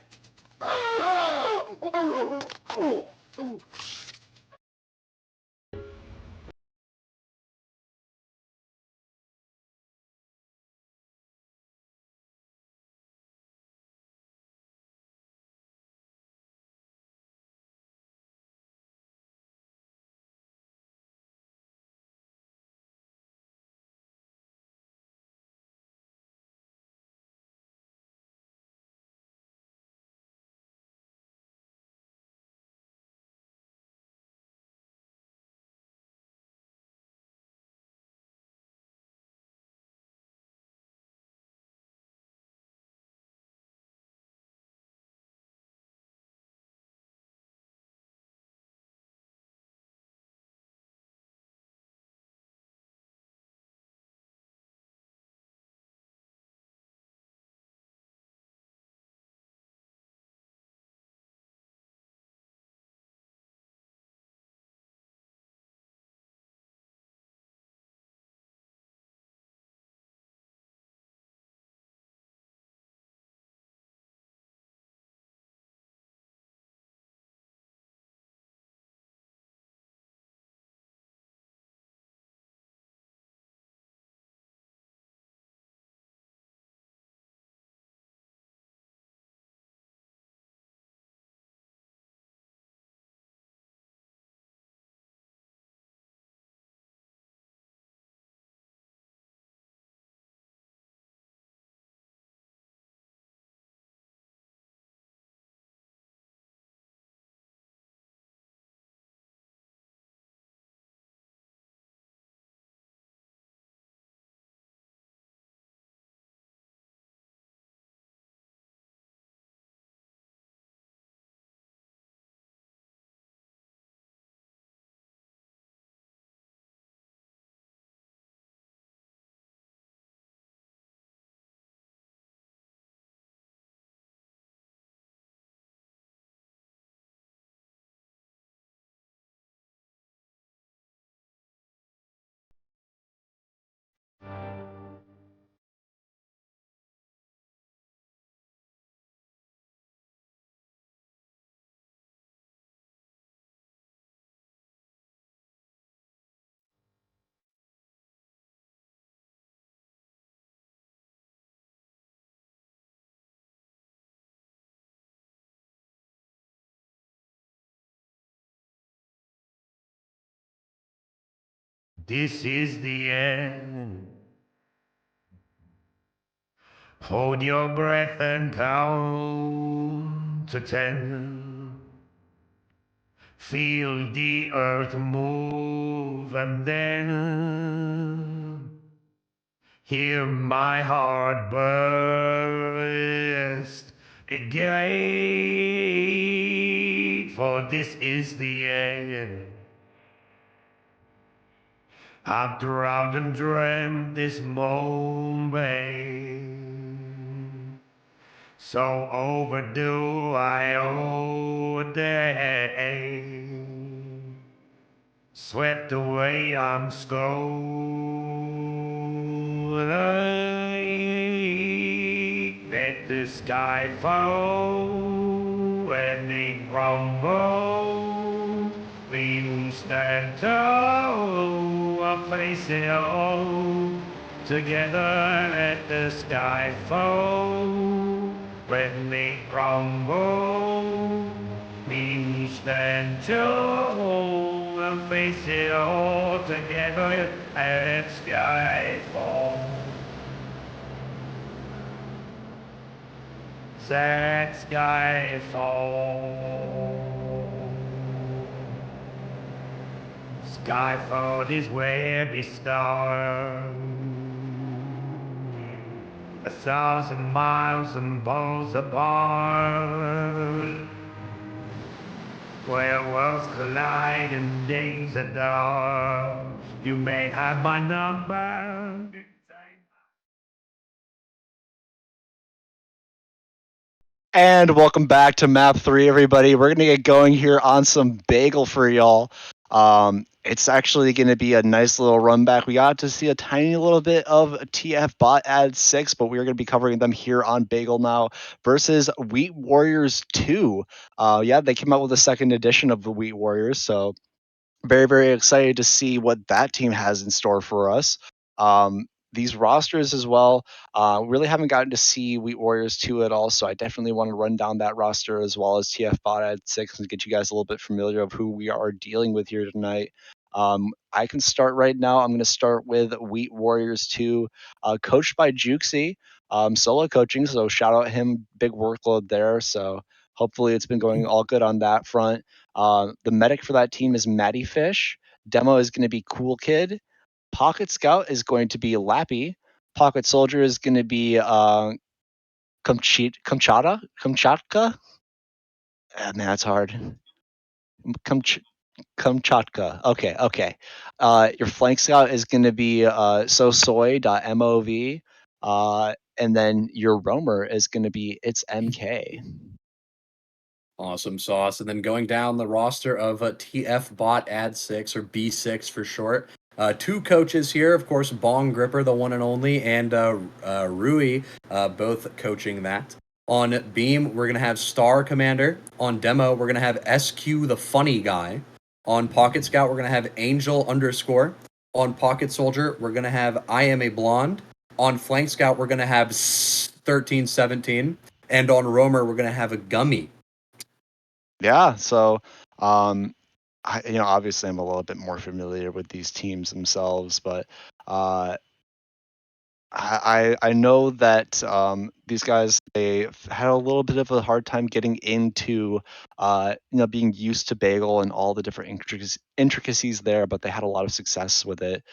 This is the end. Hold your breath and count to 10. Feel the earth move and then hear my heart burst again. For this is the end. I've drowned and dreamt this moment So overdue, I owe a day. Swept away, I'm slowly. Let the sky fall and they crumble. We will stand tall, I'll face it all. Together let the sky fall when they crumble. We stand tall and face it all together let the sky fall. That sky fall. Skyfall is where we start. 1,000 miles and balls apart. Where worlds collide and days are dark. You may have my number. And welcome back to map 3, everybody. We're gonna get going here on some bagel for y'all. It's actually gonna be a nice little run back. We got to see a tiny little bit of TF bot ad 6, but we're gonna be covering them here on Bagel now versus Wheat Warriors 2. Yeah, they came out with a second edition of the Wheat Warriors, so very, very excited to see what that team has in store for us. These rosters as well, really haven't gotten to see Wheat Warriors 2 at all, so I definitely want to run down that roster as well as TF Bot at 6 and get you guys a little bit familiar of who we are dealing with here tonight. I can start right now. I'm going to start with Wheat Warriors 2, coached by Jukesy, solo coaching, so shout out him, big workload there, so hopefully it's been going all good on that front. The medic for that team is Matty Fish. Demo is going to be Cool Kid. Pocket Scout is going to be Lappy. Pocket Soldier is going to be Kamchatka. Man, that's hard. Kamchatka. Okay. Your flank scout is going to be sosoy.mov. And then your roamer is going to be it's MK. Awesome sauce. And then going down the roster of TF Bot Ad 6 or B6 for short. Two coaches here, of course, Bong Gripper, the one and only, and Rui, both coaching that. On Beam, we're going to have Star Commander. On Demo, we're going to have SQ the funny guy. On Pocket Scout, we're going to have Angel _. On Pocket Soldier, we're going to have I Am a Blonde. On Flank Scout, we're going to have 1317. And on Roamer, we're going to have a Gummy. Yeah, so obviously I'm a little bit more familiar with these teams themselves, but I know that these guys, they had a little bit of a hard time getting into being used to Bagel and all the different intricacies there, but they had a lot of success with it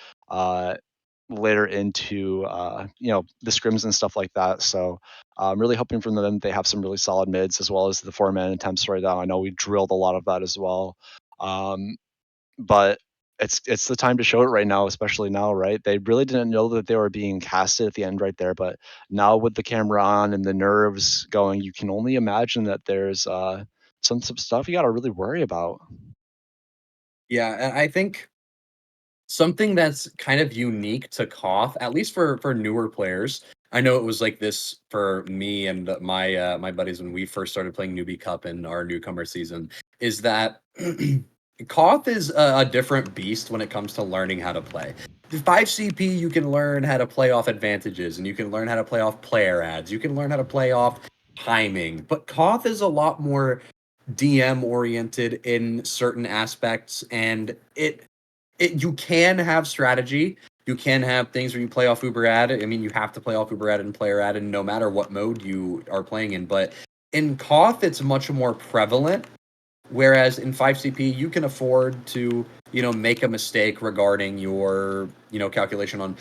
later into the scrims and stuff like that. So I'm really hoping from them they have some really solid mids as well as the 4-man attempts right now. I know we drilled a lot of that as well. But it's the time to show it right now, especially now, right? They really didn't know that they were being casted at the end right there, but now with the camera on and the nerves going, you can only imagine that there's some stuff you got to really worry about. Yeah, and I think something that's kind of unique to Koth, at least for newer players. I know it was like this for me and my buddies when we first started playing Newbie Cup in our newcomer season, is that Koth is a different beast when it comes to learning how to play. 5CP, you can learn how to play off advantages, and you can learn how to play off player ads. You can learn how to play off timing. But Koth is a lot more DM oriented in certain aspects, and you can have strategy. You can have things where you play off Uber ad. I mean, you have to play off Uber ad and player ad, and no matter what mode you are playing in. But in Koth, it's much more prevalent. Whereas in 5CP, you can afford to, make a mistake regarding your, calculation on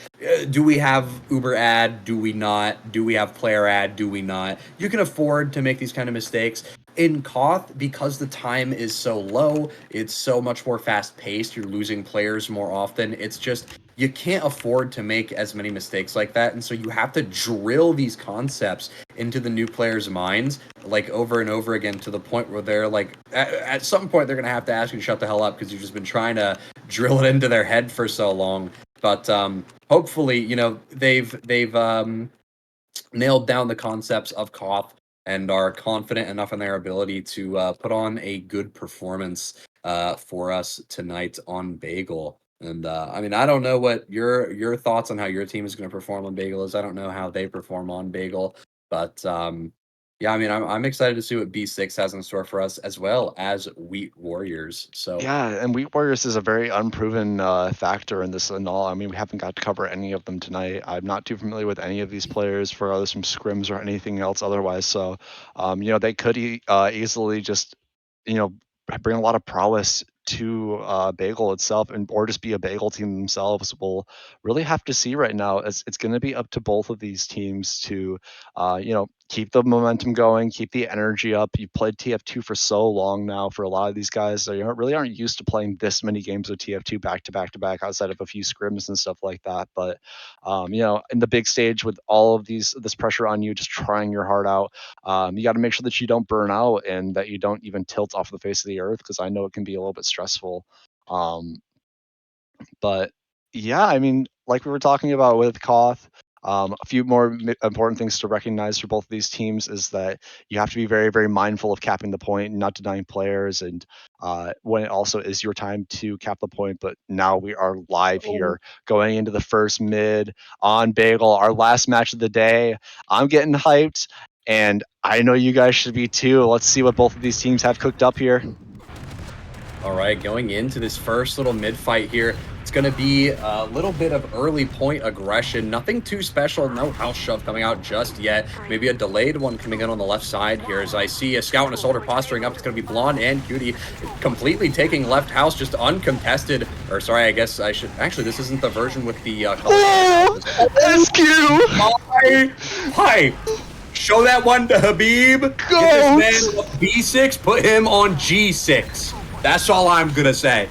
do we have Uber ad? Do we not? Do we have player ad? Do we not? You can afford to make these kind of mistakes. In Koth, because the time is so low, it's so much more fast paced. You're losing players more often. It's just you can't afford to make as many mistakes like that, and so you have to drill these concepts into the new players' minds, like over and over again, to the point where they're like, at some point, they're gonna have to ask you to shut the hell up because you've just been trying to drill it into their head for so long. But hopefully, you know, they've nailed down the concepts of Koth and are confident enough in their ability to put on a good performance for us tonight on Bagel. And I mean, I don't know what your thoughts on how your team is going to perform on Bagel is. I don't know how they perform on Bagel, but yeah, I mean, I'm excited to see what B6 has in store for us, as well as Wheat Warriors. So Yeah, and Wheat Warriors is a very unproven factor in this and all. I mean, we haven't got to cover any of them tonight. I'm not too familiar with any of these players, for others from scrims or anything else otherwise. So, you know, they could easily just, you know, bring a lot of prowess to Bagel itself, and or just be a Bagel team themselves. We'll really have to see right now. It's going to be up to both of these teams to, you know, keep the momentum going, keep the energy up. You've played TF2 for so long now. For a lot of these guys, they really aren't used to playing this many games with TF2 back to back to back, outside of a few scrims and stuff like that. But you know, in the big stage with all of this pressure on you, just trying your heart out, you got to make sure that you don't burn out and that you don't even tilt off the face of the earth, because I know it can be a little bit stressful. But yeah, I mean, like we were talking about with Koth, a few more important things to recognize for both of these teams is that you have to be very, very mindful of capping the point, not denying players, and when it also is your time to cap the point. But now we are live here, going into the first mid on Bagel, our last match of the day. I'm getting hyped, and I know you guys should be too. Let's see what both of these teams have cooked up here. all right, going into this first little mid fight here, it's going to be a little bit of early point aggression. Nothing too special. No house shove coming out just yet. Maybe a delayed one coming in on the left side here, as I see a scout and a soldier posturing up. It's going to be Blonde and Cutie completely taking left house, just uncontested. Or sorry, I guess I should... Actually, this isn't the version with the color. SQ! Hi! Show that one to Habib. Get this man B6, put him on G6. That's all I'm gonna say.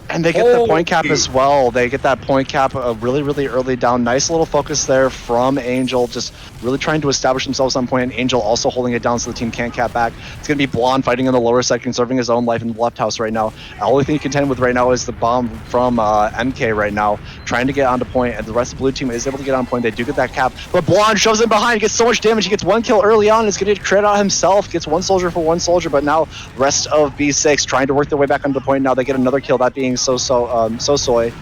And they get the point cap as well. They get that point cap really, really early down. Nice little focus there from Angel, just really trying to establish themselves on point. And Angel also holding it down so the team can't cap back. It's going to be Blonde fighting on the lower side, conserving his own life in the left house right now. The only thing you contend with right now is the bomb from MK right now, trying to get onto point, and the rest of the blue team is able to get on point. They do get that cap, but Blonde shoves in behind, gets so much damage. He gets one kill early on. It's going to get credit out himself, gets one soldier for one soldier, but now rest of B6 trying to work their way back onto the point. Now they get another kill, that being Soy.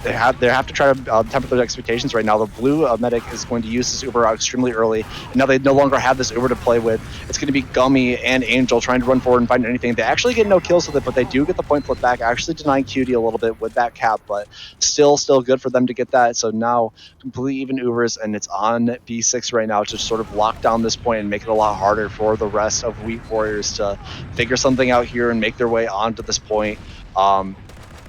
They have to try to temper their expectations right now. The blue medic is going to use this Uber out extremely early, and now they no longer have this Uber to play with. It's going to be Gummy and Angel trying to run forward and find anything. They actually get no kills with it, but they do get the point flip back, actually denying Cutie a little bit with that cap, but still good for them to get that. So now completely even Ubers, and it's on B6 right now to sort of lock down this point and make it a lot harder for the rest of Wheat Warriors to figure something out here and make their way onto this point.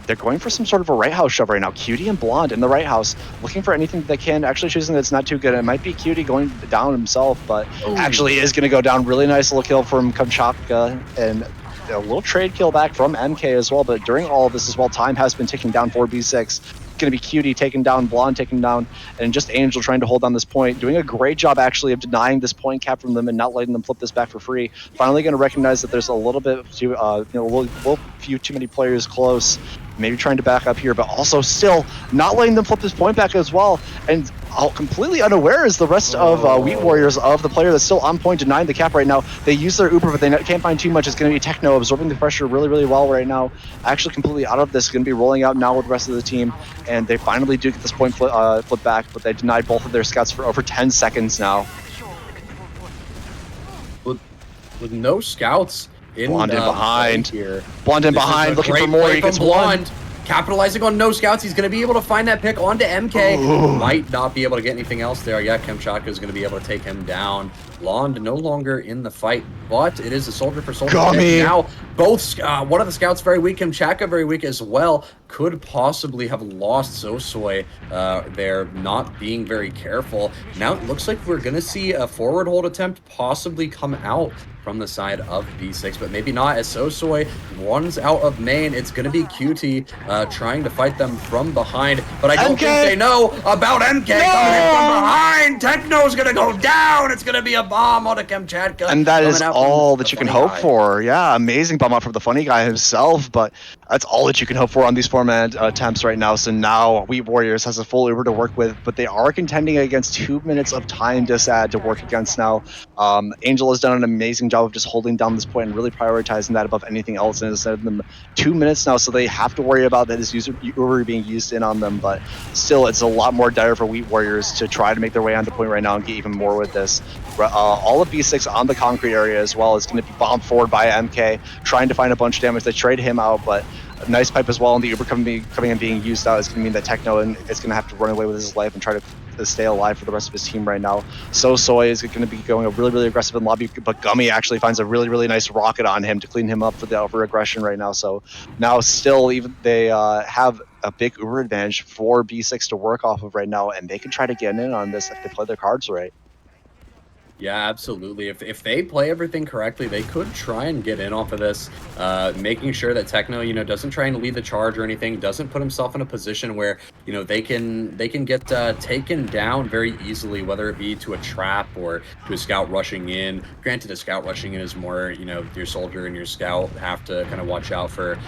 They're going for some sort of a right house shove right now. Cutie and Blonde in the right house, looking for anything that they can. Actually choosing that's not too good. It might be Cutie going down himself, but actually is going to go down. Really nice little kill from Kamchatka, and a little trade kill back from MK as well. But during all of this as well, time has been ticking down for B6. Going to be Cutie taken down, Blonde taken down, and just Angel trying to hold on this point, doing a great job actually of denying this point cap from them and not letting them flip this back for free. Finally going to recognize that there's a little bit too, a little few too many players close. Maybe trying to back up here, but also still not letting them flip this point back as well. And completely unaware is the rest of Wheat Warriors of the player that's still on point, denying the cap right now. They use their Uber, but they can't find too much. It's going to be Techno absorbing the pressure really, really well right now. Actually completely out of this, going to be rolling out now with the rest of the team. And they finally do get this point flip back, but they denied both of their scouts for over 10 seconds now. With no scouts in Blonde in behind here. Blonde in behind, looking for more. He gets one. Capitalizing on no scouts, he's going to be able to find that pick onto MK. Ooh. Might not be able to get anything else there. Yeah, Kamchatka is going to be able to take him down. Blonde no longer in the fight, but it is a soldier for soldier. Now, both one of the scouts very weak, Kamchatka very weak as well. Could possibly have lost Sosoy there, not being very careful. Now it looks like we're going to see a forward hold attempt possibly come out from the side of B6, but maybe not, as Sosoy runs out of main. It's going to be QT trying to fight them from behind, but I don't MK! think they know about MK coming in from behind. Techno's going to go down. It's going to be a bomb on a Kamchatka. And that is coming out all from that the you can funny hope guy. for. Yeah, amazing bomb out from the funny guy himself, but that's all that you can hope for on these 4-man attempts right now. So now Wheat Warriors has a full Uber to work with, but they are contending against 2 minutes of time disad to work against now. Angel has done an amazing job of just holding down this point and really prioritizing that above anything else, and has given them 2 minutes now, so they have to worry about that this Uber being used in on them, but still it's a lot more dire for Wheat Warriors to try to make their way onto point right now and get even more with this. All of B6 on the concrete area as well is going to be bombed forward by MK, trying to find a bunch of damage. They trade him out, but a nice pipe as well, and the Uber coming and being used out is going to mean that Techno is going to have to run away with his life and try to stay alive for the rest of his team right now. Soy is going to be going really aggressive in lobby, but Gummy actually finds a really nice rocket on him to clean him up for the over aggression right now. So now still even they have a big Uber advantage for B6 to work off of right now, and they can try to get in on this if they play their cards right. Yeah, absolutely. If they play everything correctly, they could try and get in off of this, making sure that Techno, doesn't try and lead the charge or anything, doesn't put himself in a position where, they can get taken down very easily, whether it be to a trap or to a scout rushing in. Granted, a scout rushing in is more, your soldier and your scout have to kind of watch out for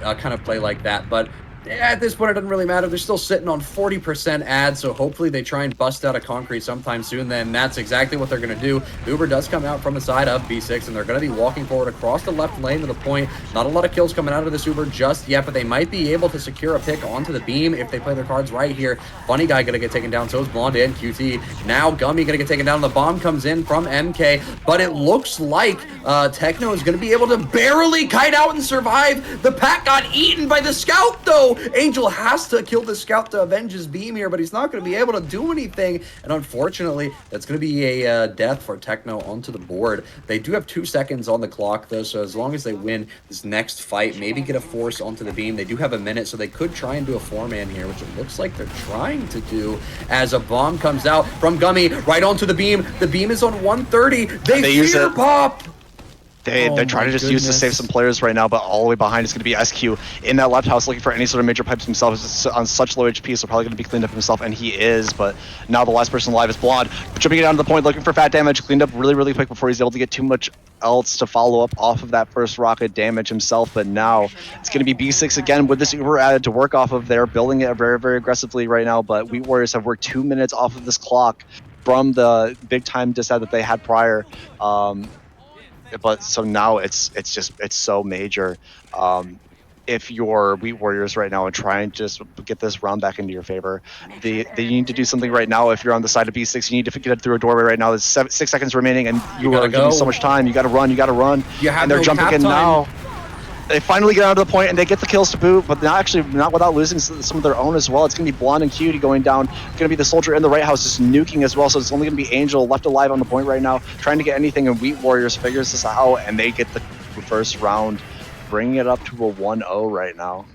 a kind of play like that, but at this point, it doesn't really matter. They're still sitting on 40% ads, so hopefully they try and bust out a concrete sometime soon. Then that's exactly what they're going to do. The Uber does come out from the side of B6, and they're going to be walking forward across the left lane to the point. Not a lot of kills coming out of this Uber just yet, but they might be able to secure a pick onto the beam if they play their cards right here. Funny guy going to get taken down, so is Blonde and QT. Now Gummy going to get taken down. The bomb comes in from MK, but it looks like Techno is going to be able to barely kite out and survive. The pack got eaten by the scout, though. Angel has to kill the scout to avenge his beam here, but he's not going to be able to do anything. And unfortunately, that's going to be a death for Techno onto the board. They do have 2 seconds on the clock, though, so as long as they win this next fight, maybe get a force onto the beam. They do have a minute, so they could try and do a 4-man here, which it looks like they're trying to do as a bomb comes out from Gummy right onto the beam. The beam is on 130. They fear pop. They're trying to just use to save some players right now, but all the way behind is going to be SQ in that left house looking for any sort of major pipes himself. He's on such low HP, so probably going to be cleaned up himself, and he is, but now the last person alive is Blonde. Jumping it down to the point, looking for fat damage, cleaned up really quick before he's able to get too much else to follow up off of that first rocket damage himself, but now it's going to be B6 again with this Uber added to work off of. They're building it very aggressively right now, but Wheat Warriors have worked 2 minutes off of this clock from the big time disad that they had prior. But so now it's so major. If you're Wheat Warriors right now and try and just get this round back into your favor, they need to do something right now. If you're on the side of B6, you need to get it through a doorway right now. There's 6 seconds remaining, and you are giving so much time. You got to run. You have and they're jumping in now. They finally get onto the point and they get the kills to boot, but not without losing some of their own as well. It's going to be Blonde and Cutie going down. It's going to be the soldier in the right house just nuking as well, so it's only going to be Angel left alive on the point right now, trying to get anything, and Wheat Warriors figures this out, and they get the first round, bringing it up to a 1-0 right now.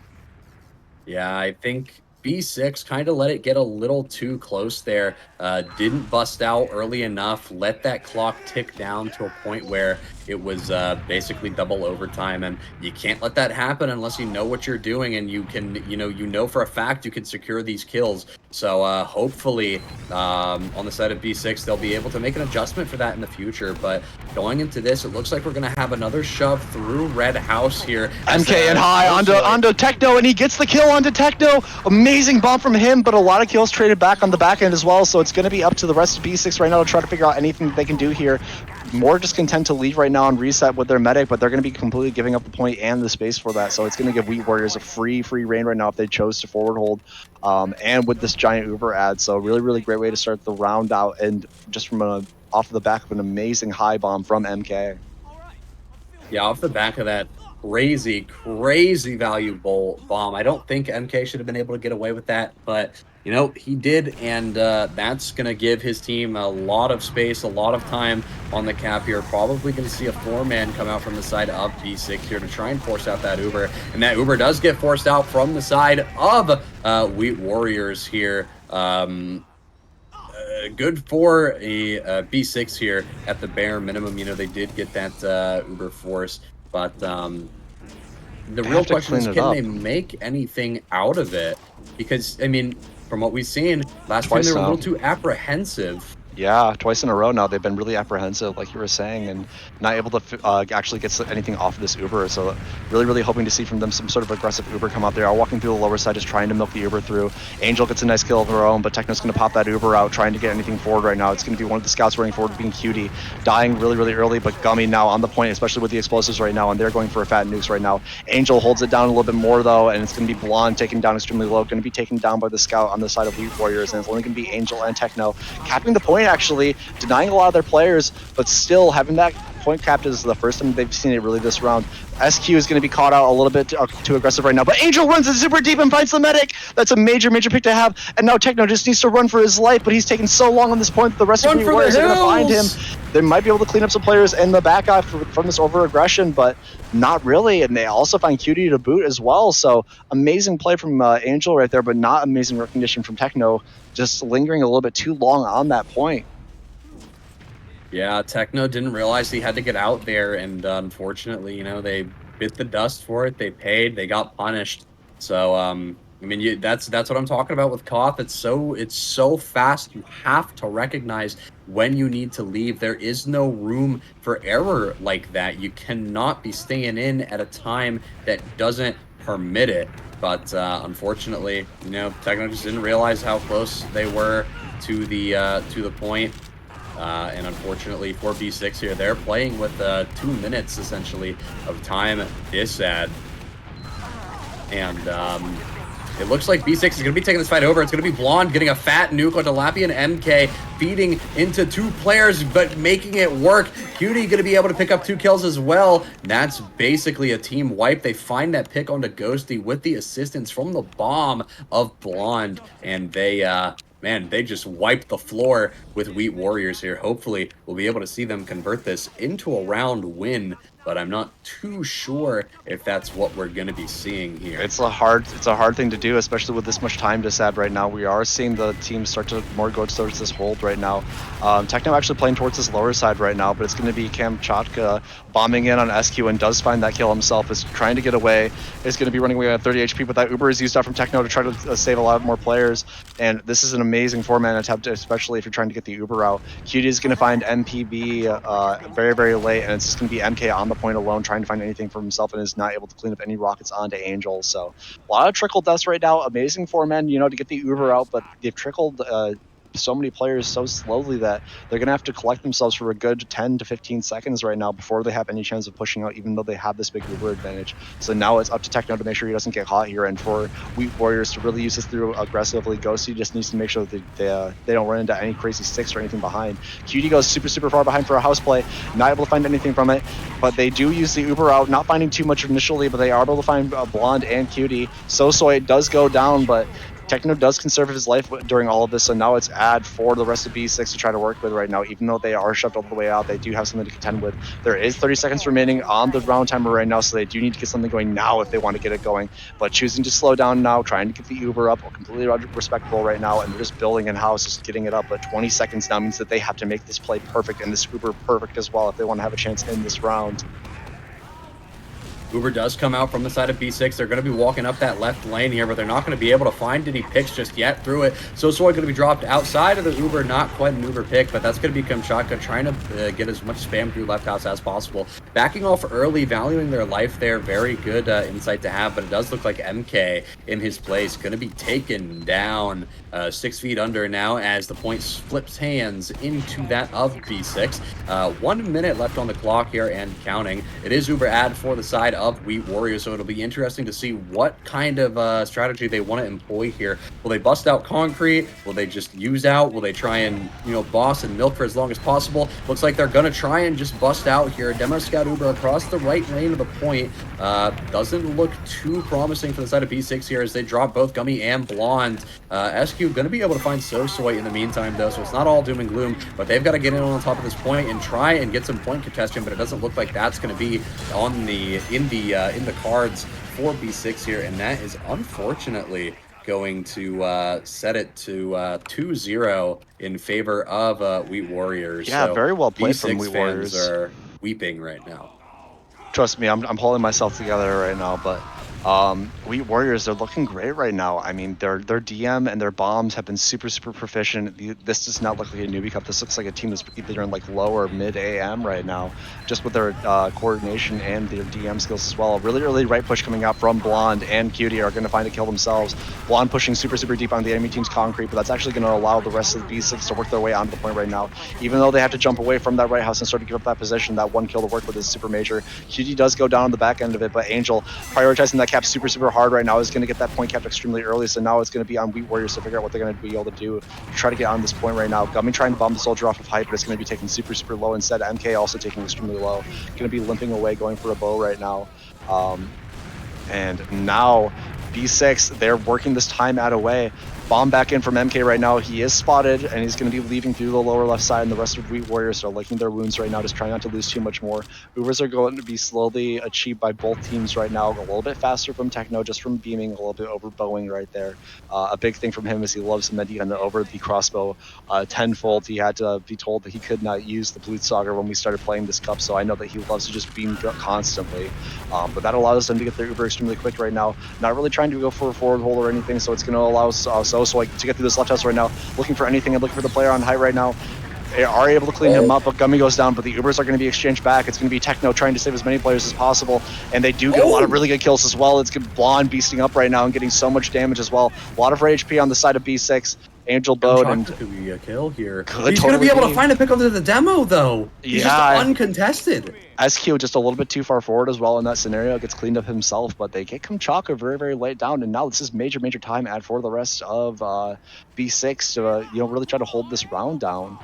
Yeah, I think B6 kind of let it get a little too close there. Didn't bust out early enough, let that clock tick down to a point where it was basically double overtime, and you can't let that happen unless you know what you're doing and you can, you know for a fact you can secure these kills. So hopefully on the side of B6 they'll be able to make an adjustment for that in the future. But going into this, it looks like we're gonna have another shove through Red House here. MK and high onto Techno, and he gets the kill onto Techno. Amazing bomb from him, but a lot of kills traded back on the back end as well. So it's going to be up to the rest of B6 right now to try to figure out anything that they can do here. More just content to leave right now and reset with their medic, but they're going to be completely giving up the point and the space for that. So it's going to give Wheat Warriors a free reign right now if they chose to forward hold, and with this giant Uber ad. So really great way to start the round out, and just from off the back of an amazing high bomb from MK. Yeah, off the back of that crazy valuable bomb. I don't think MK should have been able to get away with that, but he did, and that's going to give his team a lot of space, a lot of time on the cap here. Probably going to see a 4-man come out from the side of B6 here to try and force out that Uber, and that Uber does get forced out from the side of Wheat Warriors here. good for a B6 here at the bare minimum. You know, they did get that Uber Force, but the They real have to question is, clean it can up. they make anything out of it? Because, I mean, from what we've seen, last time Twice they were a now. little too apprehensive. Yeah, twice in a row now they've been really apprehensive, like you were saying, and not able to actually get anything off of this Uber. So really hoping to see from them some sort of aggressive Uber come out. They are walking through the lower side, just trying to milk the Uber through. Angel gets a nice kill of her own, but Techno's going to pop that Uber out, trying to get anything forward right now. It's going to be one of the scouts running forward, being Cutie, dying really early, but Gummy now on the point, especially with the explosives right now, and they're going for a fat nukes right now. Angel holds it down a little bit more though, and it's going to be Blonde taken down extremely low, going to be taken down by the scout on the side of Wheat Warriors, and it's only going to be Angel and Techno capping the point, actually denying a lot of their players, but still having that point capped is the first time they've seen it really this round. SQ is going to be caught out a little bit too aggressive right now, but Angel runs it super deep and finds the medic. That's a major pick to have, and now Techno just needs to run for his life, but he's taken so long on this point that the rest of the Warriors are going to find him. They might be able to clean up some players in the back off from this over-aggression, but not really, and they also find Cutie to boot as well, so amazing play from Angel right there, but not amazing recognition from Techno, just lingering a little bit too long on that point. Yeah, Techno didn't realize he had to get out there, and unfortunately, you know, they bit the dust for it. They paid. They got punished. So, I mean, that's what I'm talking about with Koth. It's so fast. You have to recognize when you need to leave. There is no room for error like that. You cannot be staying in at a time that doesn't permit it. But unfortunately, you know, Techno just didn't realize how close they were to the point. And unfortunately for B6 here, they're playing with 2 minutes essentially of time disad. And it looks like B6 is going to be taking this fight over. It's going to be Blonde getting a fat nuke onto Lappy and MK, feeding into 2 players, but making it work. Cutie going to be able to pick up 2 kills as well. That's basically a team wipe. They find that pick onto Ghosty with the assistance from the bomb of Blonde, and they man, they just wiped the floor with Wheat Warriors here. Hopefully, we'll be able to see them convert this into a round win, but I'm not too sure if that's what we're going to be seeing here. It's a hard thing to do, especially with this much time to sad right now. We are seeing the team start to more go towards this hold right now. Techno actually playing towards this lower side right now, but it's going to be Kamchatka bombing in on SQ and does find that kill himself, is trying to get away, is going to be running away at 30 HP, but that Uber is used up from Techno to try to save a lot more players, and this is an amazing 4-man attempt, especially if you're trying to get the Uber out. Cutie is going to find MPB very late, and it's just going to be MK on the point alone trying to find anything for himself, and is not able to clean up any rockets onto Angel. So a lot of trickle deaths right now. Amazing 4-men, you know, to get the Uber out, but they've trickled so many players so slowly that they're going to have to collect themselves for a good 10 to 15 seconds right now before they have any chance of pushing out, even though they have this big Uber advantage. So now it's up to Techno to make sure he doesn't get caught here, and for Wheat Warriors to really use this through aggressively. Ghosty just needs to make sure that they don't run into any crazy sticks or anything behind. Cutie goes super far behind for a house play, not able to find anything from it, but they do use the Uber out, not finding too much initially, but they are able to find Blonde and Cutie. Soy does go down, but Techno does conserve his life during all of this, so now it's ad for the rest of B6 to try to work with right now. Even though they are shoved all the way out, they do have something to contend with. There is 30 seconds remaining on the round timer right now, so they do need to get something going now if they want to get it going. But choosing to slow down now, trying to get the Uber up, completely respectable right now, and they're just building in-house, just getting it up. But 20 seconds now means that they have to make this play perfect and this Uber perfect as well if they want to have a chance in this round. Uber does come out from the side of B6. They're going to be walking up that left lane here, but they're not going to be able to find any picks just yet through it. So Soy going to be dropped outside of the Uber. Not quite an Uber pick, but that's going to be Kamchatka trying to get as much spam through left house as possible. Backing off early, valuing their life there. Very good insight to have, but it does look like MK in his place going to be taken down 6 feet under now as the point flips hands into that of B6. 1 minute left on the clock here and counting. It is Uber ad for the side of Wheat Warriors, so it'll be interesting to see what kind of strategy they want to employ here. Will they bust out concrete? Will they just use out? Will they try and, you know, boss and milk for as long as possible? Looks like they're going to try and just bust out here. Demo Scout Uber across the right lane of the point. Doesn't look too promising for the side of B6 here as they drop both Gummy and Blonde. SQ going to be able to find Soy in the meantime, though, so it's not all doom and gloom, but they've got to get in on top of this point and try and get some point contention, but it doesn't look like that's going to be on in the cards for B6 here, and that is unfortunately going to set it to 2-0 in favor of Wheat Warriors. Yeah, So very well played from B6 Wheat fans Warriors. are weeping right now. Trust me, I'm holding myself together right now, but Wheat Warriors, they're looking great right now. I mean, their DM and their bombs have been super proficient. This does not look like a newbie cup. This looks like a team that's either in like low or mid AM right now, just with their coordination and their DM skills as well. Really early right push coming out from Blonde and Cutie are going to find a kill themselves. Blonde pushing super deep on the enemy team's concrete, but that's actually going to allow the rest of the B6 to work their way onto the point right now. Even though they have to jump away from that right house and start to give up that position, that one kill to work with is super major. Cutie does go down on the back end of it, but Angel prioritizing that cap super hard right now is going to get that point capped extremely early. So now it's going to be on Wheat Warriors to figure out what they're going to be able to do to try to get on this point right now. Gummy trying to bomb the soldier off of height, but it's going to be taken super low instead. MK also taking extremely low. Going to be limping away, going for a bow right now. And now B6, they're working this timeout away. Bomb back in from MK right now. He is spotted, and he's going to be leaving through the lower left side, and the rest of Wheat Warriors are licking their wounds right now, just trying not to lose too much more. Ubers are going to be slowly achieved by both teams right now, a little bit faster from Techno, just from beaming, a little bit over bowing right there. A big thing from him is he loves Median over the crossbow tenfold. He had to be told that he could not use the Blutsauger when we started playing this cup, so I know that he loves to just beam constantly. But that allows them to get their Uber extremely quick right now. Not really trying to go for a forward hold or anything, so it's going to allow so to get through this left house right now, looking for anything and looking for the player on height right now. They are able to clean him up, but Gummy goes down, but the Ubers are going to be exchanged back. It's going to be Techno trying to save as many players as possible, and they do get a lot of really good kills as well. It's Blonde beasting up right now and getting so much damage as well. A lot of rage HP on the side of B6. Angel bowed and could be a kill here. Could He's going to be able totally to find a pick under the demo, though. He's just uncontested. SQ just a little bit too far forward as well in that scenario. Gets cleaned up himself, but they get Kamchaka very late down, and now this is major time add for the rest of B6 to really try to hold this round down.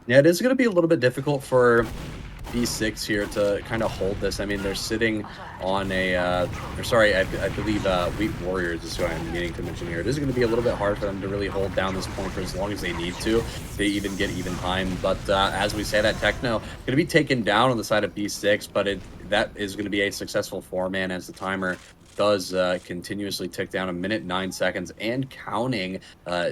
Yeah, it is going to be a little bit difficult for B6 here to kind of hold this. I mean, they're sitting on a, I believe Wheat Warriors is who I'm meaning to mention here. It is going to be a little bit hard for them to really hold down this point for as long as they need to. They even get even time. But as we say, that Techno going to be taken down on the side of B6, but that is going to be a successful 4-man as the timer does continuously tick down 1 minute 9 seconds and counting.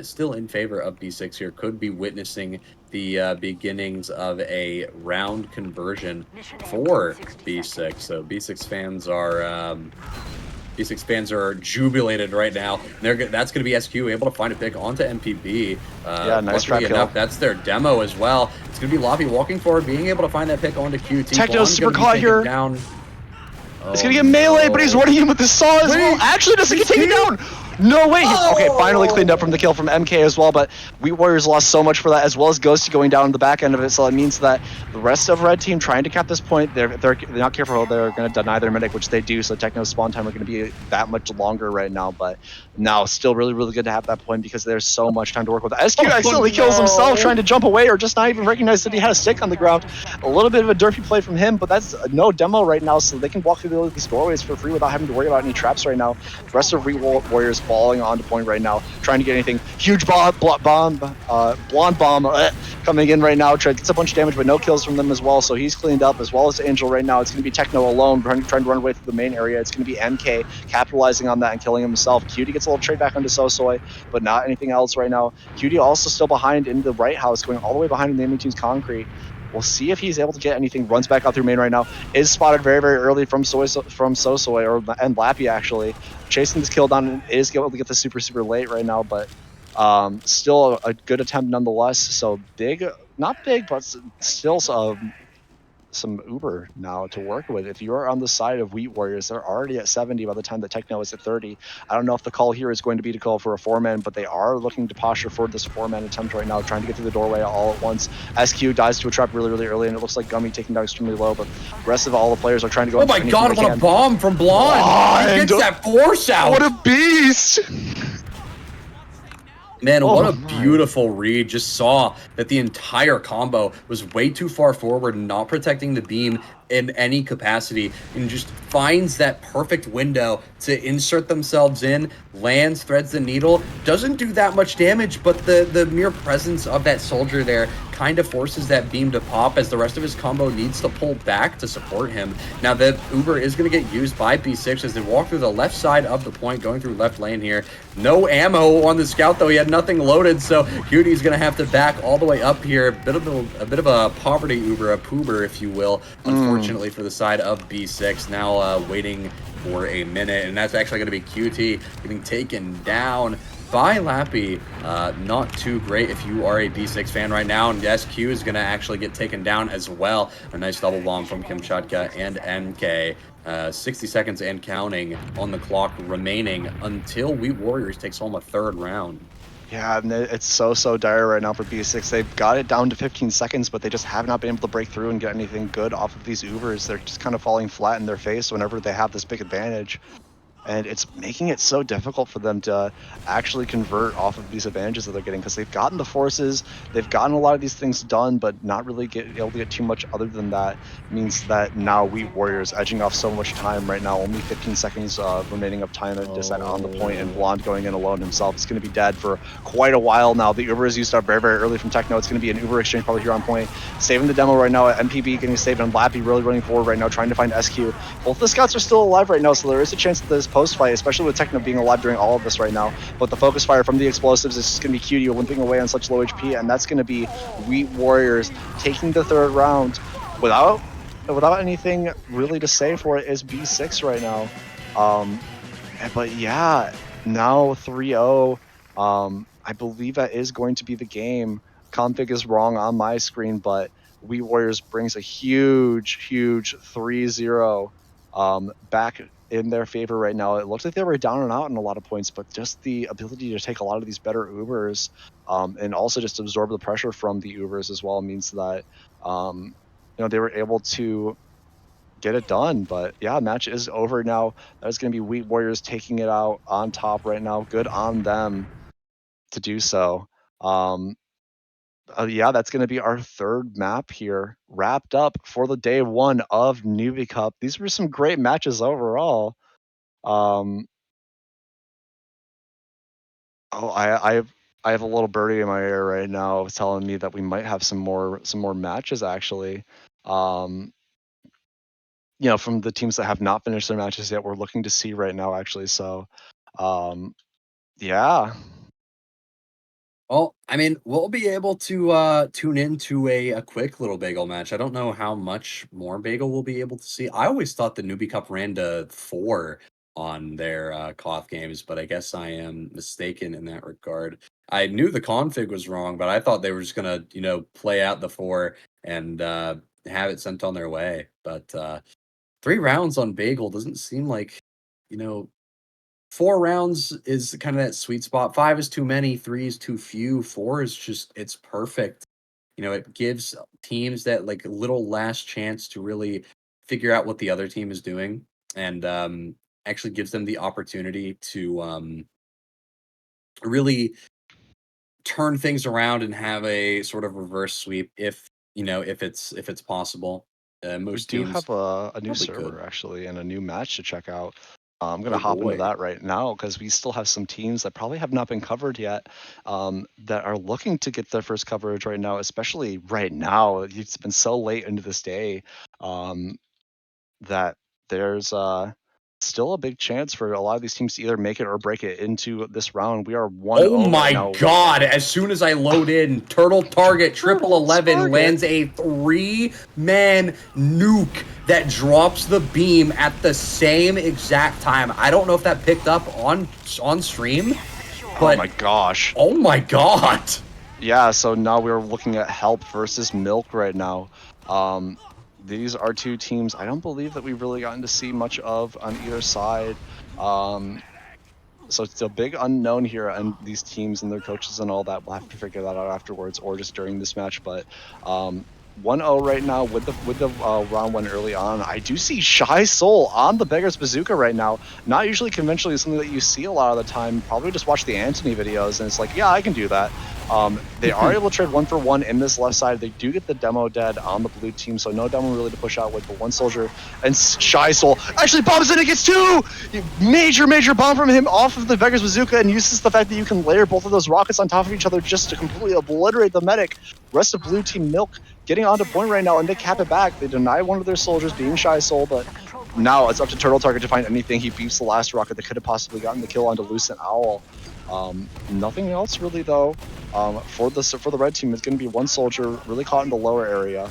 Still in favor of B6 here. Could be witnessing the beginnings of a round conversion for B6. So B6 fans are jubilated right now. That's going to be SQ able to find a pick onto MPB. Yeah, nice trap kill. That's their demo as well. It's going to be Loppy walking forward, being able to find that pick onto QT. Techno's super caught here. Down. It's going to get melee, but he's running in with the saw as well. Actually, doesn't get taken down. No way! Okay, finally cleaned up from the kill from MK as well, but Wheat Warriors lost so much for that, as well as Ghost going down on the back end of it, so it means that the rest of Red Team trying to cap this point, they're not careful, they're going to deny their medic, which they do, so Techno's spawn time are going to be that much longer right now, but now still really good to have that point because there's so much time to work with. SQ accidentally kills himself trying to jump away or just not even recognize that he had a stick on the ground. A little bit of a derpy play from him, but that's no demo right now, so they can walk through these doorways for free without having to worry about any traps right now. The rest of Wheat Warriors falling onto point right now, trying to get anything. Huge blonde bomb coming in right now, gets a bunch of damage, but no kills from them as well, so he's cleaned up, as well as Angel right now. It's going to be Techno alone, trying to run away through the main area. It's going to be MK capitalizing on that and killing himself. Cutie gets a little trade back onto Sosoy, but not anything else right now. Cutie also still behind in the right house, going all the way behind in the enemy team's concrete. We'll see if he's able to get anything. Runs back out through main right now. Is spotted very early from Sosoy, and Lappy actually. Chasing this kill down and is able to get this super late right now, but still a good attempt nonetheless. So big, not big, but still some Uber now to work with. If you're on the side of Wheat Warriors, they're already at 70 by the time that Techno is at 30. I don't know if the call here is going to be to call for a 4-man, but they are looking to posture for this 4-man attempt right now, trying to get through the doorway all at once. SQ dies to a trap really early, and it looks like Gummy taking down extremely low, but the rest of all the players are trying to go. Oh my god, what a bomb from Blonde! He gets that force out! What a beast! Man, what a beautiful read. Just saw that the entire combo was way too far forward, not protecting the beam. in any capacity and just finds that perfect window to insert themselves in, lands, threads the needle, doesn't do that much damage, but the mere presence of that soldier there kind of forces that beam to pop as the rest of his combo needs to pull back to support him. Now the Uber is going to get used by B6 as they walk through the left side of the point, going through left lane here. No ammo on the scout though, he had nothing loaded, so Cutie's going to have to back all the way up here. A bit of a poverty Uber, a poober if you will, unfortunately for the side of B6. Now waiting for a minute, and that's actually going to be QT getting taken down by Lappy. Not too great if you are a B6 fan right now, and SQ is going to actually get taken down as well. A nice double bomb from Kimchatka and MK. 60 seconds and counting on the clock remaining until Wheat Warriors takes home a third round. Yeah, and it's so dire right now for B6. They've got it down to 15 seconds, but they just have not been able to break through and get anything good off of these Ubers. They're just kind of falling flat in their face whenever they have this big advantage. And it's making it so difficult for them to actually convert off of these advantages that they're getting, because they've gotten the forces, they've gotten a lot of these things done, but not really able to get too much other than that. Means that now Wheat Warriors edging off so much time right now, only 15 seconds remaining of time and just on the point, and Blonde going in alone himself. It's going to be dead for quite a while now. The Uber is used up very early from Techno. It's going to be an Uber exchange probably here on point. Saving the demo right now, MPB getting saved, and Lappy really running forward right now, trying to find SQ. Both the scouts are still alive right now, so there is a chance that this post fight, especially with Techno being alive during all of this right now. But the focus fire from the explosives is just going to be Cutie limping away on such low HP, and that's going to be Wheat Warriors taking the third round without anything really to say for it. Is B6 right now. But yeah, now 3-0. I believe that is going to be the game. Config is wrong on my screen, but Wheat Warriors brings a huge 3-0 back in their favor right now. It looks like they were down and out in a lot of points, but just the ability to take a lot of these better Ubers and also just absorb the pressure from the Ubers as well means that they were able to get it done. But yeah, match is over now. That's going to be Wheat Warriors taking it out on top right now. Good on them to do so. Yeah, that's going to be our third map here, wrapped up for the day one of Newbie Cup. These were some great matches overall. I have a little birdie in my ear right now telling me that we might have some more matches actually. From the teams that have not finished their matches yet, we're looking to see right now actually. So, yeah. Well, I mean, we'll be able to tune into a quick little bagel match. I don't know how much more bagel we'll be able to see. I always thought the Newbie Cup ran to 4 on their Koth games, but I guess I am mistaken in that regard. I knew the config was wrong, but I thought they were just gonna, play out the 4 and have it sent on their way. But 3 rounds on bagel doesn't seem like, 4 rounds is kind of that sweet spot. 5 is too many, 3 is too few, 4 is just, it's perfect. It gives teams that like little last chance to really figure out what the other team is doing, and actually gives them the opportunity to really turn things around and have a sort of reverse sweep if it's possible. Most We do teams have a new probably server could. actually and a new match to check out. I'm going to Oh, hop into boy. that right now because we still have some teams that probably have not been covered yet that are looking to get their first coverage right now, especially right now. It's been so late into this day that there's still a big chance for a lot of these teams to either make it or break it into this round. We are 1-0 Oh right my now. god, as soon as I load in, Turtle Target Triple 11 Target. lands a 3-man nuke that drops the beam at the same exact time. I don't know if that picked up on stream, but Oh my gosh. oh my god. Yeah, so now we're looking at Help versus Milk right now. These are two teams I don't believe that we've really gotten to see much of on either side. So it's a big unknown here, and these teams and their coaches and all that. We'll have to figure that out afterwards or just during this match. But 1-0 right now with the round one early on. I do see Shy Soul on the Beggar's Bazooka right now. Not usually conventionally something that you see a lot of the time. Probably just watch the Antony videos and it's like, yeah, I can do that. They are able to trade 1-for-1 in this left side. They do get the demo dead on the blue team, so no demo really to push out with, but one soldier and Shy Soul actually bombs in and gets 2! Major bomb from him off of the Vegas Bazooka and uses the fact that you can layer both of those rockets on top of each other just to completely obliterate the medic. Rest of blue team Milk getting onto point right now, and they cap it back. They deny one of their soldiers, being Shy Soul, but now it's up to Turtle Target to find anything. He beeps the last rocket that could have possibly gotten the kill onto Lucent Owl. Nothing else really though. For the red team, it's going to be one soldier really caught in the lower area.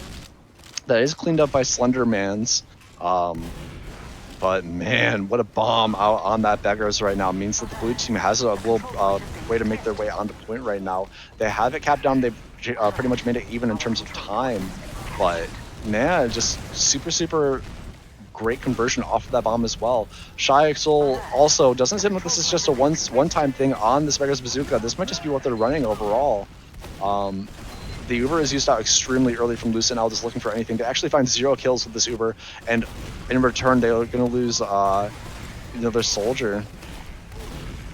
That is cleaned up by Slendermans. But man, what a bomb out on that Beggars right now. Means that the blue team has a little way to make their way onto point right now. They have it capped down. They've pretty much made it even in terms of time. But man, just super great conversion off of that bomb as well. Shy Soul also doesn't seem like this is just a one-time thing on this Vegas Bazooka. This might just be what they're running overall. The Uber is used out extremely early from Lucent Owl, just looking for anything. They actually find 0 kills with this Uber, and in return they're going to lose their soldier.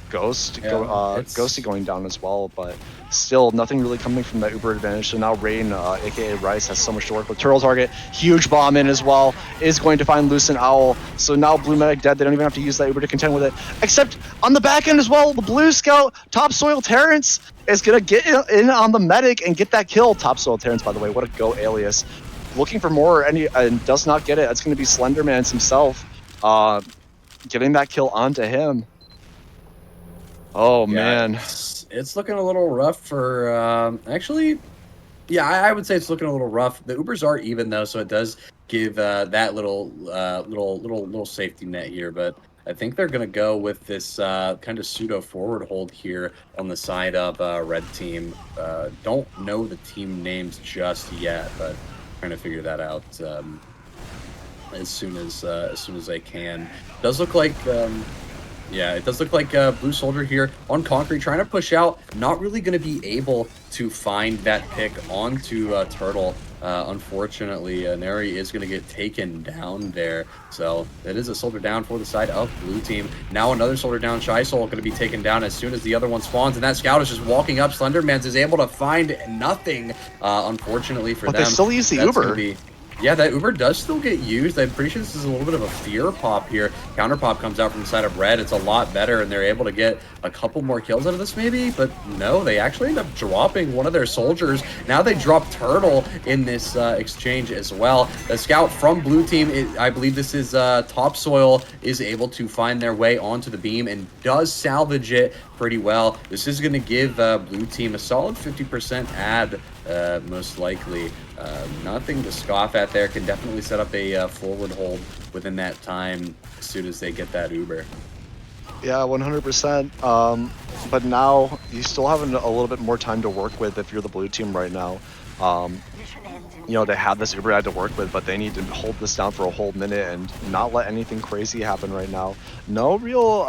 Ghosty going down as well, but still nothing really coming from that Uber advantage. So now Rain, aka Rice, has so much to work with. Turtle Target, huge bomb in as well, is going to find Lucent Owl. So now Blue Medic dead. They don't even have to use that Uber to contend with it. Except on the back end as well, the Blue Scout, Topsoil Terrence, is going to get in on the medic and get that kill. Topsoil Terrence, by the way, what a go alias. Looking for more and does not get it. It's going to be Slendermans himself getting that kill onto him. Oh, man. It's looking a little rough for, actually, yeah, I would say it's looking a little rough. The Ubers are even, though, so it does give that little safety net here, but I think they're going to go with this kind of pseudo forward hold here on the side of red team. Don't know the team names just yet, but trying to figure that out as soon as I can. Does look like yeah, it does look like Blue Soldier here on Concrete, trying to push out. Not really going to be able to find that pick onto Turtle. Unfortunately, Neri is going to get taken down there. So that is a soldier down for the side of blue team. Now another soldier down. Shy Soul going to be taken down as soon as the other one spawns. And that scout is just walking up. Slendermans is able to find nothing, unfortunately for them. But they still use the Uber. Yeah, that Uber does still get used. I'm pretty sure this is a little bit of a fear pop here. Counter pop comes out from the side of red. It's a lot better, and they're able to get a couple more kills out of this maybe. But no, they actually end up dropping one of their soldiers. Now they drop Turtle in this exchange as well. The scout from blue team, I believe this is Topsoil, is able to find their way onto the beam and does salvage it pretty well. This is going to give blue team a solid 50% add, most likely. Nothing to scoff at there. Can definitely set up a forward hold within that time as soon as they get that Uber. Yeah, 100%. But now you still have a little bit more time to work with if you're the blue team right now. You know, they have this Uber to work with, but they need to hold this down for a whole minute and not let anything crazy happen right now. No real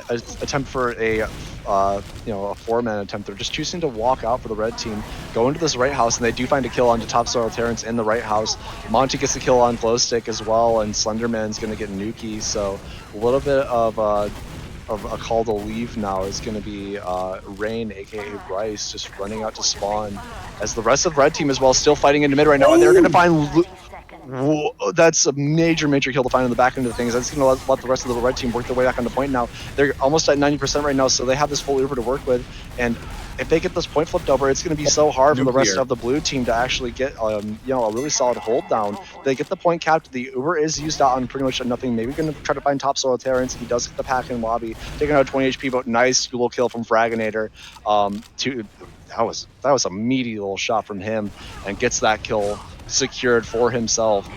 attempt for a a four-man attempt. They're just choosing to walk out for the red team, go into this right house, and they do find a kill onto Topsoil Terrence in the right house. Monty gets the kill on Glowstick as well, and Slenderman's going to get Nuki, so a little bit of a call to leave now is going to be Rain, aka Rice, just running out to spawn, as the rest of the red team as well still fighting into mid right now, and they're going to find that's a major kill to find in the back end of things. That's going to let the rest of the red team work their way back on the point now. They're almost at 90% right now, so they have this full Uber to work with, and if they get this point flipped over, it's going to be so hard for the rest of the blue team to actually get a really solid hold down. They get the point capped. The Uber is used out on pretty much nothing. Maybe going to try to find Topsoil Terrence. He does get the pack in lobby, taking out 20 HP, but nice little kill from Fraginator. That was a meaty little shot from him, and gets that kill secured for himself.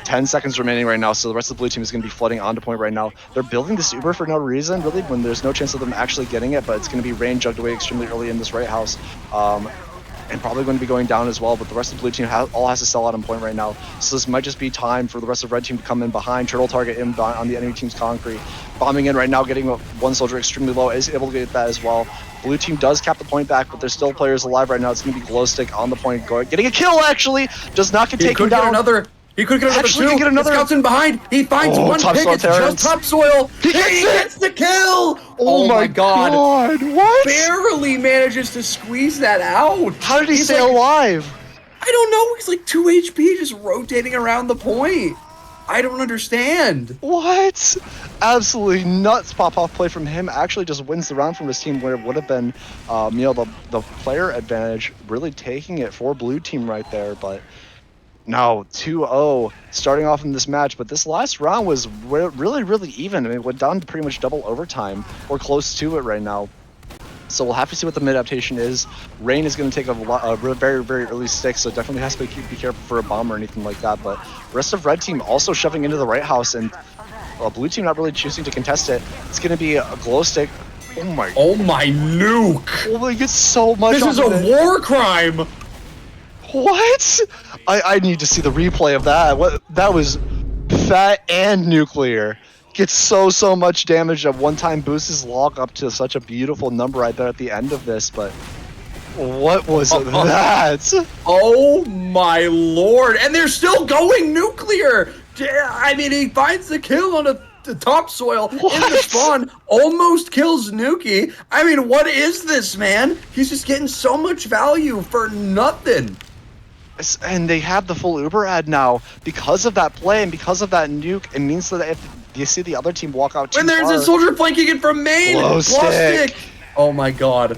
10 seconds remaining right now, so the rest of the blue team is going to be flooding onto point right now. They're building this Uber for no reason, really, when there's no chance of them actually getting it, but it's going to be Rain jugged away extremely early in this right house. And probably going to be going down as well, but the rest of the blue team all has to sell out on point right now. So this might just be time for the rest of the red team to come in behind. Turtle Target in on the enemy team's concrete. Bombing in right now, getting one soldier extremely low, is able to get that as well. Blue team does cap the point back, but there's still players alive right now. It's going to be Glowstick on the point, getting a kill actually. Does not get taken down. He could get another Actually, two. can get another- The scout's in behind. He finds Oh, one pick. topsoil It's just Terrence. topsoil. He And he gets gets the kill. Oh my god! What? Barely manages to squeeze that out. How did he He's stay like, alive? I don't know. He's like 2 HP just rotating around the point. I don't understand. What? Absolutely nuts pop-off play from him. Actually just wins the round from his team where it would have been, the player advantage really taking it for blue team right there. But now 2-0 starting off in this match. But this last round was really, really even. I mean, it went down to pretty much double overtime. We're close to it right now. So we'll have to see what the mid adaptation is. Rain is going to take a very, very early stick, so definitely has to be careful for a bomb or anything like that. But rest of red team also shoving into the right house, and blue team not really choosing to contest it. It's going to be a glow stick. Oh my nuke. Oh, he gets so much. This is a war crime. What? I need to see the replay of that. What? That was fat and nuclear. Gets so much damage at one time, boosts his log up to such a beautiful number right there at the end of this, but what was that? Oh my lord. And they're still going nuclear. I mean, he finds the kill on the topsoil in the spawn, almost kills Nuki. I mean, what is this, man? He's just getting so much value for nothing. And they have the full Uber ad now because of that play and because of that nuke. It means that if you see the other team walk out too When there's far, a soldier flanking it from main, glow stick. Oh my god.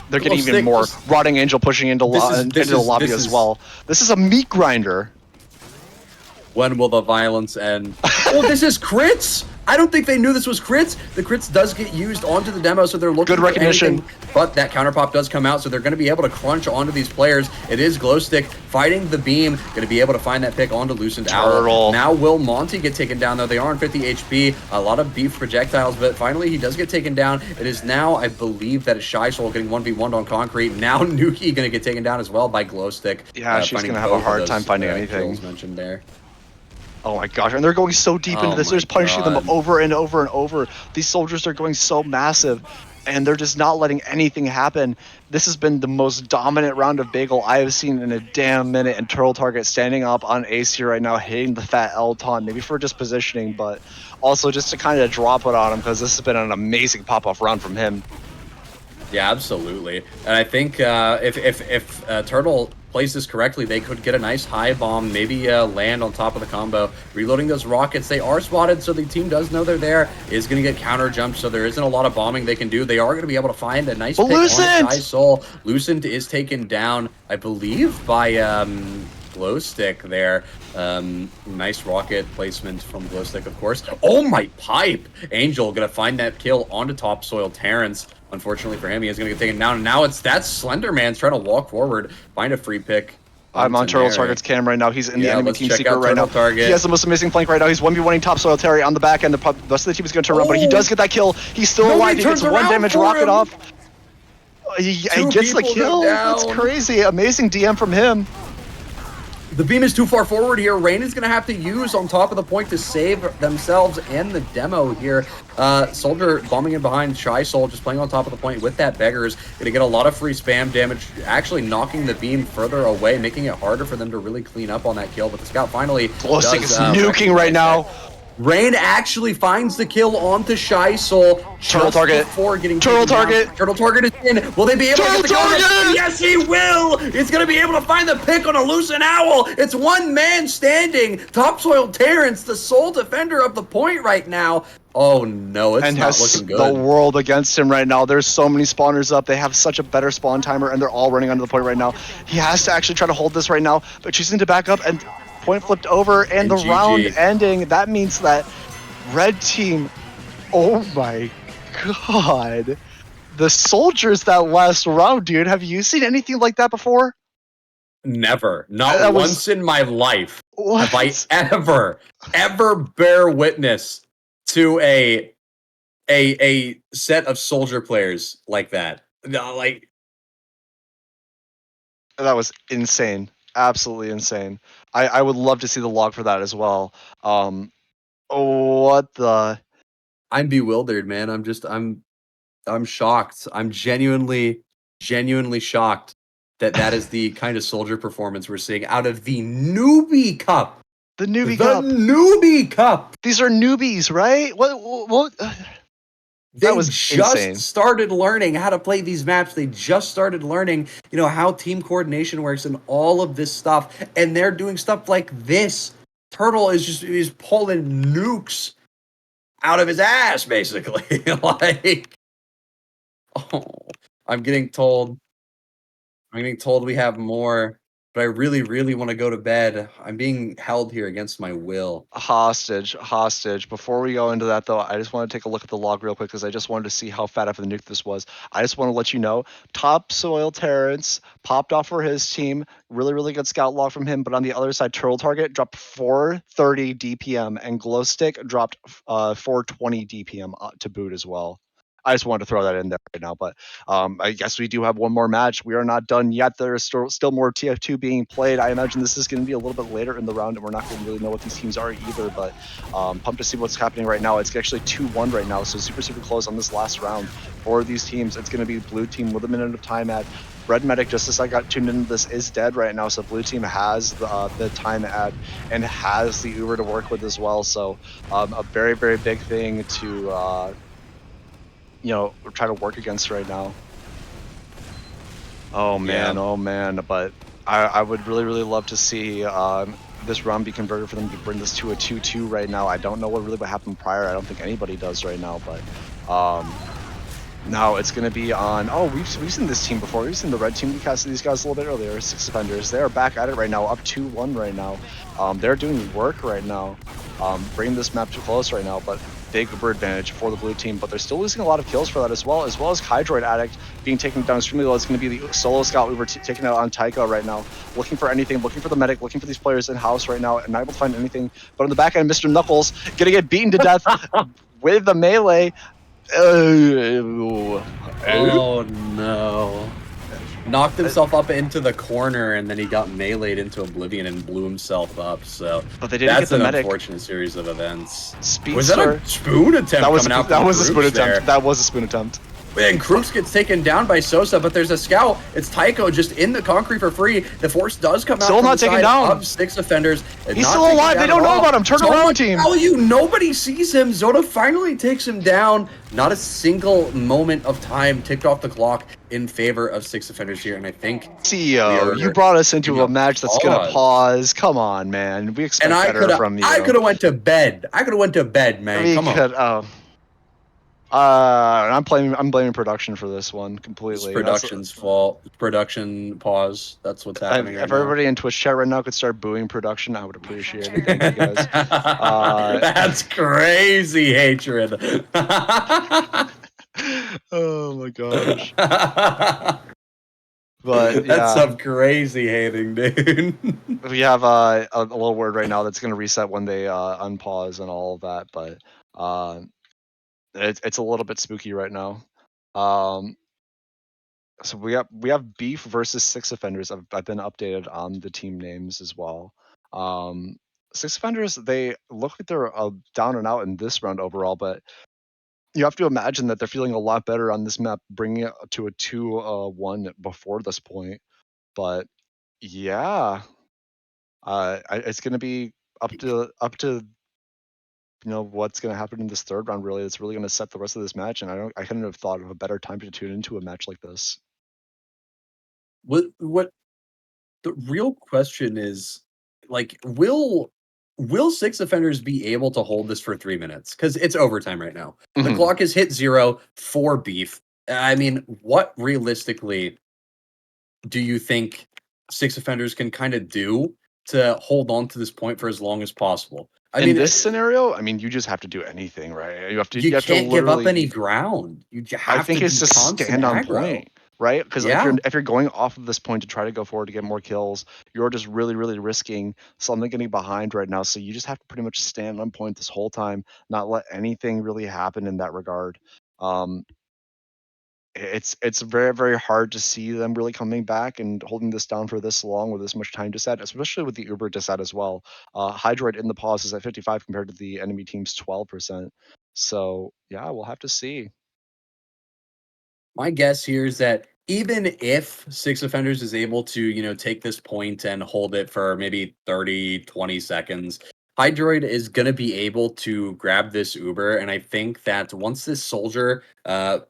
They're getting Glow even stick more. just- Rotting Angel pushing into the lobby as well. This is a meat grinder. When will the violence end? Oh, this is crits? I don't think they knew this was crits. The crits does get used onto the demo, so they're looking Good recognition. for anything, but that counter pop does come out, so they're going to be able to crunch onto these players. It is Glowstick fighting the beam, going to be able to find that pick onto Loosened Owl. Now will Monty get taken down, though? They are on 50 HP, a lot of beef projectiles, but finally he does get taken down. It is now, I believe, that is Shy Soul getting 1v1'd on concrete. Now Nuki going to get taken down as well by Glowstick. Yeah, she's going to have a hard time finding anything. Kills mentioned there. Oh my gosh, and they're going so deep into this. They're just punishing them over and over and over. These soldiers are going so massive, and they're just not letting anything happen. This has been the most dominant round of Bagel I have seen in a damn minute, and Turtle Target standing up on ace here right now, hitting the fat L taunt, maybe for just positioning, but also just to kind of drop it on him, because this has been an amazing pop-off round from him. Yeah, absolutely. And I think if Turtle plays this correctly, they could get a nice high bomb, maybe land on top of the combo. Reloading those rockets, they are spotted, so the team does know they're there. Is going to get counter jumped, so there isn't a lot of bombing they can do. They are going to be able to find a nice pick on Shy Soul. Lucent is taken down, I believe, by Glowstick there. Nice rocket placement from Glowstick, of course. Oh my pipe! Angel gonna find that kill onto Topsoil Terrence. Unfortunately for him, he is gonna get taken down. And now that's Slender Man's trying to walk forward, find a free pick. I'm on Turtle Target's cam right now. He's in the enemy team secret right now. Target. He has the most amazing flank right now. He's 1v1ing Topsoil Terry on the back end. The rest of the team is going to turn around, but he does get that kill. He's still alive. He gets one damage rocket off. He gets the kill. That's crazy. Amazing DM from him. The beam is too far forward here. Rain is going to have to use on top of the point to save themselves and the demo here. Soldier bombing in behind Shy Soul, just playing on top of the point with that Beggars. Going to get a lot of free spam damage, actually knocking the beam further away, making it harder for them to really clean up on that kill. But the scout finally Glowstick is nuking right now. Rain actually finds the kill onto Shy Soul. Turtle Target. Before getting Turtle Target. Down. Turtle Target is in. Will they be able to get the kill? Yes, he will. He's going to be able to find the pick on a Loosened Owl. It's one man standing. Topsoil Terrence, the sole defender of the point right now. Oh no, it's not looking good. The world against him right now. There's so many spawners up. They have such a better spawn timer, and they're all running onto the point right now. He has to actually try to hold this right now, but choosing to back up, and point flipped over, and the GG. round ending. That means that red team, oh my god. The soldiers that last round, dude. Have you seen anything like that before? Never. Not once in my life What? have I ever bear witness to a set of soldier players like that. Like, That was insane. Absolutely insane. I would love to see the log for that as well. What the? I'm bewildered, man. I'm shocked. I'm genuinely shocked that is the kind of soldier performance we're seeing out of the Newbie Cup. The Newbie The Cup. Newbie Cup. These are newbies, right? What? They was just insane. started learning how to play these maps. They just started learning, how team coordination works and all of this stuff. And they're doing stuff like this. Turtle is pulling nukes out of his ass, basically. I'm getting told we have more, but I really, really want to go to bed. I'm being held here against my will. Hostage. Before we go into that, though, I just want to take a look at the log real quick because I just wanted to see how fat of a nuke this was. I just want to let you know, Topsoil Terrence popped off for his team. Really, really good scout log from him. But on the other side, Turtle Target dropped 430 DPM, and Glowstick dropped 420 DPM to boot as well. I just wanted to throw that in there right now, but I guess we do have one more match. We are not done yet. There's still more TF2 being played. I imagine this is going to be a little bit later in the round, and we're not going to really know what these teams are either, but pumped to see what's happening right now. It's actually 2-1 right now, so super, super close on this last round for these teams. It's going to be blue team with a minute of time at Red Medic. Just as I got tuned into this, is dead right now, so blue team has the time ad and has the Uber to work with as well, so a very, very big thing to try to work against right now. Oh man, but I would really, really love to see this round be converted for them to bring this to a 2-2 right now. I don't know what happened prior. I don't think anybody does right now, but now it's going to be on. Oh, we've seen this team before. We've seen the red team. We casted these guys a little bit earlier. Six Offenders. They are back at it right now, up 2-1 right now. They're doing work right now, bringing this map too close right now, but big Uber advantage for the blue team, but they're still losing a lot of kills for that as well as Hydroid Addict being taken down extremely low. It's going to be the solo scout Uber taking out on Taika right now, looking for anything, looking for the medic, looking for these players in-house right now, and not able to find anything. But on the back end, Mr. Knuckles gonna get beaten to death with the melee. Oh no. Knocked himself up into the corner, and then he got meleeed into oblivion and blew himself up. So but they didn't that's get the an medic. Unfortunate series of events. Speedster. Was that a spoon attempt? That was coming out that was a spoon there? attempt. That was a spoon attempt. And Crooks gets taken down by Sosa, but there's a scout. It's Tycho just in the concrete for free. The force does come out. Still from not the taken side down. Of Six Offenders. He's still alive. They don't know about him. Turn around, team. Tell you, nobody sees him. Zoda finally takes him down. Not a single moment of time ticked off the clock in favor of Six Offenders here, and I think siyo, you brought us into a match that's gonna pause. Come on, man. We expect better from you. I could have went to bed. Man. Come on. I'm blaming production for this one completely. It's production's fault. Production pause. That's what's happening right if now. Everybody in Twitch chat right now could start booing production, I would appreciate it. Thank you guys. That's crazy hatred. Oh my gosh. But that's some crazy hating, dude. We have a little word right now that's going to reset when they unpause and all of that, but it's a little bit spooky right now. So we have beef versus Six Offenders. I've been updated on the team names as well. Six Offenders, they look like they're down and out in this round overall, but you have to imagine that they're feeling a lot better on this map, bringing it to a 2-1 before this point. But yeah, it's going to be up to what's going to happen in this third round. Really, it's really going to set the rest of this match. And I couldn't have thought of a better time to tune into a match like this. What the real question is, like, will Six Offenders be able to hold this for 3 minutes? Because it's overtime right now. The clock has hit 0 for beef. I mean, what realistically do you think Six Offenders can kind of do to hold on to this point for as long as possible? In this scenario, I mean, you just have to do anything, right? You can't give up any ground. I think it's just stand on point, right? Because if you're going off of this point to try to go forward to get more kills, you're just really, really risking something getting behind right now. So you just have to pretty much stand on point this whole time, not let anything really happen in that regard. It's very, very hard to see them really coming back and holding this down for this long with this much time to set, especially with the Uber to set as well. Hydroid in the pause is at 55 compared to the enemy team's 12%. So yeah, we'll have to see. My guess here is that even if Six Offenders is able to, take this point and hold it for maybe 30, 20 seconds, Hydroid is going to be able to grab this Uber. And I think that once this soldier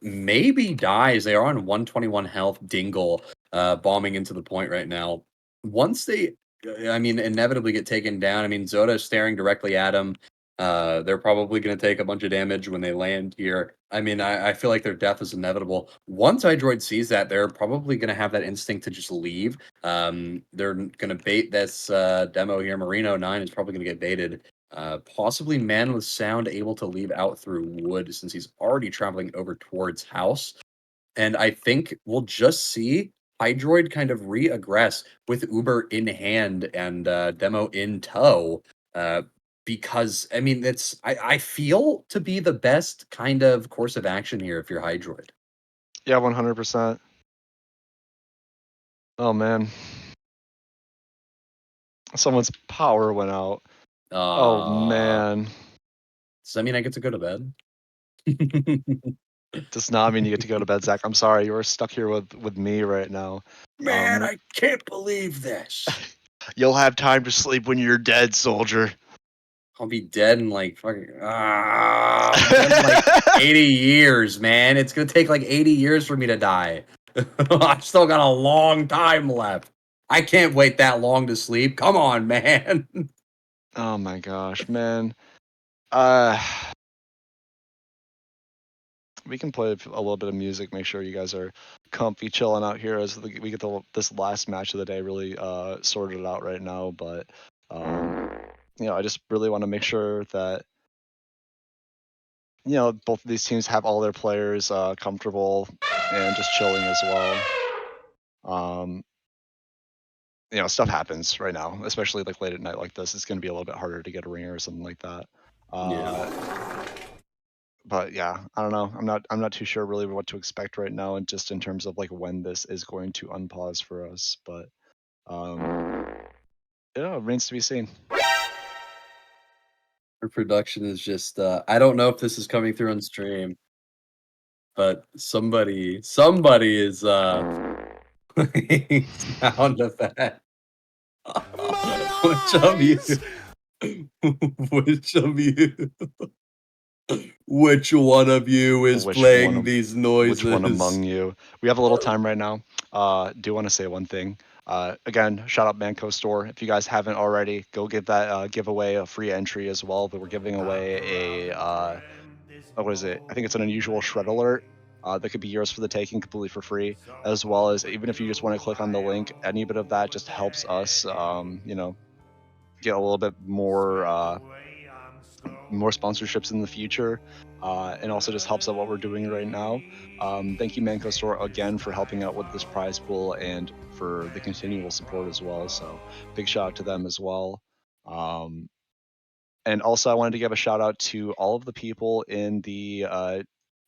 maybe dies, they are on 121 health, Dingle bombing into the point right now. Once they, inevitably get taken down, Zoda is staring directly at him. They're probably going to take a bunch of damage when they land here. I feel like their death is inevitable. Once iDroid sees that, they're probably going to have that instinct to just leave. They're going to bait this demo here. Marino 9 is probably going to get baited. Possibly Man with Sound able to leave out through wood since he's already traveling over towards house. And I think we'll just see Hydroid kind of re-aggress with Uber in hand and demo in tow. Because I feel to be the best kind of course of action here if you're Hydroid. Yeah, 100%. Oh man, someone's power went out. Oh man, Does that mean I get to go to bed? does not mean you get to go to bed, Zach. I'm sorry, you're stuck here with me right now. Man, I can't believe this. You'll have time to sleep when you're dead, soldier. I'll be dead in like fucking like 80 years, man. It's gonna take like 80 years for me to die. I've still got a long time left. I can't wait that long to sleep. Come on, man. Oh my gosh, man. We can play a little bit of music. Make sure you guys are comfy, chilling out here as we get this last match of the day really sorted out right now. But I just really want to make sure that both of these teams have all their players comfortable and just chilling as well. Stuff happens right now, especially like late at night like this. It's going to be a little bit harder to get a ringer or something like that. But yeah, I don't know. I'm not too sure really what to expect right now, and just in terms of like when this is going to unpause for us. But it remains to be seen. Our production is just I don't know if this is coming through on stream, but somebody is playing sound effect. Which of you which one of you is playing these noises? Which one among you? We have a little time right now. Do want to say one thing. Again, shout out Manco Store. If you guys haven't already, go give that giveaway a free entry as well. But we're giving away a what is it? I think it's an unusual shred alert. That could be yours for the taking, completely for free. As well as even if you just want to click on the link, any bit of that just helps us, get a little bit more sponsorships in the future, and also just helps out what we're doing right now. Thank you, Manco Store, again for helping out with this prize pool and for the continual support as well. So big shout out to them as well. And also I wanted to give a shout out to all of the people in the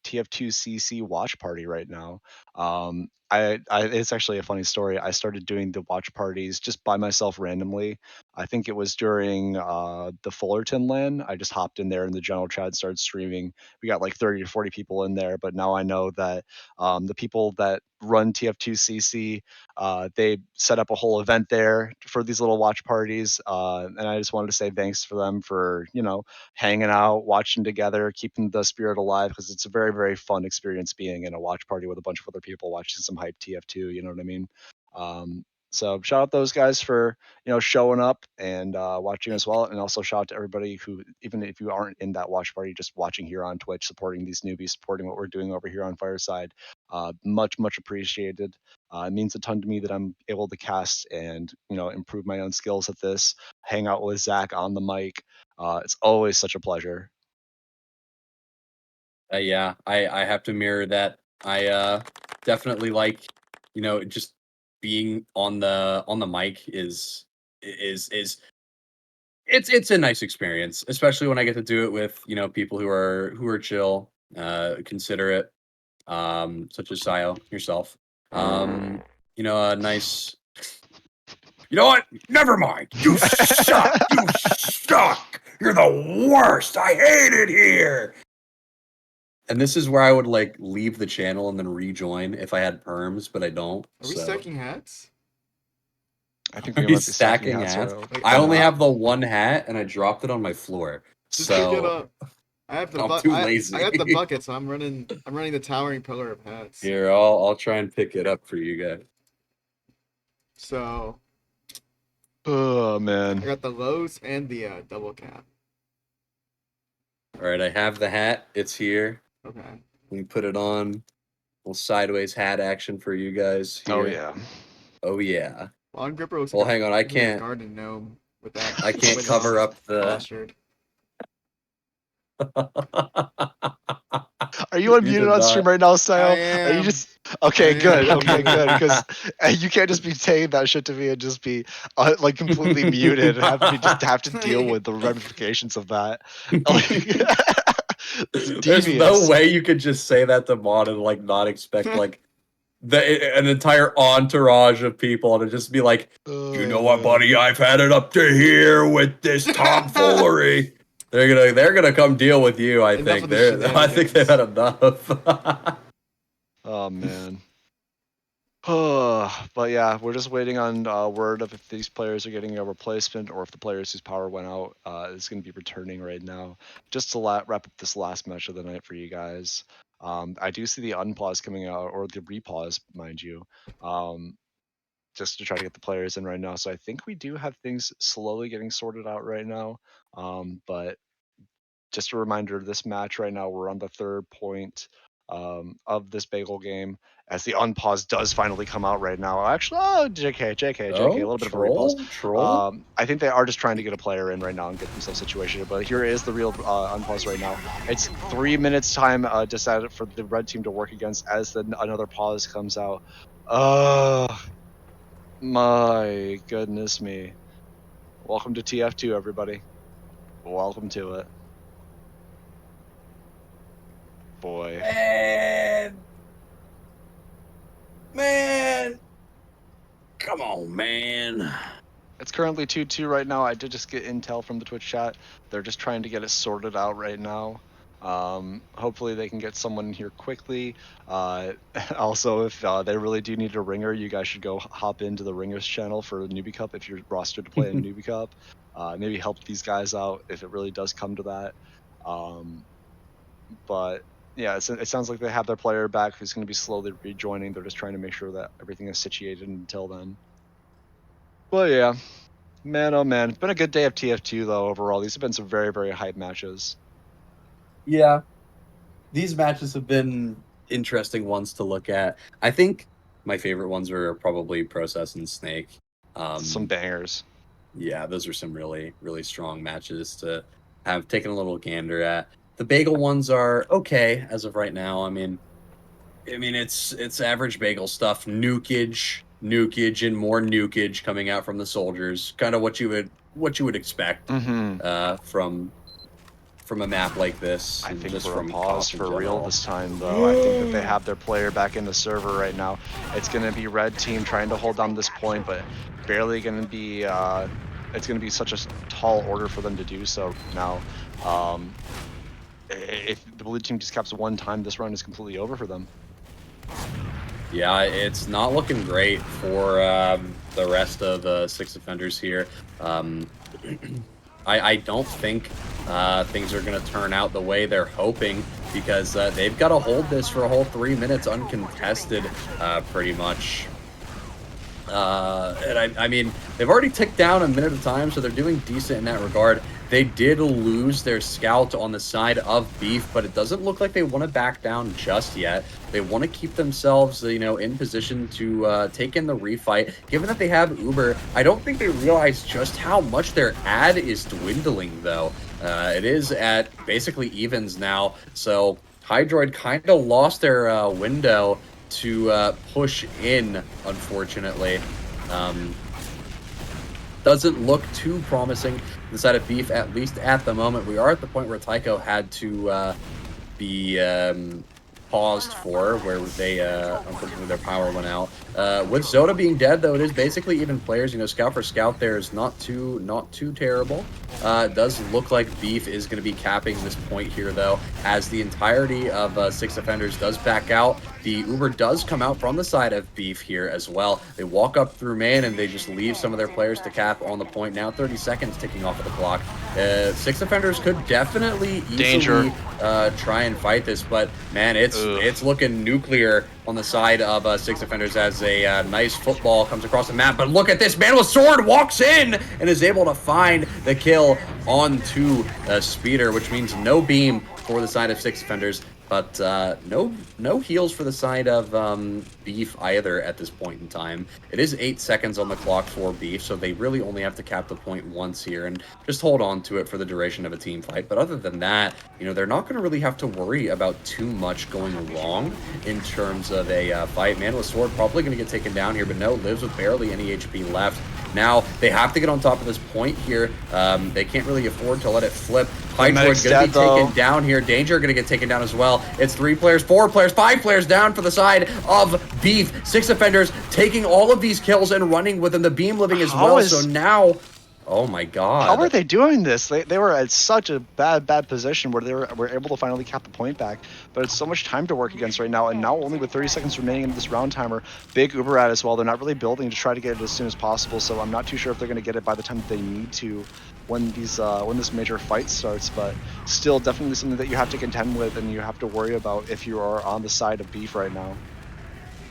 TF2CC watch party right now. It's actually a funny story. I started doing the watch parties just by myself randomly. I think it was during the Fullerton LAN. I just hopped in there in the general chat and started streaming. We got like 30 to 40 people in there, but now I know that the people that run TF2CC, they set up a whole event there for these little watch parties, and I just wanted to say thanks for them for hanging out, watching together, keeping the spirit alive, because it's a very, very fun experience being in a watch party with a bunch of other people watching some hype TF2. You know what I mean? So shout out those guys for showing up and watching as well, and also shout out to everybody who, even if you aren't in that watch party, just watching here on Twitch, supporting these newbies, supporting what we're doing over here on Fireside. Much appreciated. It means a ton to me that I'm able to cast and improve my own skills at this. Hang out with Zach on the mic. It's always such a pleasure. Yeah, I have to mirror that. I definitely like just being on the mic is it's a nice experience, especially when I get to do it with people who are chill, considerate, such as Siyo, yourself. A nice. You know what? Never mind. You suck. You suck. You're the worst. I hate it here. And this is where I would like leave the channel and then rejoin if I had perms, but I don't. Are we so. stacking hats? I think Are we we might be stacking stacking hats. hats? Right? I only have the one hat and I dropped it on my floor. Just pick it So up. I have the I'm too I lazy. got the bucket, so I'm running the towering pillar of hats. Here, I'll try and pick it up for you guys. So Oh I man. got the lows and the double cap. All right, I have the hat. It's here. Okay. Let me put it on. Little sideways hat action for you guys here. Oh yeah. Oh yeah. Well, on gripper looks Well, like hang on. I looks like a can't. garden gnome with that. I can't with cover his up the. postured. Are you You unmuted did on stream not. right now, I Sayo? Are you am. just okay? I Good. am. Okay, good. Because you can't just be saying that shit to me and just be like completely muted and have to deal with the ramifications of that. It's There's no devious. way you could just say that to Mon and like not expect like an entire entourage of people to just be like, you know what, buddy? I've had it up to here with this tomfoolery. They're gonna come deal with you. I Enough think of the I think they've had enough. Oh man. But yeah, we're just waiting on word of if these players are getting a replacement or if the players whose power went out is going to be returning right now. Just to wrap up this last match of the night for you guys. I do see the unpause coming out, or the repause, mind you, just to try to get the players in right now. So I think we do have things slowly getting sorted out right now. But just a reminder, this match right now, we're on the third point of this bagel game as the unpause does finally come out right now. Actually, JK, a little bit of a repause. Troll. I think they are just trying to get a player in right now and get themselves situated. But here is the real unpause right now. It's 3 minutes time decided for the red team to work against as another pause comes out. My goodness me. Welcome to TF2, everybody. Welcome to it. Boy. Man. Come on, man. It's currently 2-2 right now. I did just get intel from the Twitch chat. They're just trying to get it sorted out right now. Hopefully they can get someone here quickly. Also, if they really do need a ringer, you guys should go hop into the ringers channel for Newbie Cup if you're rostered to play in Newbie Cup. Maybe help these guys out if it really does come to that. But yeah, it sounds like they have their player back who's going to be slowly rejoining. They're just trying to make sure that everything is situated until then. Well, yeah. Man, oh man. It's been a good day of TF2, though, overall. These have been some very, very hype matches. Yeah. These matches have been interesting ones to look at. I think my favorite ones were probably Process and Snake. Some bangers. Yeah, those are some really, really strong matches to have taken a little gander at. The bagel ones are okay as of right now. I mean it's average bagel stuff. Nukage, and more nukage coming out from the soldiers. Kind of what you would expect from a map like this. I think just we're from a pause Koth in for real general. this time, though. I think that they have their player back in the server right now. It's going to be red team trying to hold down this point, but barely going to be. It's going to be such a tall order for them to do so now. If the blue team just caps one time, this run is completely over for them. Yeah, it's not looking great for the rest of the 6 offenders here. I don't think things are going to turn out the way they're hoping because they've got to hold this for a whole 3 minutes uncontested, pretty much. And I mean, they've already ticked down a minute at a time, so they're doing decent in that regard. They did lose their scout on the side of Beef, but it doesn't look like they want to back down just yet. They want to keep themselves, in position to take in the refight. Given that they have Uber, I don't think they realize just how much their ad is dwindling, though. It is at basically evens now, so Hydroid kind of lost their window to push in, unfortunately. Doesn't look too promising inside of Beef, at least at the moment. We are at the point where Tycho had to be paused for, where they unfortunately their power went out. With Zoda being dead, though, it is basically even players. You know, scout for scout there is not too terrible. It does look like Beef is going to be capping this point here, though, as the entirety of Six Offenders does back out. The Uber does come out from the side of Beef here as well. They walk up through main and they just leave some of their players to cap on the point. Now 30 seconds ticking off of the clock. Six Offenders could definitely easily try and fight this, but man, it's looking nuclear on the side of Six Offenders as a nice football comes across the map. But look at this, man with sword walks in and is able to find the kill onto Speeder, which means no beam for the side of Six Offenders. But no heals for the side of Beef either at this point in time. It is 8 seconds on the clock for Beef, so they really only have to cap the point once here and just hold on to it for the duration of a team fight. But other than that, you know, they're not going to really have to worry about too much going wrong in terms of a fight. Man with Sword probably going to get taken down here, but no, lives with barely any HP left. Now, they have to get on top of this point here. They can't really afford to let it flip. Hydroid going to be taken down here. Danger going to get taken down as well. It's 3 players, 4 players, 5 players down for the side of Beef. Six Offenders taking all of these kills and running with them. The beam living as well. So now... Oh my god. How are they doing this? They were at such a bad position where they were able to finally cap the point back. But it's so much time to work against right now, and now only with 30 seconds remaining in this round timer, big Uber ad as well. They're not really building to try to get it as soon as possible, so I'm not too sure if they're going to get it by the time that they need to when this major fight starts, but still definitely something that you have to contend with and you have to worry about if you are on the side of Beef right now.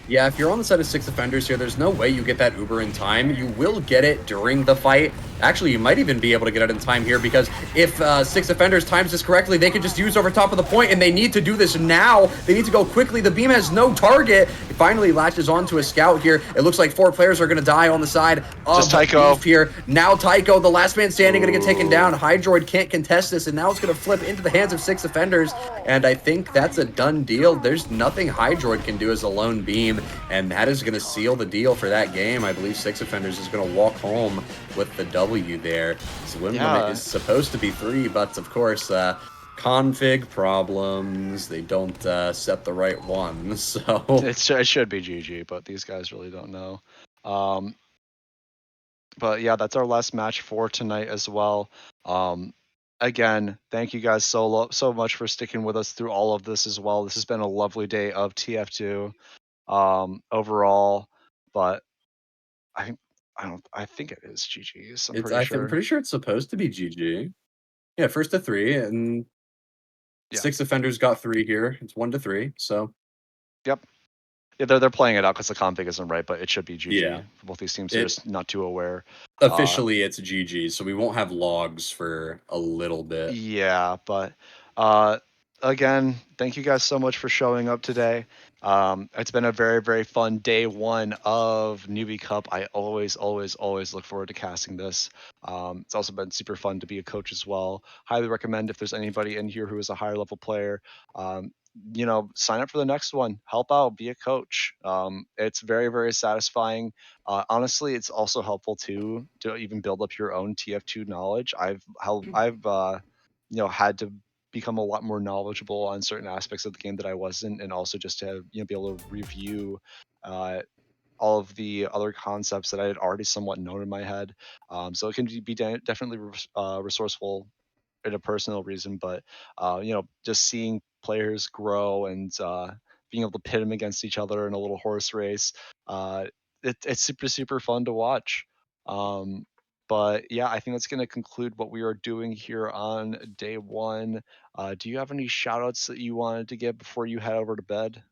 Yeah, if you're on the side of Six Offenders here, there's no way you get that Uber in time. You will get it during the fight. Actually, you might even be able to get it in time here because if Six Offenders times this correctly, they could just use over top of the point, and they need to do this now. They need to go quickly. The beam has no target. It finally latches onto a scout here. It looks like 4 players are going to die on the side of Beef here. Now Tycho, the last man standing, going to get taken down. Hydroid can't contest this, and now it's going to flip into the hands of Six Offenders, and I think that's a done deal. There's nothing Hydroid can do as a lone beam, and that is going to seal the deal for that game. I believe Six Offenders is going to walk home with the W there. So win limit is supposed to be 3, but of course, config problems. They don't set the right one, so... It should be GG, but these guys really don't know. But yeah, that's our last match for tonight as well. Again, thank you guys so much for sticking with us through all of this as well. This has been a lovely day of TF2 overall, but I think it is GG's. I'm pretty sure it's supposed to be GG. Yeah, first to 3, and Six Offenders got 3 here. It's 1-3, so... Yep. Yeah, they're playing it out because the config isn't right, but it should be GG for both these teams. They're just not too aware. Officially, it's GG, so we won't have logs for a little bit. Yeah, but again, thank you guys so much for showing up today. It's been a very, very fun day 1 of Newbie Cup. I always look forward to casting this. It's also been super fun to be a coach as well. Highly recommend if there's anybody in here who is a higher level player, you know, sign up for the next one. Help out, be a coach. It's very, very satisfying. Honestly, it's also helpful too to even build up your own TF2 knowledge. I've you know, had to become a lot more knowledgeable on certain aspects of the game that I wasn't, and also just to, you know, be able to review all of the other concepts that I had already somewhat known in my head. So it can be definitely resourceful in a personal reason, but you know, just seeing players grow and being able to pit them against each other in a little horse race, it's super fun to watch. But yeah, I think that's going to conclude what we are doing here on day 1. Do you have any shout outs that you wanted to give before you head over to bed?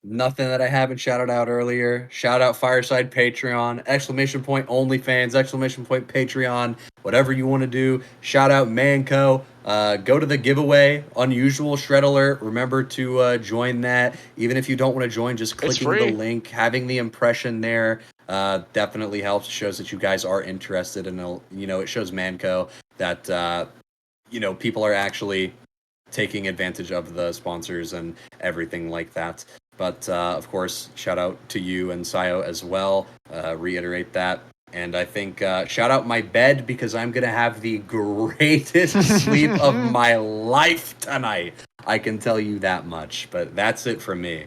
Nothing that I haven't shouted out earlier. Shout out Fireside Patreon, exclamation point OnlyFans, exclamation point Patreon, whatever you want to do. Shout out Manco. Go to the giveaway, Unusual Shred Alert. Remember to join that. Even if you don't want to join, just clicking the link, having the impression there definitely helps. It shows that you guys are interested, and you know, it shows Manco that you know, people are actually taking advantage of the sponsors and everything like that. But of course, shout out to you and Siyo as well. Reiterate that. And I think shout out my bed because I'm gonna have the greatest sleep of my life tonight. I can tell you that much. But that's it from me.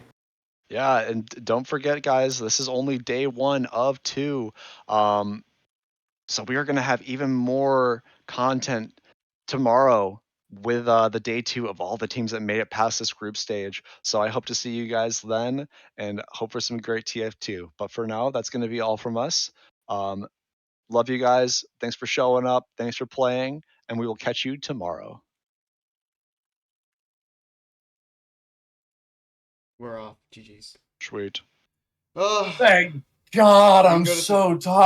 Yeah, and don't forget, guys, this is only day 1 of 2. So we are going to have even more content tomorrow with the day 2 of all the teams that made it past this group stage. So I hope to see you guys then and hope for some great TF2. But for now, that's going to be all from us. Love you guys. Thanks for showing up. Thanks for playing. And we will catch you tomorrow. We're off. GG's. Sweet. Oh. Thank God, You I'm go to so tired.